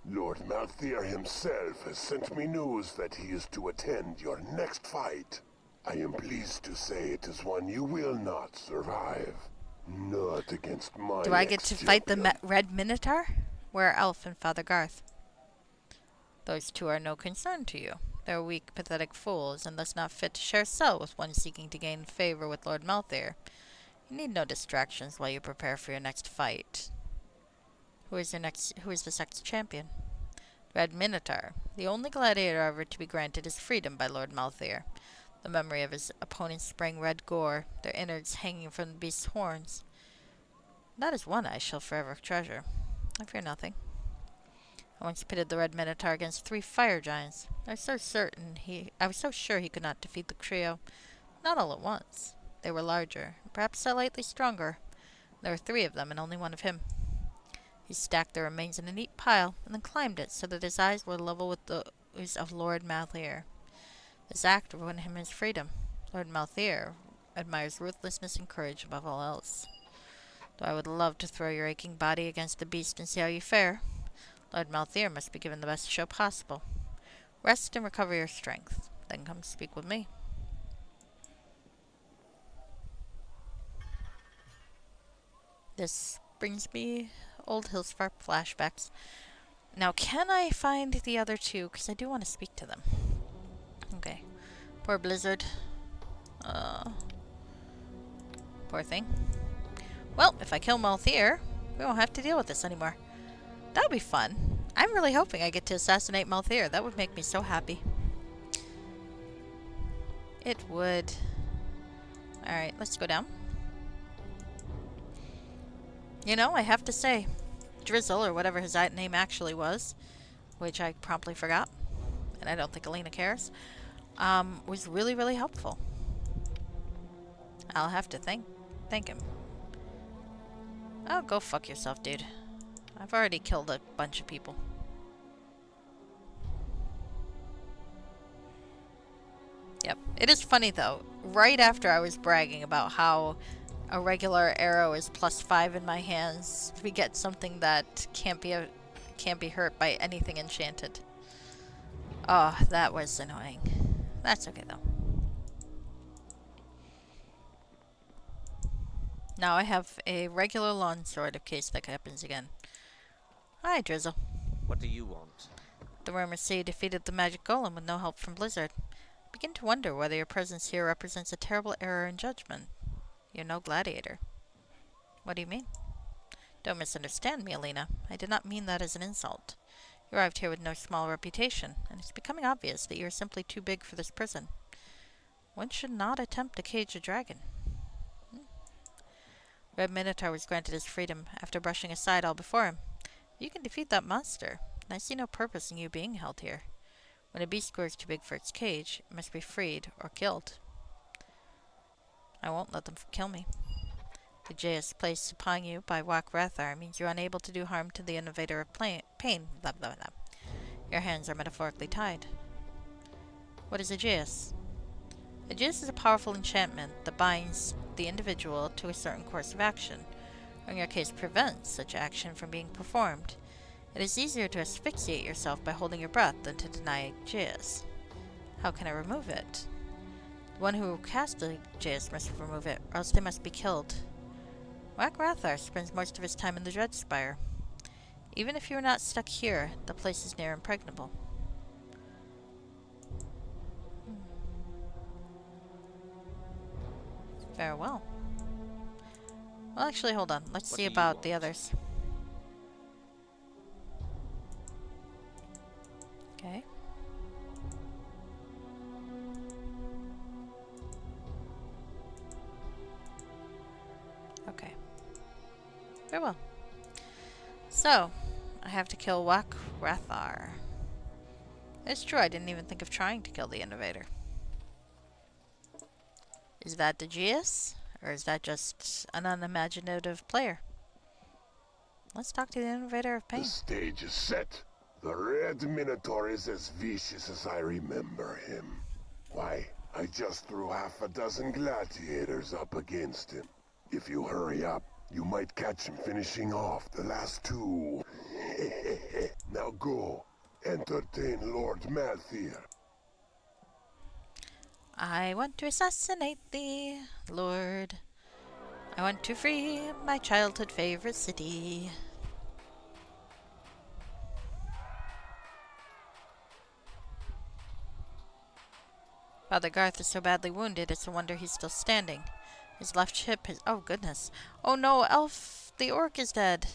Lord Malthair himself has sent me news that he is to attend your next fight. I am pleased to say it is one you will not survive. Not against my Do I get to fight the Red Minotaur? Where are Elf and Father Garth? Those two are no concern to you. They're weak, pathetic fools, and thus not fit to share a cell with one seeking to gain favor with Lord Malthair. You need no distractions while you prepare for your next fight. Who is this next champion? Red Minotaur. The only gladiator ever to be granted his freedom by Lord Malthair. The memory of his opponents spraying red gore, their innards hanging from the beast's horns. That is one I shall forever treasure. I fear nothing. I once pitted the Red Minotaur against 3 fire giants. I was so sure he could not defeat the trio. Not all at once. They were larger, perhaps slightly stronger. There were 3 of them and only 1 of him. He stacked their remains in a neat pile, and then climbed it so that his eyes were level with those of Lord Malthair. This act won him his freedom. Lord Malthair admires ruthlessness and courage above all else. Though I would love to throw your aching body against the beast and see how you fare, Lord Malthair must be given the best show possible. Rest and recover your strength, then come speak with me. This brings me old Hillspark flashbacks. Now, can I find the other 2? Because I do want to speak to them. Okay. Poor Blizzard. Poor thing. Well, if I kill Malthair, we won't have to deal with this anymore. That would be fun. I'm really hoping I get to assassinate Malthair. That would make me so happy. It would. Alright, let's go down. You know, I have to say, Drizzle, or whatever his name actually was, which I promptly forgot, and I don't think Alina cares, was really, really helpful. I'll have to thank him. Oh, go fuck yourself, dude. I've already killed a bunch of people. Yep. It is funny, though. Right after I was bragging about how a regular arrow is +5 in my hands, we get something that can't be hurt by anything enchanted. Oh, that was annoying. That's okay, though. Now I have a regular longsword in case that happens again. Hi, Drizzle. What do you want? The rumors say you defeated the magic golem with no help from Blizzard. I begin to wonder whether your presence here represents a terrible error in judgment. You're no gladiator. What do you mean? Don't misunderstand me, Alina. I did not mean that as an insult. You arrived here with no small reputation, and it's becoming obvious that you are simply too big for this prison. One should not attempt to cage a dragon. Red Minotaur was granted his freedom after brushing aside all before him. You can defeat that monster, and I see no purpose in you being held here. When a beast grows too big for its cage, it must be freed or killed. I won't let them kill me. The Jaeus placed upon you by Wak Rathar means you're unable to do harm to the innovator of pain. Blah, blah, blah. Your hands are metaphorically tied. What is a Jaeus? A Geas is a powerful enchantment that binds the individual to a certain course of action, or in your case prevents such action from being performed. It is easier to asphyxiate yourself by holding your breath than to deny a Geas. How can I remove it? The one who cast the Geas must remove it, or else they must be killed. Whack Rathar spends most of his time in the Dreadspire. Even if you are not stuck here, the place is near impregnable. Farewell. Well, actually, hold on. Let's see about the others. Okay. Okay. Very well. So, I have to kill Wak Rathar. It's true, I didn't even think of trying to kill the Innovator. Is that the Geas? Or is that just an unimaginative player? Let's talk to the Innovator of Pain. The stage is set. The Red Minotaur is as vicious as I remember him. Why, I just threw half a dozen gladiators up against him. If you hurry up, you might catch him finishing off the last two. Now go, entertain Lord Malthir. I want to assassinate thee, Lord. I want to free my childhood favorite city. Father Garth is so badly wounded, it's a wonder he's still standing. His left hip is... Oh, goodness. Oh, no, Elf, the orc is dead.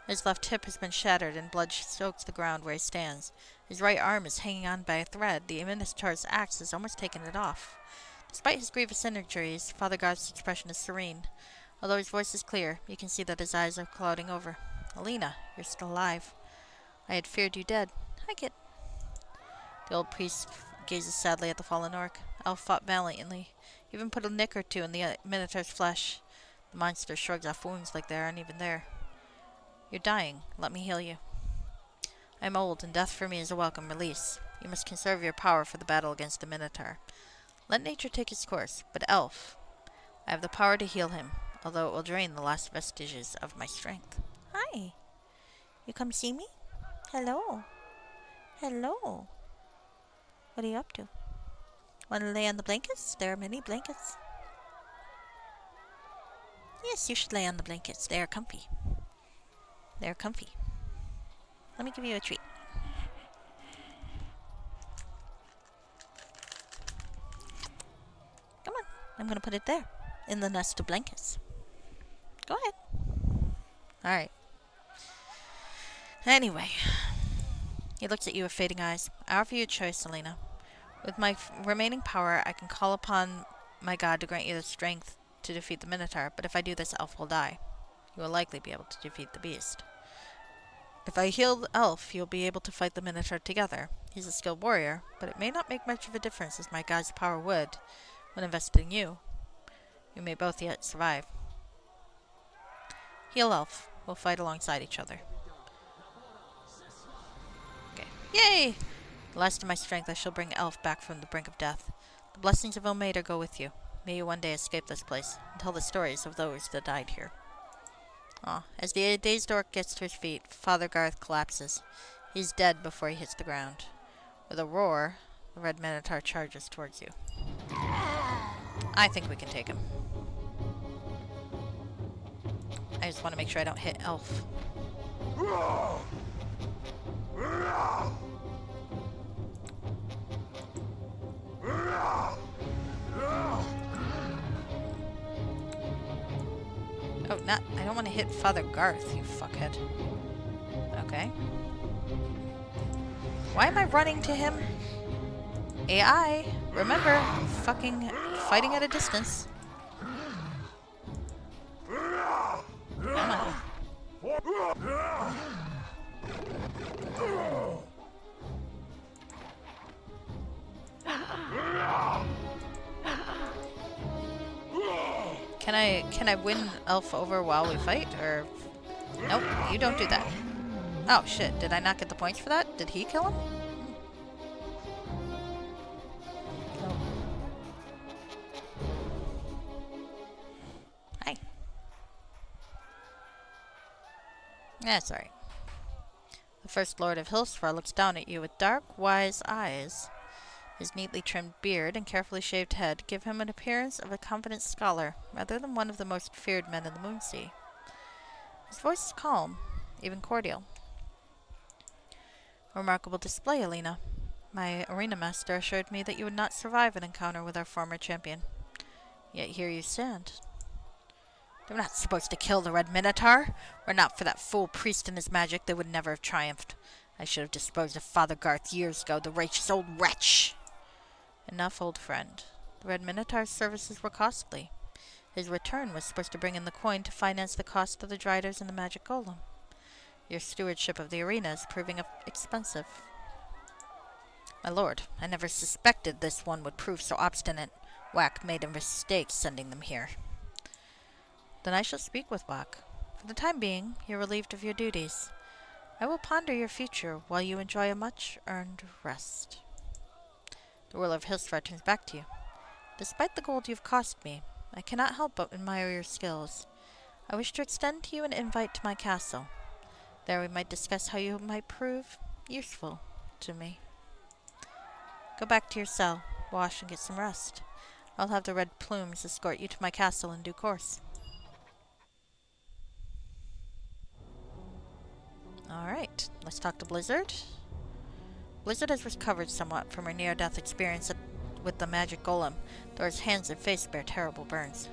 His left hip has been shattered, and blood soaks the ground where he stands. His right arm is hanging on by a thread. The Minotaur's axe has almost taken it off. Despite his grievous injuries, Father Garth's expression is serene. Although his voice is clear, you can see that his eyes are clouding over. Alina, you're still alive. I had feared you dead. I get... The old priest gazes sadly at the fallen orc. Elf fought valiantly. He even put a nick or two in the Minotaur's flesh. The monster shrugs off wounds like they aren't even there. You're dying. Let me heal you. I am old, and death for me is a welcome release. You must conserve your power for the battle against the Minotaur. Let nature take its course, but Elf, I have the power to heal him, although it will drain the last vestiges of my strength. Hi. You come see me? Hello. Hello. What are you up to? Want to lay on the blankets? There are many blankets. Yes, you should lay on the blankets. They are comfy. They're comfy. Let me give you a treat. Come on. I'm going to put it there, in the nest of blankets. Go ahead. Alright. Anyway. He looks at you with fading eyes. I offer you a choice, Alina. With my remaining power, I can call upon my god to grant you the strength to defeat the Minotaur, but if I do this, Elf will die. You will likely be able to defeat the beast. If I heal the Elf, you'll be able to fight the Minotaur together. He's a skilled warrior, but it may not make much of a difference as my god's power would when invested in you. You may both yet survive. Heal Elf. We'll fight alongside each other. Okay. Yay! The last of my strength, I shall bring Elf back from the brink of death. The blessings of Ilmater go with you. May you one day escape this place and tell the stories of those that died here. As the dazed orc gets to his feet, Father Garth collapses. He's dead before he hits the ground. With a roar, the red Minotaur charges towards you. I think we can take him. I just want to make sure I don't hit Elf. Oh, I don't want to hit Father Garth, you fuckhead. Okay. Why am I running to him? AI, remember, fucking fighting at a distance. Come on. Can I win Elf over while we fight, or... Nope, you don't do that. Oh, shit, did I not get the points for that? Did he kill him? That's right. The First Lord of Hillsfar looks down at you with dark, wise eyes. His neatly trimmed beard and carefully shaved head give him an appearance of a confident scholar, rather than one of the most feared men in the Moonsea. His voice is calm, even cordial. A remarkable display, Alina. My arena master assured me that you would not survive an encounter with our former champion. Yet here you stand. They were not supposed to kill the Red Minotaur. Were it not for that fool priest and his magic, they would never have triumphed. I should have disposed of Father Garth years ago, the righteous old wretch. Enough, old friend. The Red Minotaur's services were costly. His return was supposed to bring in the coin to finance the cost of the Driders and the magic golem. Your stewardship of the arena is proving expensive. My lord, I never suspected this one would prove so obstinate. Wack made a mistake sending them here. Then I shall speak with Wack. For the time being, you're relieved of your duties. I will ponder your future while you enjoy a much-earned rest. The ruler of Hillsfar turns back to you. Despite the gold you've cost me, I cannot help but admire your skills. I wish to extend to you an invite to my castle. There we might discuss how you might prove useful to me. Go back to your cell, wash, and get some rest. I'll have the Red Plumes escort you to my castle in due course. Alright, let's talk to Blizzard. Blizzard has recovered somewhat from her near-death experience with the magic golem, though his hands and face bear terrible burns.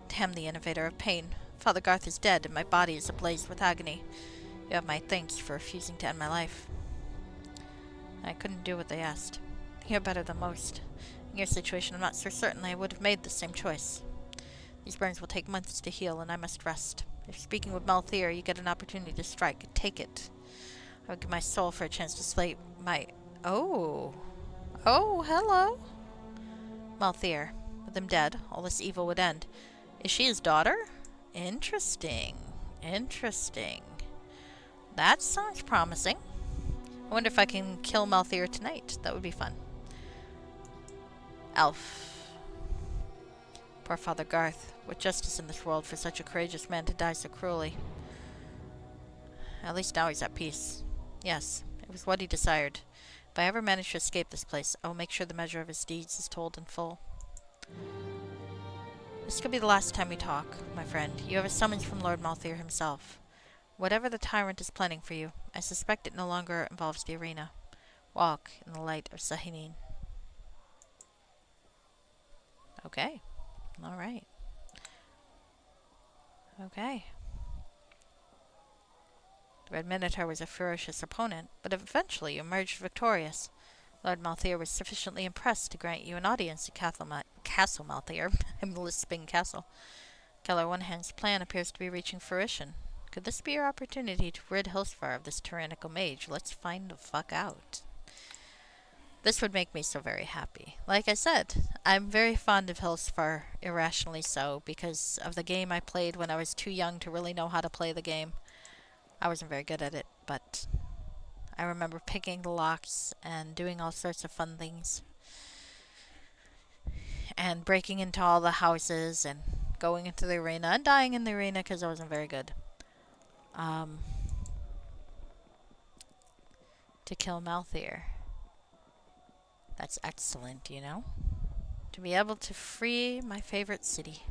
Damn the innovator of pain. Father Garth is dead, and my body is ablaze with agony. You have my thanks for refusing to end my life. I couldn't do what they asked. You're better than most. In your situation, I'm not so certain I would have made the same choice. These burns will take months to heal, and I must rest. If speaking with Malthier, you get an opportunity to strike, take it. I would give my soul for a chance to slay my... Oh, hello. Malthier. With him dead, all this evil would end. Is she his daughter? Interesting. That sounds promising. I wonder if I can kill Malthier tonight. That would be fun. Elf. Poor Father Garth. What justice in this world for such a courageous man to die so cruelly. At least now he's at peace. Yes, it was what he desired. If I ever manage to escape this place, I will make sure the measure of his deeds is told in full. This could be the last time we talk, my friend. You have a summons from Lord Malthier himself. Whatever the Tyrant is planning for you, I suspect it no longer involves the arena. Walk in the light of Sahineen. Okay. Alright. Okay. The Red Minotaur was a ferocious opponent, but eventually emerged victorious. Lord Malthier was sufficiently impressed to grant you an audience at Castle Malthier. I'm lisping castle. Keller One-Hand's plan appears to be reaching fruition. Could this be your opportunity to rid Hillsfar of this tyrannical mage? Let's find the fuck out. This would make me so very happy. Like I said, I'm very fond of Hillsfar, irrationally so, because of the game I played when I was too young to really know how to play the game. I wasn't very good at it, but I remember picking the locks and doing all sorts of fun things. And breaking into all the houses and going into the arena and dying in the arena because I wasn't very good. To kill Malthier. That's excellent, you know? To be able to free my favorite city.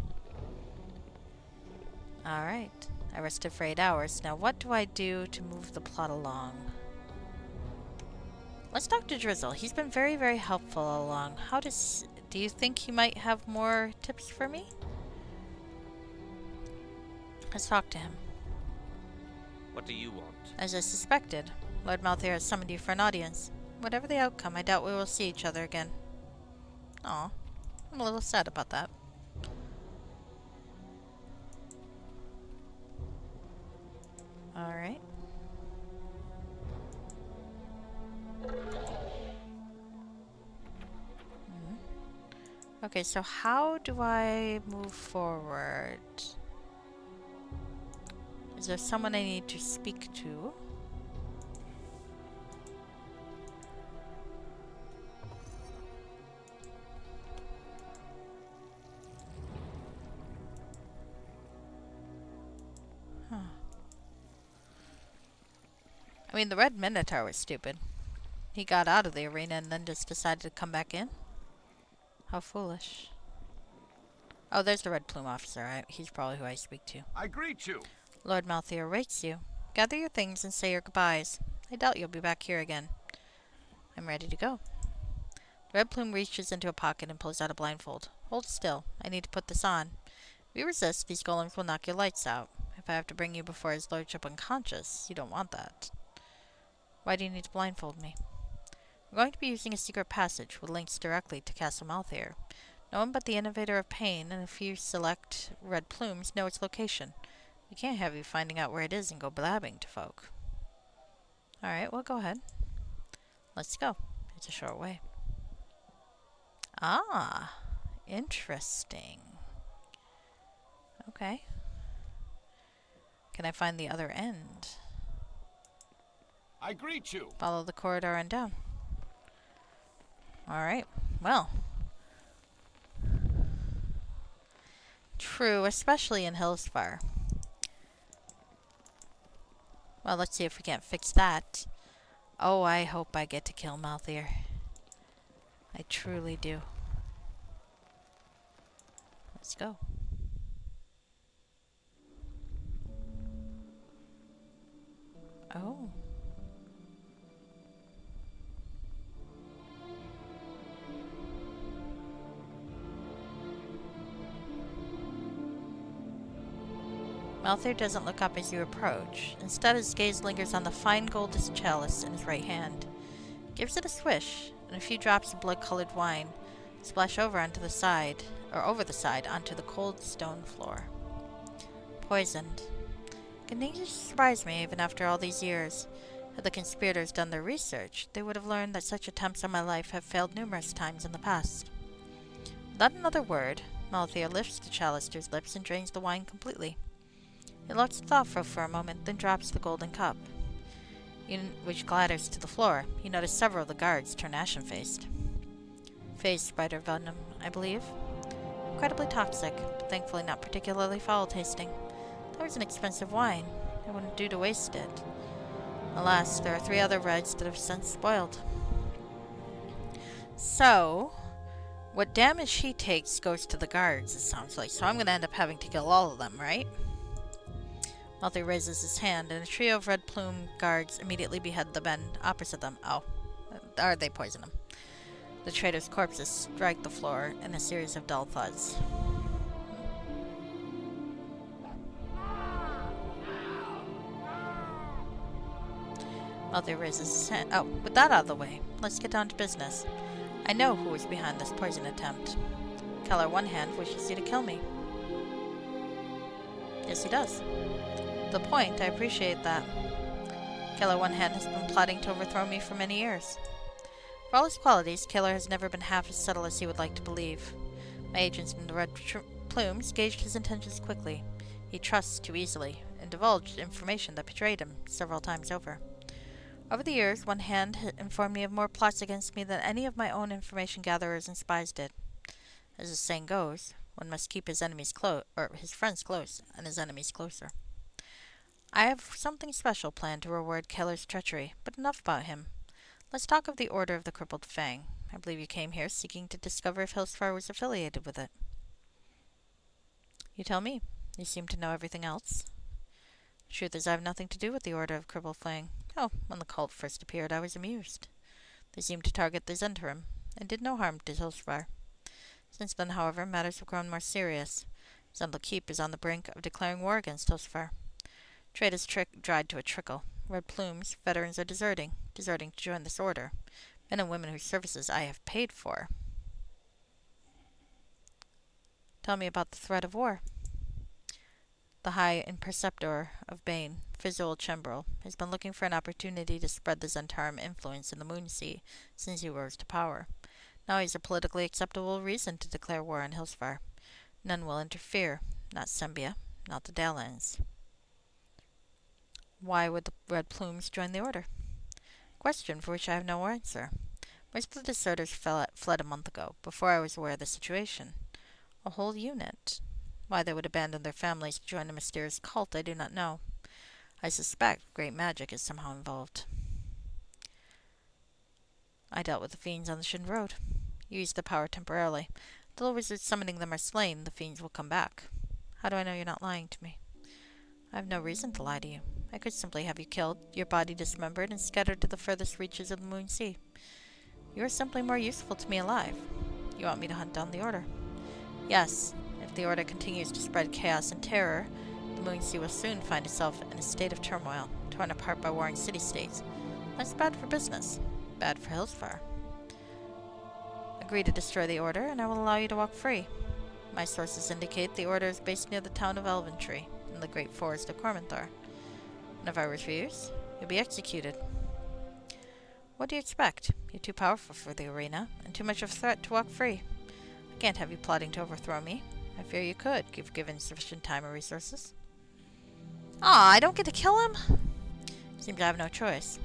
Alright. I rested for 8 hours. Now what do I do to move the plot along? Let's talk to Drizzle. He's been very, very helpful all along. Do you think he might have more tips for me? Let's talk to him. What do you want? As I suspected, Lord Malthier has summoned you for an audience. Whatever the outcome, I doubt we will see each other again. Aw, I'm a little sad about that. Alright. Okay, so how do I move forward? Is there someone I need to speak to? Huh. I mean, the Red Minotaur was stupid. He got out of the arena and then just decided to come back in. How foolish. Oh, there's the Red Plume officer. He's probably who I speak to. I greet you. Lord Malthair awaits you. Gather your things and say your goodbyes. I doubt you'll be back here again. I'm ready to go. The Red Plume reaches into a pocket and pulls out a blindfold. Hold still. I need to put this on. If you resist, these golems will knock your lights out. If I have to bring you before his lordship unconscious, you don't want that. Why do you need to blindfold me? We're going to be using a secret passage with links directly to Castle Malthair. No one but the innovator of pain and a few select Red Plumes know its location. We can't have you finding out where it is and go blabbing to folk. Alright, well, go ahead. Let's go. It's a short way. Ah, interesting. Okay. Can I find the other end? I greet you. Follow the corridor and down. Alright, well. True, especially in Hillsfar. Well, let's see if we can't fix that. Oh, I hope I get to kill Malthair. I truly do. Let's go. Oh. Malthair doesn't look up as you approach. Instead, his gaze lingers on the fine goldest chalice in his right hand. Gives it a swish, and a few drops of blood-colored wine splash over onto the side, or over the side onto the cold stone floor. Poisoned. Continues to surprise me even after all these years. Had the conspirators done their research, they would have learned that such attempts on my life have failed numerous times in the past. Without another word, Malthair lifts the chalice to his lips and drains the wine completely. He looks thoughtful for a moment, then drops the golden cup, which clatters to the floor. You notice several of the guards turn ashen-faced. Phase spider venom, I believe. Incredibly toxic, but thankfully not particularly foul-tasting. That was an expensive wine. It wouldn't do to waste it. Alas, there are 3 other reds that have since spoiled. So, what damage he takes goes to the guards, it sounds like. So I'm going to end up having to kill all of them, right? Malthair raises his hand, and a trio of red plume guards immediately behead the men opposite them. Oh. Or they poison him. The traitor's corpses strike the floor in a series of dull thuds. Malthair raises his hand. Oh, with that out of the way, let's get down to business. I know who is behind this poison attempt. Keller One Hand wishes you to kill me. Yes, he does. The point, I appreciate that. Keller One Hand has been plotting to overthrow me for many years. For all his qualities, Keller has never been half as subtle as he would like to believe. My agents in the Red Plumes gauged his intentions quickly. He trusts too easily, and divulged information that betrayed him several times over. Over the years, One Hand had informed me of more plots against me than any of my own information gatherers and spies did. As the saying goes, one must keep his enemies his friends close, and his enemies closer. I have something special planned to reward Keller's treachery, but enough about him. Let's talk of the Order of the Crippled Fang. I believe you came here seeking to discover if Hillsfar was affiliated with it. You tell me. You seem to know everything else. The truth is, I have nothing to do with the Order of Crippled Fang. Oh, when the cult first appeared, I was amused. They seemed to target the Zhentarim, and did no harm to Hillsfar. Since then, however, matters have grown more serious. Zundel Keep is on the brink of declaring war against Hillsfar. Trade has dried to a trickle. Red Plumes, veterans are deserting to join this order. Men and women whose services I have paid for. Tell me about the threat of war. The High Imperceptor of Bane, Fizul Chembrel, has been looking for an opportunity to spread the Zhentarim influence in the Moonsea since he rose to power. Now he has a politically acceptable reason to declare war on Hillsfar. None will interfere. Not Sembia, not the Dalelands. Why would the Red Plumes join the Order? Question for which I have no answer. Most of the deserters fled a month ago, before I was aware of the situation. A whole unit. Why they would abandon their families to join a mysterious cult, I do not know. I suspect great magic is somehow involved. I dealt with the fiends on the Shin Road. You used the power temporarily. Until wizards summoning them are slain, the fiends will come back. How do I know you're not lying to me? I have no reason to lie to you. I could simply have you killed, your body dismembered, and scattered to the furthest reaches of the Moonsea. You are simply more useful to me alive. You want me to hunt down the Order? Yes. If the Order continues to spread chaos and terror, the Moonsea will soon find itself in a state of turmoil, torn apart by warring city-states. That's bad for business. Bad for Hillsfar. Agree to destroy the Order, and I will allow you to walk free. My sources indicate the Order is based near the town of Elventree, in the great forest of Cormanthor. And if I refuse, you'll be executed. What do you expect? You're too powerful for the arena, and too much of a threat to walk free. I can't have you plotting to overthrow me. I fear you could, if given sufficient time or resources. Aw, I don't get to kill him? Seems I have no choice.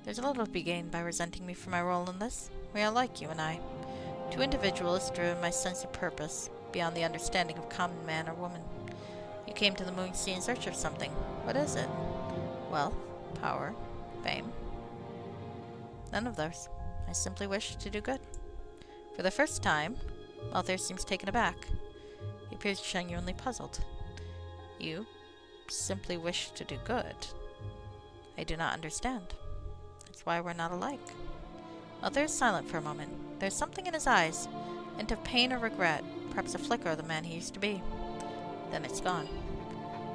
There's a little to be gained by resenting me for my role in this. We are like, you and I. Two individuals driven by sense of purpose, beyond the understanding of common man or woman. You came to the Moonsea in search of something. What is it? Wealth, power, fame? None of those. I simply wish to do good. For the first time, Malthair seems taken aback. He appears genuinely puzzled. You simply wish to do good. I do not understand. That's why we're not alike. Malthair is silent for a moment. There's something in his eyes, hint of pain or regret, perhaps a flicker of the man he used to be. Then it's gone.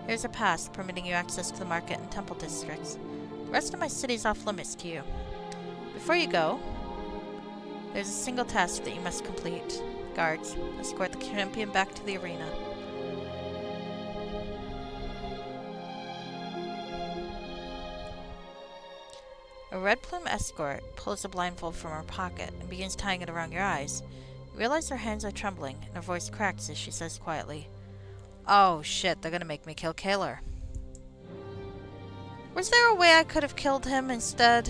Here's a pass permitting you access to the market and temple districts. The rest of my city's off limits to you. Before you go, there's a single task that you must complete. Guards, escort the champion back to the arena. A red plume escort pulls a blindfold from her pocket and begins tying it around your eyes. You realize her hands are trembling, and her voice cracks as she says quietly, "Oh shit, they're gonna make me kill Kaler." Was there a way I could have killed him instead?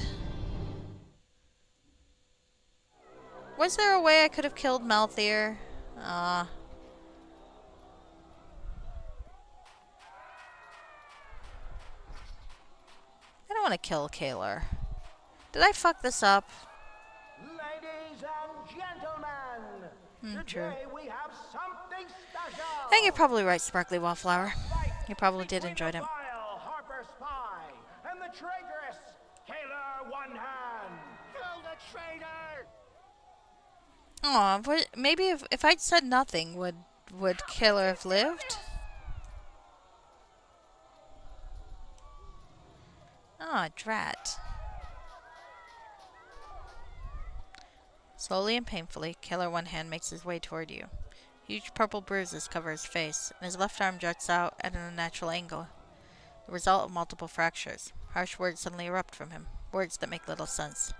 Was there a way I could have killed Malthair? I don't want to kill Kaler. Did I fuck this up? Ladies and gentlemen, True. today we have something special. I think you're probably right, Sparkly Wallflower. You probably did enjoy it. Vile Harper Spy and the traitoress Kaler One Hand. Kill the traitor! Aw, but maybe if I'd said nothing, would Kaler have lived? Aw, drat. Slowly and painfully, Kaler One Hand makes his way toward you. Huge purple bruises cover his face, and his left arm juts out at an unnatural angle, the result of multiple fractures. Harsh words suddenly erupt from him, words that make little sense.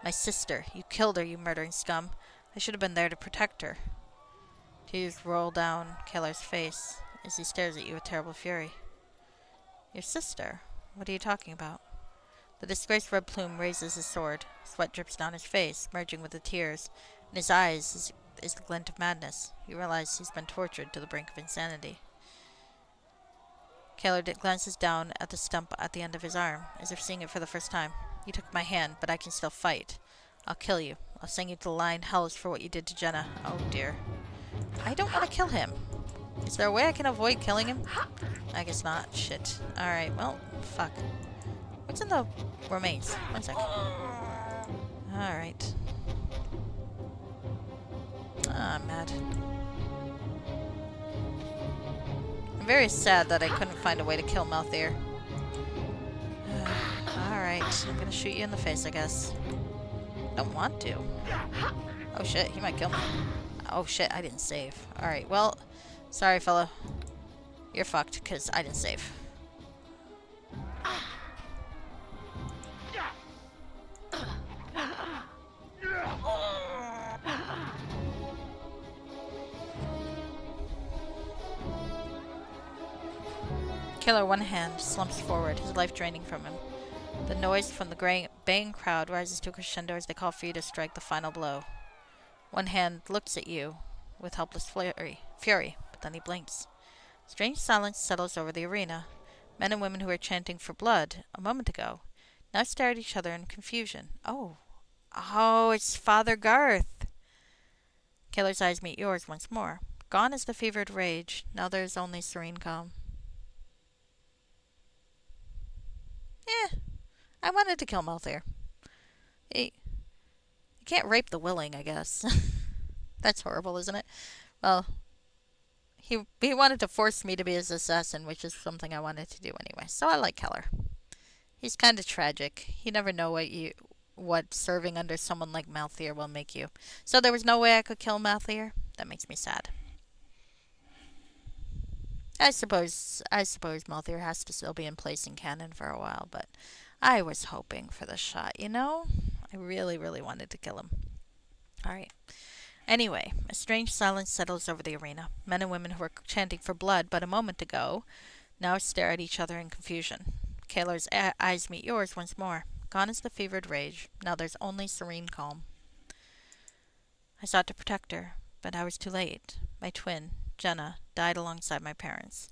My sister! You killed her, you murdering scum! I should have been there to protect her. Tears roll down Kaler's face as he stares at you with terrible fury. Your sister? What are you talking about? The disgraced red plume raises his sword. Sweat drips down his face, merging with the tears. In his eyes is the glint of madness. You realize he's been tortured to the brink of insanity. Kaler glances down at the stump at the end of his arm, as if seeing it for the first time. You took my hand, but I can still fight. I'll kill you. I'll send you to the Lion Hells for what you did to Jenna. Oh dear. I don't want to kill him. Is there a way I can avoid killing him? I guess not. Shit. Alright, well, fuck. What's in the remains? 1 second. Alright. I'm mad. I'm very sad that I couldn't find a way to kill Malthair. Alright, I'm gonna shoot you in the face, I guess. Don't want to. Oh shit, he might kill me. Oh shit, I didn't save. Alright, well, sorry fella. You're fucked, because I didn't save. Kaler One Hand slumps forward, his life draining from him. The noise from the baying crowd rises to a crescendo as they call for you to strike the final blow. One Hand looks at you with helpless fury, but then he blinks. Strange silence settles over the arena. Men and women who were chanting for blood a moment ago now stare at each other in confusion. Oh, it's Father Garth. Keller's eyes meet yours once more. Gone is the fevered rage. Now there is only serene calm. I wanted to kill Malthair. You can't rape the willing, I guess. That's horrible, isn't it? Well, he wanted to force me to be his assassin, which is something I wanted to do anyway. So I like Keller. He's kind of tragic. You never know what serving under someone like Malthair will make you. So there was no way I could kill Malthair? That makes me sad. I suppose Malthair has to still be in place in canon for a while, but I was hoping for the shot, you know? I really, really wanted to kill him. Alright. Anyway, a strange silence settles over the arena. Men and women who were chanting for blood but a moment ago now stare at each other in confusion. Kaelar's eyes meet yours once more. Gone is the fevered rage. Now there's only serene calm. I sought to protect her, but I was too late. My twin, Jenna, died alongside my parents.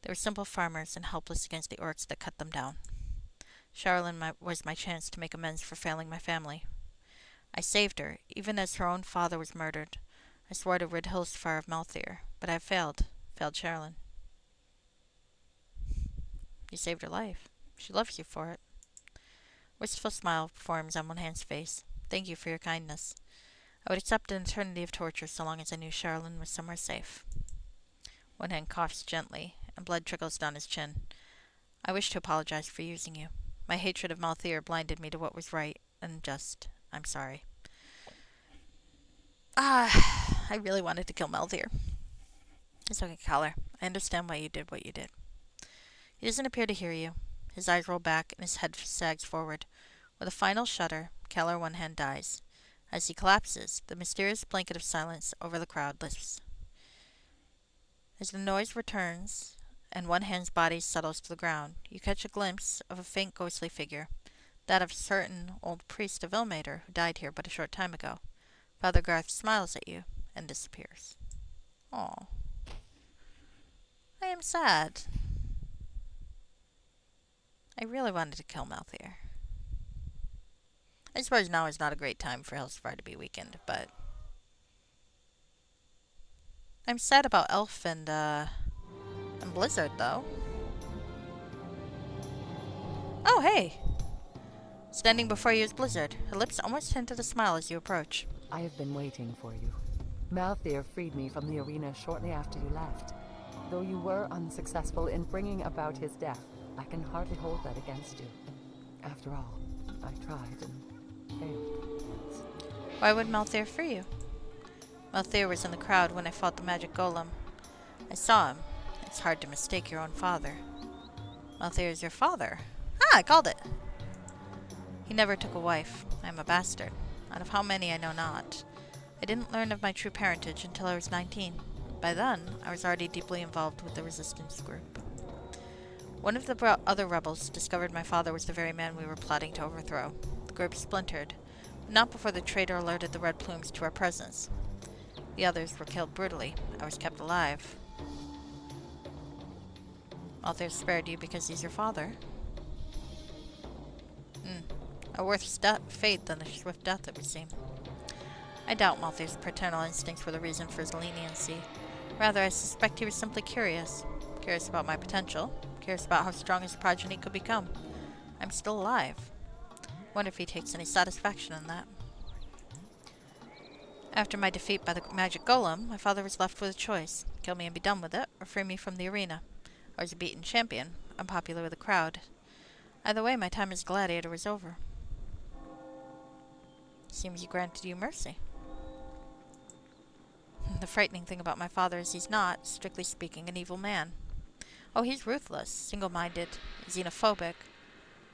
They were simple farmers and helpless against the orcs that cut them down. Charlene was my chance to make amends for failing my family. I saved her, even as her own father was murdered. I swore to rid Hillsfar of Malthair, but I failed Charlene. You saved her life. She loves you for it. Wistful smile forms on one hand's face. Thank you for your kindness. I would accept an eternity of torture so long as I knew Charlene was somewhere safe. One hand coughs gently, and blood trickles down his chin. I wish to apologize for using you. My hatred of Malthair blinded me to what was right and just. I'm sorry. I really wanted to kill Malthair. It's okay, Keller. I understand why you did what you did. He doesn't appear to hear you. His eyes roll back and his head sags forward. With a final shudder, Keller one hand dies. As he collapses, the mysterious blanket of silence over the crowd lifts. As the noise returns and one hand's body settles to the ground, you catch a glimpse of a faint ghostly figure, that of a certain old priest of Ilmater who died here but a short time ago. Father Garth smiles at you and disappears. Oh, I am sad. I really wanted to kill Malthair. I suppose now is not a great time for Hellsfire to be weakened, but I'm sad about Elf and Blizzard, though. Oh, hey! Standing before you is Blizzard. Her lips almost hinted a smile as you approach. I have been waiting for you. Malthair freed me from the arena shortly after you left. Though you were unsuccessful in bringing about his death, I can hardly hold that against you. After all, I tried and failed. Why would Malthair free you? Malthair was in the crowd when I fought the magic golem. I saw him. It's hard to mistake your own father. Malthair is your father. I called it! He never took a wife. I am a bastard. Out of how many I know not. I didn't learn of my true parentage until I was 19. By then, I was already deeply involved with the resistance group. One of the other rebels discovered my father was the very man we were plotting to overthrow. The group splintered, but not before the traitor alerted the Red Plumes to our presence. The others were killed brutally. I was kept alive. Malthair spared you because he's your father. A worse fate than a swift death, it would seem. I doubt Malthair's paternal instincts were the reason for his leniency. Rather, I suspect he was simply curious. Curious about my potential. Curious about how strong his progeny could become. I'm still alive. Wonder if he takes any satisfaction in that. After my defeat by the magic golem, my father was left with a choice. Kill me and be done with it, or free me from the arena. I was a beaten champion, unpopular with the crowd. Either way, my time as gladiator was over. Seems he granted you mercy. The frightening thing about my father is he's not, strictly speaking, an evil man. Oh, he's ruthless, single-minded, xenophobic,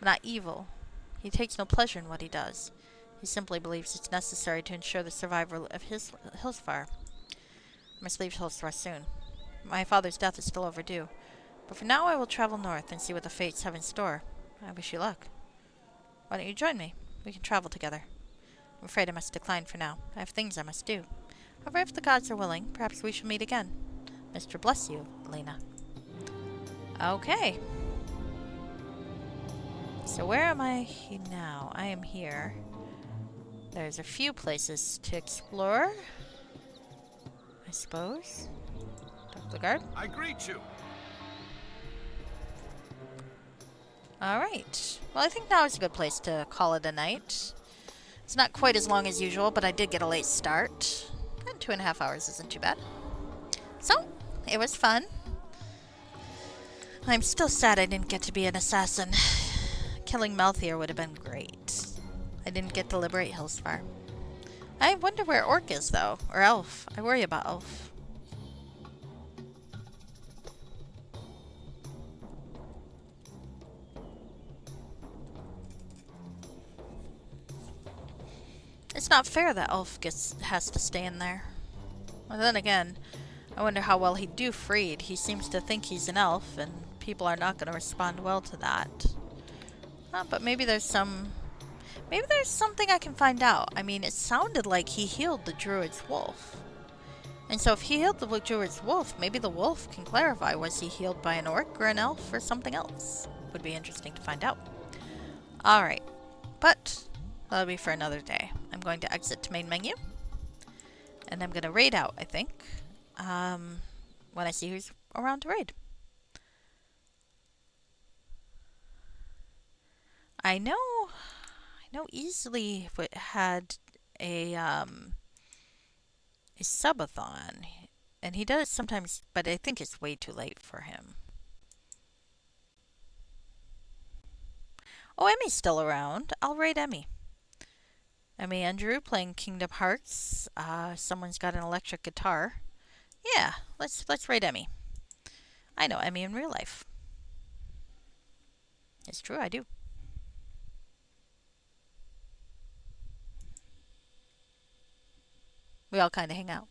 but not evil. He takes no pleasure in what he does. He simply believes it's necessary to ensure the survival of Hillsfire. I must leave Hillsfire soon. My father's death is still overdue, but for now I will travel north and see what the fates have in store. I wish you luck. Why don't you join me? We can travel together. I'm afraid I must decline for now. I have things I must do. However, if the gods are willing, perhaps we shall meet again. Mr. Bless you, Lena. Okay. So where am I now? I am here. There's a few places to explore, I suppose. Talk to the guard. I greet you. Alright. Well, I think now is a good place to call it a night. It's not quite as long as usual, but I did get a late start. And 2.5 hours isn't too bad. So, it was fun. I'm still sad I didn't get to be an assassin. Killing Malthier would have been great. I didn't get to liberate Hillsfar. I wonder where Orc is, though. Or Elf. I worry about Elf. It's not fair that Elf has to stay in there. Well, then again, I wonder how well he'd do freed. He seems to think he's an elf, and people are not going to respond well to that. But maybe there's something I can find out. I mean, it sounded like he healed the druid's wolf. And so if he healed the druid's wolf, maybe the wolf can clarify, was he healed by an orc or an elf or something else? Would be interesting to find out. Alright, but that'll be for another day. I'm going to exit to main menu. And I'm going to raid out, I think. When I see who's around to raid. I know easily had a subathon, and he does sometimes, but I think it's way too late for him. Oh, Emmy's still around. I'll raid Emmy. Emmy Andrew playing Kingdom Hearts. Someone's got an electric guitar. Yeah, let's raid Emmy. I know Emmy in real life. It's true, I do. We all kind of hang out.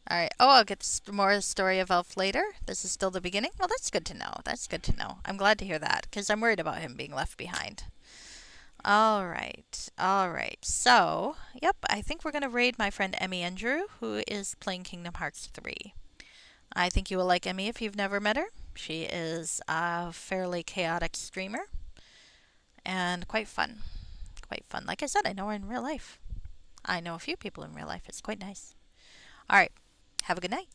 Alright. Oh, I'll get more story of Elf later. This is still the beginning? Well, that's good to know. That's good to know. I'm glad to hear that, because I'm worried about him being left behind. Alright. Alright. So, yep, I think we're going to raid my friend Emmy Andrew, who is playing Kingdom Hearts 3. I think you will like Emmy if you've never met her. She is a fairly chaotic streamer. And quite fun. Quite fun. Like I said, I know her in real life. I know a few people in real life. It's quite nice. Alright. Have a good night.